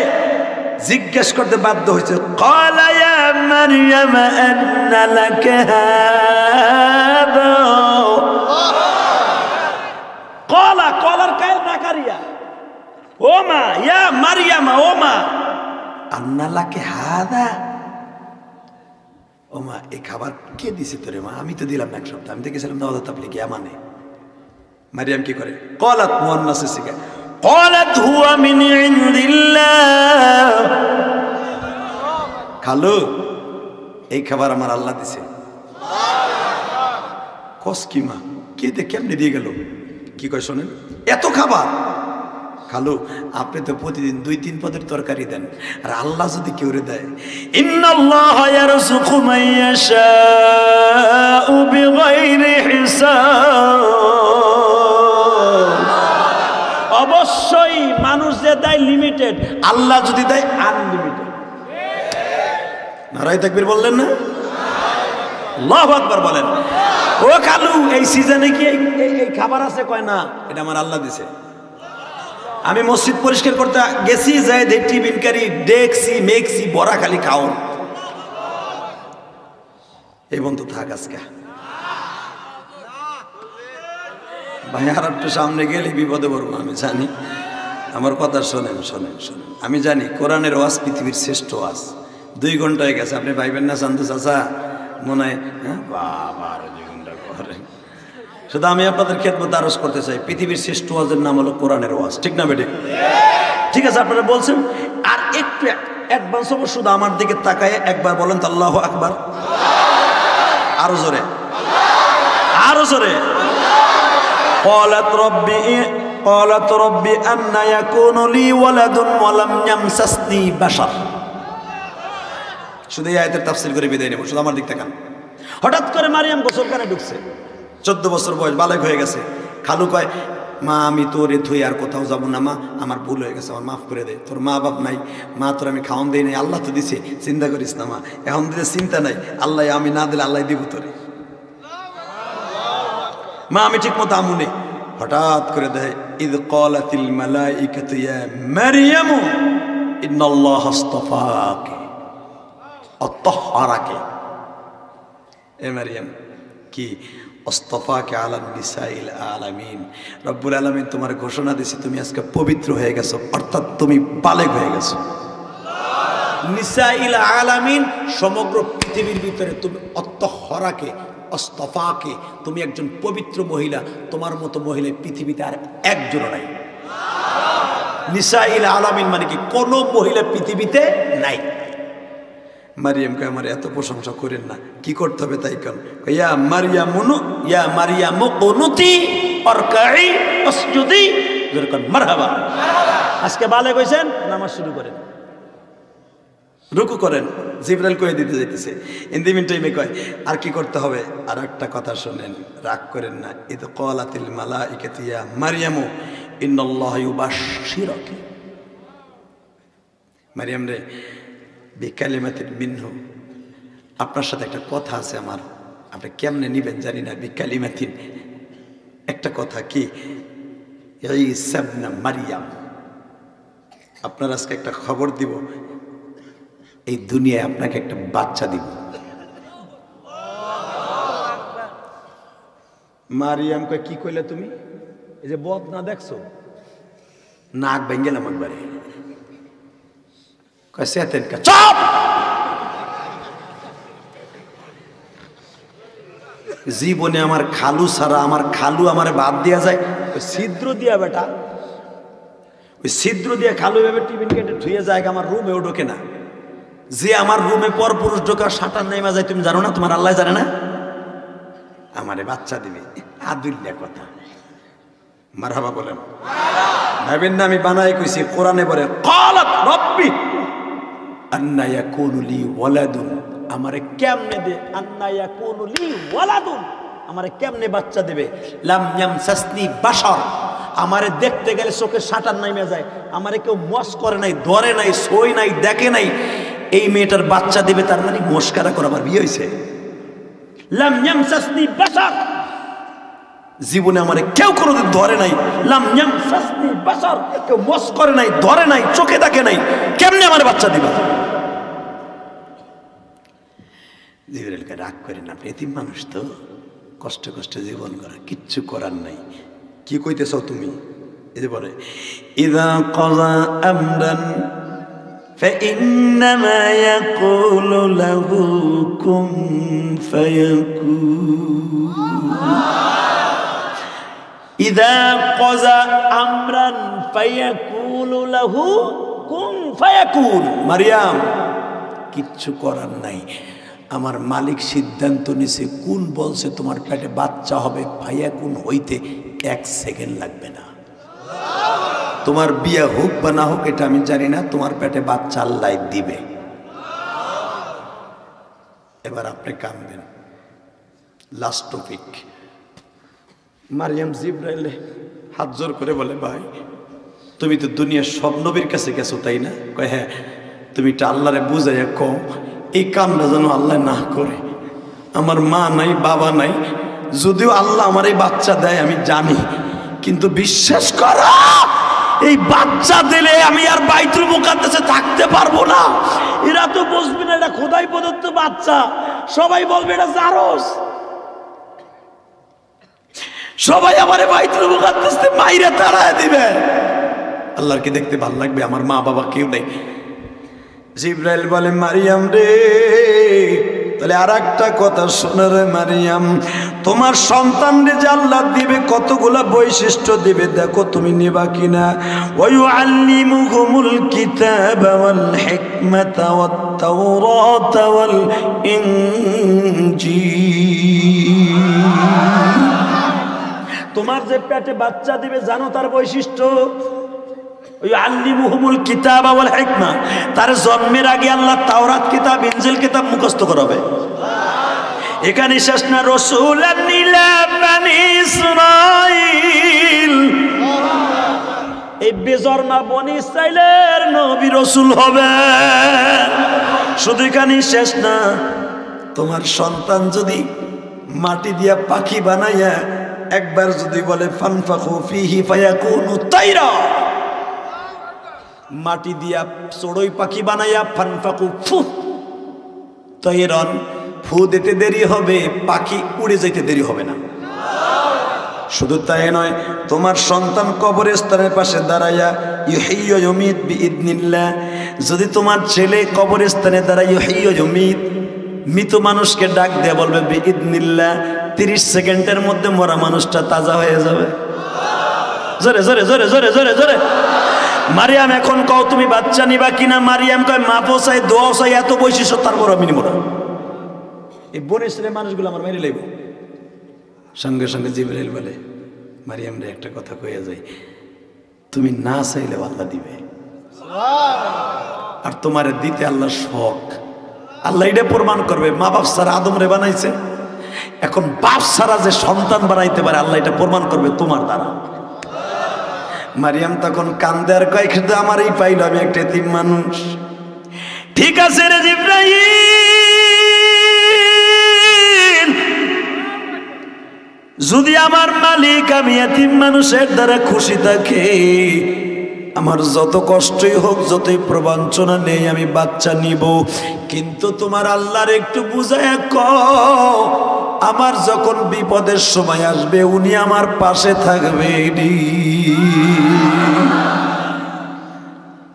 [SPEAKER 1] জিজ্ঞেস করতে বাধ্য হয়েছে, ক্বালা ইয়া মারইয়াম আন্না লাকা হাদা। ক্বালা ক্বালার কায়ল নাকারিয়া, ও মা ইয়া মারইয়াম, ও মা আন্না লাকা হাদা, ও মা এই খাবার কে দিছে তোরে মা? আমি তো দিলাম না 1 সপ্তাহ, আমি তো গেছিলাম দাওয়াত তাবলীগে। মানে মারিয়াম কি করে? ক্বালাত মুয়ান্নাসে শিখে, ক্বালাত হুয়া মিন ইনদিল্লাহ। খালু এই খাবার আমার আল্লাহ দিছে। কস কি মা, কে দে কেমনে দিয়ে গেল? কি কয় শোনেন, এত খাবার খালু আপনি তো প্রতিদিন 2-3 পদের তরকারি দেন, আর আল্লাহ যদি কেউ দেয়, ইন্নাল্লাহা ইয়ারযুকু মান ইয়াশাউ বিগাইরি হিসাব। অবশ্যই মানুষ যে দেয় লিমিটেড, আল্লাহ যদি দেয় আনলিমিটেড। নারায়ে তাকবীর বললেন না? আল্লাহু আকবার বলেন। ও খালু এই সিজনে কি এই খাবার আছে? কয় না, এটা আমার আল্লাহ দিছে। আমি মসজিদ পরিষ্কার করতে গেছি, যাই দেখি বিনকারি দেখছি মেঘছি বড়া খালি খাও। এই বন্ধু থাক আজকে ভাই, আর একটু সামনে গেলে বিপদে পড়বো আমি জানি। আমার কথা শোনেন শোনেন শোনেন, আমি জানি কোরআনের ওয়াজ পৃথিবীর শ্রেষ্ঠ ওয়াজ। 2 ঘন্টা হয়ে গেছে, আপনি ভাইবেন না শান্ত চাচা মনে হয় হ্যাঁ বাবা আরো 2 ঘন্টা করেন। শুধু আমি আপনাদের খেদমত আরজ করতে চাই, পৃথিবীর শ্রেষ্ঠ ওয়াজের নাম হলো কোরআনের ওয়াজ, ঠিক না বেঠিক? ঠিক আছে, আপনারা বলছেন। আর একটু অ্যাডভান্স হবো, শুধু আমার দিকে তাকায় একবার বলেন তো আল্লাহু আকবার। আরো জোরে, আরো জোরে। قالت ربي أن يكون لي ولد ولم يمسسني بشر। শুধু এই আয়াতের তাফসীর করে বিদায় নেব, শুধু আমার দিক তাকান। হঠাৎ করে মারিয়াম গোসলখানে ঢুকছে, 14 বছর বয়স, বালেক হয়ে গেছে। খালু কয়, মা আমি তোরে থুই আর কোথাও যাব না মা, আমার ভুল হয়ে গেছে, আমার মাফ করে দে। তোর মা বাপ নাই, মা তোর আমি খাওয়ান দিই নাই, আল্লাহ তো দিছে, চিন্তা করিস না মা, এখন দিলে চিন্তা নাই, আল্লাহ আমি না দিলে আল্লাহ দিব তোরে। মা আমি ঠিক মতো আমু নেই। হঠাৎ করে দেয়, ইদ ক্বালাতিল মালাইকাতু ইয়া মারইয়াম ইন্নাল্লাহা আসতাফাকি আত্তাহহারাকি। এ মারইয়াম, কি আসতাফাকি আলা নিসাইল আলামিন, রব্বুল আলামিন তোমার ঘোষণা দিয়েছে তুমি আজকে পবিত্র হয়ে গেছো, অর্থাৎ তুমি বালেগ হয়ে গেছো। নিসাইল আলামিন, সমগ্র পৃথিবীর ভিতরে তুমি আত্তাহহারাকে অস্তফাকে, তুমি একজন পবিত্র মহিলা, তোমার মতো মহিলা পৃথিবীতে আর একজন নাই। নিসাইল আলামিন মানে কি, কোন মহিলা পৃথিবীতে নাই। মারিয়ামকে আমার এত প্রশংসা করেন না, কি করতে হবে তাই কেন? ইয়া মারিয়ামুনু ইয়া মারিয়ামু কুনুতি ওয়ারকাই ওয়াসজুদি, যেরকম মারহাবা। আজকে বালে কইছেন, নামাজ শুরু করেন, রুকু করেন, জিবরাইল কয়ে দিতে যাইতেছে। ইন দি মিন টাইমে কয় আর কি করতে হবে? আর একটা কথা শুনেন, রাগ করেন না। ইদ ক্বালাতিল মালাইকাতু ইয়া মারইয়ামু ইন্নাল্লাহা ইউবাশশিরুকি। মারইয়াম রে, বিকালিমাতিন মিনহু, আপনার সাথে একটা কথা আছে আমার, আপনি কেমনে নিবেন জানি না। বিকালিমাতিন, একটা কথা, কি ঈসা ইবনে মারইয়াম। আপনার আজকে একটা খবর দিব, এই দুনিয়ায় আপনাকে একটা বাচ্চা দিব। মারিয়াম কয়, কি কইলে তুমি? এই যে বদ না দেখছো, নাক ভেঙে গেলাম একবারে। কয় সেতেন কা, চুপ! জীবনে আমার খালু ছাড়া, আমার খালু আমারে বাদ দিয়া যায়, ছিদ্র দিয়া বেটা, ওই ছিদ্র দিয়া খালু এভাবে টিফিন কেটে ধুয়ে যায়, আমার রুমেও ঢোকে না। যে আমার রুমে পর পুরুষ ঢোকার সাঁটার নেমা যায়, তুমি জানো না? তোমার আল্লাহ জানে না? আমারে বাচ্চা দিবে, আদুল্লা কথা। মারহাবা বলেন, ভাবেন না আমি বানাই কইছি। কোরআনে বলে ক্বালাত রাব্বি আন্না ইয়াকুনু লি ওয়ালাদুন, আমারে কেমনে দে, আন্না ইয়াকুনু লি ওয়ালাদুন, আমারে কেমনে বাচ্চা দেবে? লাম ইয়ামসাসনি বাশার, আমারে দেখতে গেলে চোখের সাঁটার নেমে যায়, আমারে কেউ মস করে নাই, ধরে নাই, সই নাই, দেখে নাই। এই মেয়েটার বাচ্চা দিবে, তার মানে মস্কারা করে আমার বিয়ে হয়েছে। লাম ইয়ামসাসনি বাশার, জীবনে আমারে কেউ কোনোদিন ধরে নাই। লাম ইয়ামসাসনি বাশার, কেউ মস করে নাই, ধরে নাই, চোখে দেখে নাই, কেমনে আমার বাচ্চা দিবা? জিবরাইলকে রাগ করেন না, আপনি এতিম মানুষ তো, কষ্টে কষ্টে জীবন করা, কিচ্ছু করার নাই। কি কইতেছ তুমি? এই যে বলে ইযা ক্বাযা আমরান فإنما يقول له كن فيكون। إذا قضى أمرا فيقول له كن فيكون। মারিয়াম, কিচ্ছু করার নাই, আমার মালিক সিদ্ধান্ত নিছে, কোন বলছে তোমার পেটে বাচ্চা হবে, ফায়াকুন হইতে 1 সেকেন্ড লাগবে না। তোমার বিয়ে হোক বা না হোক এটা আমি জানি না, তোমার পেটে বাচ্চা আল্লাহ দিবে। এবার আপনি কাঁদবেন। Last topic. মারিয়াম জিবরাইলে হাত জোর করে বলে, ভাই তুমি তো দুনিয়ার সব নবীর কাছে গেছো তাই না? কয় হ্যাঁ। তুমি এটা আল্লাহরে বুঝাইয়া কও এই কামটা যেন আল্লাহ না করে। আমার মা নাই, বাবা নাই, যদিও আল্লাহ আমার এই বাচ্চা দেয় আমি জানি, কিন্তু বিশ্বাস করো এই বাচ্চা দিলে আমি আর বাইতুল মুকাদ্দাসে থাকতে পারবো না। এরা তো বুঝবে না এটা খোদাই প্রদত্ত বাচ্চা, সবাই বলবে এটা জারজ, সবাই আমার বাইতুল মুকাদ্দাসে মাইরা তাড়ায় দিবে। আল্লাহর কি দেখতে ভালো লাগবে? আমার মা বাবা কেউ নেই। জিবরাইল বলে, মারিয়াম রে তাহলে আর একটা কথা শোনো রে মারিয়াম, তোমার সন্তানরে যে আল্লাহ দিবে কতগুলা বৈশিষ্ট্য দিবে দেখো তুমি নিবা কিনা। ওয়ায়ুআল্লিমুহুমুল কিতাবা ওয়াল হিকমাতা ওয়াত তাওরাতা ওয়াল ইনজিল।
[SPEAKER 3] তোমার যে পেটে বাচ্চা দিবে জানো তার বৈশিষ্ট্য? ওয়ায়ুআল্লিমুহুমুল কিতাবা ওয়াল হিকমা, তার জন্মের আগে আল্লাহ তাওরাত কিতাব ইনজিল কিতাব মুখস্থ করাবে। এখানে শেষ না, রাসূলান ইলা বানি ইসরাঈল, এই বেজন্মা বনি ইসরাইলের নবী রাসূল হবে। শুধু এখানে শেষ না, তোমার সন্তান যদি মাটি দিয়া পাখি বানাইয়া একবার যদি বলে ফানফাখু ফিহি ফায়াকুনু তাইরা, মাটি দিয়া চড়ুই পাখি বানাইয়া ফানফাখু ফু তাইরান, ফু দিতে দেরি হবে, পাখি উড়ে যেতে দেরি হবে না। শুধু তাই নয়, তোমার সন্তান কবরস্থানের পাশে দাঁড়াইয়া ইউহিয়্যু ওয়া ইউমীত বিইذনিল্লাহ, যদি তোমার ছেলে কবরস্থানে দাঁড়ায় ইউহিয়্যু ওয়া ইউমীত, মৃত মানুষকে ডাক দিয়ে বলবে বিইذনিল্লাহ, 30 সেকেন্ডের মধ্যে মরা মানুষটা তাজা হয়ে যাবে। জোরে জোরে জোরে জোরে জোরে জোরে। মারিয়াম এখন কও তুমি বাচ্চা নিবা কিনা? মারিয়াম কয় মাপও চাই, দোয়াও চাই, এত বৈশিষ্ট্য, তারপর আমি নিব না। এই বনে ইসরাইলের মানুষগুলো আমার মেরে লইব। সঙ্গে সঙ্গে জিবরাইল বলে মারিয়াম রে একটা কথা কইয়া যাই, তুমি না চাইলে আল্লাহ দিবে, আর তোমারে দিতে আল্লাহ শখ। আল্লাহ এটা প্রমাণ করবে, মা বাপ ছাড়া আদম রে বানাইছে, এখন বাপ ছাড়া যে সন্তান বানাইতে পারে আল্লাহ এটা প্রমাণ করবে তোমার দ্বারা। মারিয়াম তখন কান্দে আর কয় কিন্তু আমার এই পাইল, আমি একটা এতিম মানুষ। ঠিক আছে রে জিবরাইল, যদি আমার মালিক আমি এতিম মানুষের দ্বারা খুশি থাকে, আমার যত কষ্টই হোক, যতই প্রবঞ্চনা নেই, আমি বাচ্চা নিব। কিন্তু তোমার আল্লাহর একটু বুঝায় কও, আমার যখন বিপদের সময় আসবে উনি আমার পাশে থাকবে।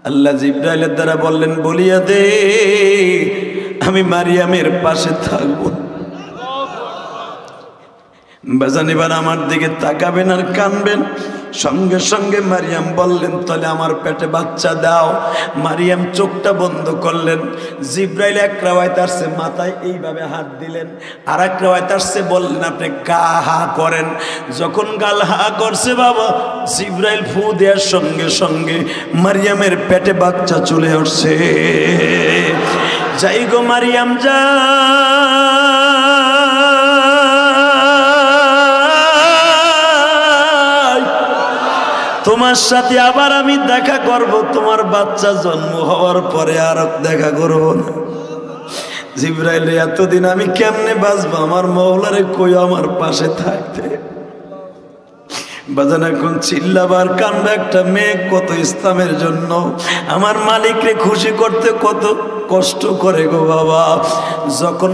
[SPEAKER 3] আল্লাহ জিবরাইলের দ্বারা বললেন বলিয়া দে আমি মারিয়ামের পাশে থাকবো। বাজান এবার আমার দিকে তাকাবেন আর কানবেন। সঙ্গে সঙ্গে মারিয়াম বললেন তাহলে আমার পেটে বাচ্চা দাও। মারিয়াম চোখটা বন্ধ করলেন। জিবরাইল এক রাওয়ায়াত আসছে মাথায় এইভাবে হাত দিলেন, আর এক রাওয়ায়াত আসছে বললেন আপনি গা হা করেন। যখন গাল হা করছে বাবা, জিবরাইল ফু দেওয়ার সঙ্গে সঙ্গে মারিয়ামের পেটে বাচ্চা চলে আসছে। যাই গো মারিয়াম যা, তোমার সাথে আবার আমি দেখা করব, তোমার বাচ্চা জন্ম হওয়ার পরে আর দেখা করব না। জিবরাইল এতদিন আমি কেমনে বাঁচবো, আমার মওলারে কই আমার পাশে থাকতে। বাজান এখন চিল্লাবার কান্না একটা মেয়ে কত ইসলামের জন্য আমার মালিকরে খুশি করতে কত কষ্ট করে গো বাবা। যখন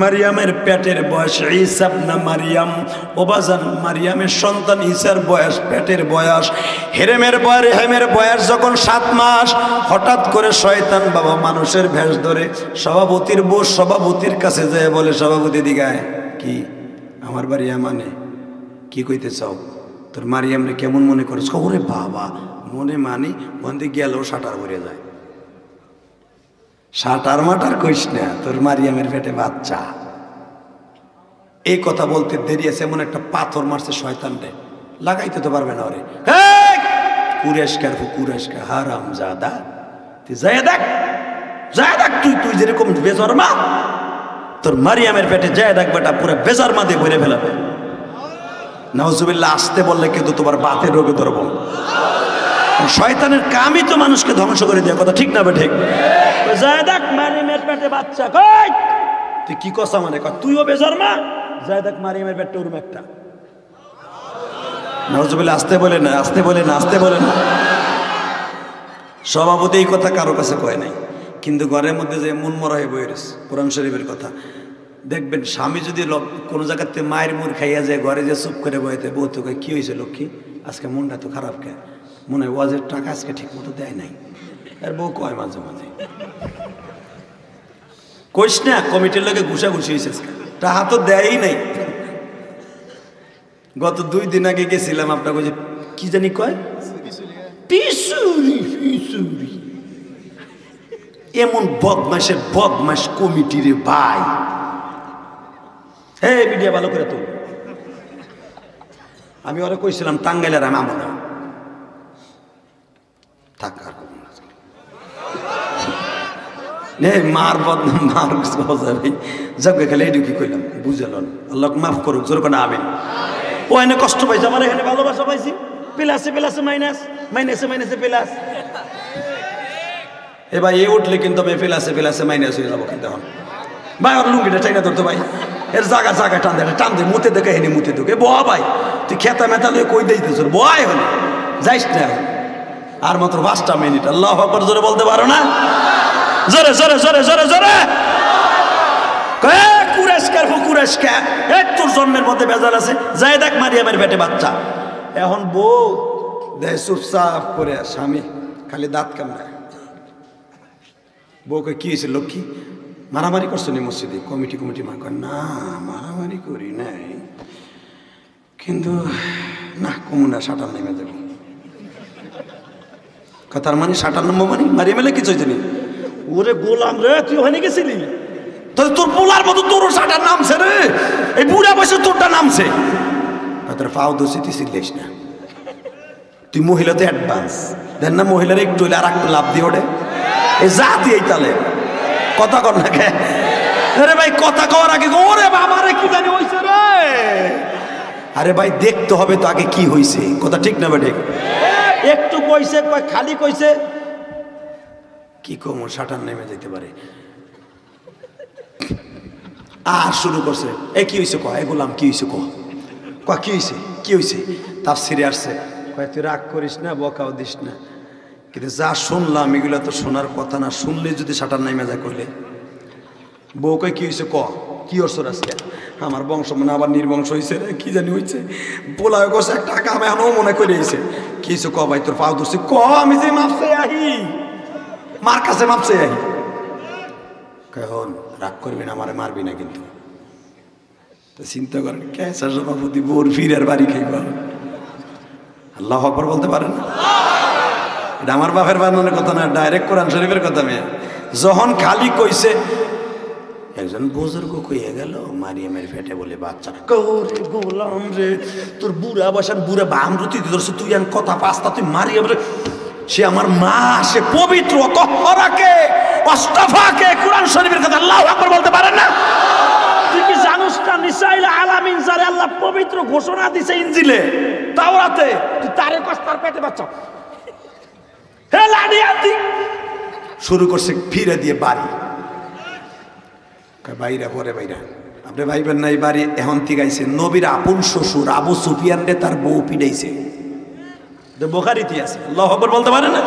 [SPEAKER 3] মারিয়ামের পেটের বয়স, ঈসা ইবনে মারিয়াম, ও বাজান মারিয়ামের সন্তান ঈসার বয়স, পেটের বয়স, হেরেমের বয়স যখন 7 মাস, হঠাৎ করে শয়তান বাবা মানুষের ভেষ ধরে সভাপতির বউ সভাপতির কাছে যায় বলে সভাপতি দিগায় কি আমার বাড়িয়া মানে কি কইতে চাও, তোর মারিয়ামরে কেমন মনে করিস? ওরে বাবা মনে মানি মন্দি গেলেও সাঁটার ভরে যায়। সাঁটার মাটার কইস না, তোর মারিয়ামের পেটে বাচ্চা। এই কথা বলতে দেরি আছে, এমন একটা পাথর মারছে শয়তান রে, লাগাইতে তো পারবে না। ওরে কুরেশকার হারাম জাদা, তুই যায় দেখ তুই যেরকম বেজরমা, তোর মারিয়ামের পেটে যায় দেখ বেটা পুরো বেজরমা দিয়ে ভরে ফেলাবে। নাউজুবিল্লাহ আসতে বললে কিন্তু তোমার বাতের রোগে ধরবো। শয়তানের কামই তো মানুষকে ধ্বংস করে দেওয়া, কথা ঠিক না বে ঠিক? যায় দেখ মারিয়ামের পেটে বাচ্চা, কই তুই কি কথা মানে তুইও বেজরমা, যায় দেখ মারিয়ামের পেটে ওরম একটা। নাউজুবিল্লাহ আসতে বলে না, আসতে বলে না, আসতে বলে না। সভাপতি এই কথা কারো কাছে কয় নাই, কিন্তু ঘরের মধ্যে যে মন মরা হয়ে বই রয়েছে। কোরআন শরীফের কথা দেখবেন, স্বামী যদি কোনো জায়গাতে মায়ের মুড় খাইয়া যায়, ঘরে যে চুপ করে বইতে বউ তো কি হয়েছে লক্ষ্মী আজকে মনটা তো খারাপ, কে মনে হয় ওয়াজের টাকা আজকে ঠিক মতো দেয় নাই। আর বউ কয় মাঝে মাঝে কইস না কমিটির লোকে ঘুষাঘুষি হয়েছে টাকা তো দেয়ই নাই। গত 2 দিন আগে গেছিলাম আপনাকে যে কি জানি কয় পিসুরি পিসুরি, এমন বদমাসের বদমাস কমিটি রে ভাই। হে মিডিয়া ভালো করে তো, আমি ওরা কইছিলাম টাঙ্গাইলের আমি আমো না থাক আর মার বদনাম মার যাবে যাকে খালি এইটু কি কইলাম বুঝালেন আল্লাহ মাফ করুক জোর করে আমিন। ও এনে কষ্ট পাইছে, আমার এখানে ভালোবাসা পাইছি, প্লাসে প্লাসে মাইনাস, মাইনাসে মাইনাসে প্লাস। এ ভাই এ উঠলে কিন্তু আমি প্লাসে প্লাসে মাইনাস হয়ে যাবো কিন্তু এখন। ভাই ওর লুঙ্গিটা টাইনা ধরতো ভাই, এর জায়গা জায়গা টান দেয় টান দে মুতে দেখে হেনি মুতে দেখে বয়া ভাই তুই খেতা মেতা লয়ে কই দিতে তোর বয় হলে যাইস না এখন। আর মাত্র 5টা মিনিট, আল্লাহু আকবার জোরে বলতে পারো না? জোরে জোরে জোরে জোরে জোরে তোর জন্মের মধ্যে বেজাল আছে, যাই দেখ মারিয়ামের পেটে বাচ্চা। এখন বউ দেয় চুপচাপ করে, স্বামী খালি দাঁত কামড়ায়। বউকে কি হয়েছে লক্ষ্মী মারামারি করছো নি মসজিদে? কমিটি কমিটি মা কর না মারামারি করি নাই, কিন্তু না কমুনা 57 নেমে যাবো। তার মানে 57 মানে মারিয়ামেলে কিছু হয়েছে নি? ওরে গোলাম রে তুই ওখানে গেছিলি, তাহলে তোর পোলার মতো তোর 60 নামছে রে, এই বুড়া বয়সে তোরটা নামছে। তোর পাও দোষে তুই চিল্লিস না, তুই মহিলাতে অ্যাডভান্স দেন না, মহিলার একটু হইলে আর একটু লাভ দিয়ে ওঠে এই জাতি এই তালে কথা কর না কে? আরে ভাই কথা কওয়ার আগে ওরে বাবা রে কি জানি হইছে রে। আরে ভাই দেখতে হবে তো আগে কি হইছে, কথা ঠিক না বেঠিক? একটু কইছে খালি কইছে কি কম 60 নেমে যেতে পারে। আর শুরু করছে এ কি হয়েছে কয়, গোলাম কি হয়েছে কয় কি হয়েছে কি হয়েছে? তাফসিরে আসছে কয় তুই রাগ করিস না বকাও দিস না, কিন্তু যা শুনলাম এগুলো তো শোনার কথা না, শুনলে যদি 60 নেমে যায় কইলে। বউ কয় কি হয়েছে কি করছো আজকে? আমার বংশ মানে আবার নির্বংশ হয়েছে রে, কি জানি হয়েছে পোলা গেছে একটা টাকা আমি এখনো মনে করে দিয়েছে। কি হয়েছে ভাই তোর পাও ধরছে আমি যে মাপছে আহি মার কাছে মাপছে আহি। কেন রাগ করবি না, আমারে মারবি না কিন্তু। তো চিন্তা করেন ক্যান্সার সভাপতি বোর ফিরের বাড়ি খাইব, আল্লাহু আকবার বলতে পারেন না? এটা আমার বাপের বানানোর কথা না, ডাইরেক্ট কোরআন শরীফের কথা। মেয়ে যখন খালি কইছে একজন বুজুর্গ কইয়া গেল মারিয়ামের পেটে বলে বাচ্চা, কৌরে গোলাম রে তোর বুড়া বসান বুড়া বামরুতি ধরছে তুই আন কথা পাস্তা তুই মারিয়াম রে, সে আমার মা, সে পবিত্র তহরাকে অস্তাফাকে কোরআন শরীফের কথা আল্লাহু আকবার বলতে পারেন না? তুই কি জানোস না নিসাইল আলামিন যারে আল্লাহ পবিত্র ঘোষণা দিয়েছে ইনজিলে তাওরাতে, তুই তারে কষ্টার পেটে বাচ্চা হে লাডিয়াতি শুরু করছে ফিরে দিয়ে বাড়ি। বাইরা পরে বাইরা আপনি ভাইবেন না এই বাড়ি এখন থেকে আইছে নবীর আপন শ্বশুর আবু সুফিয়ান রে তার বউ পিড়াইছে, বুখারীতে আছে। আল্লাহু আকবার বলতে পারেন না?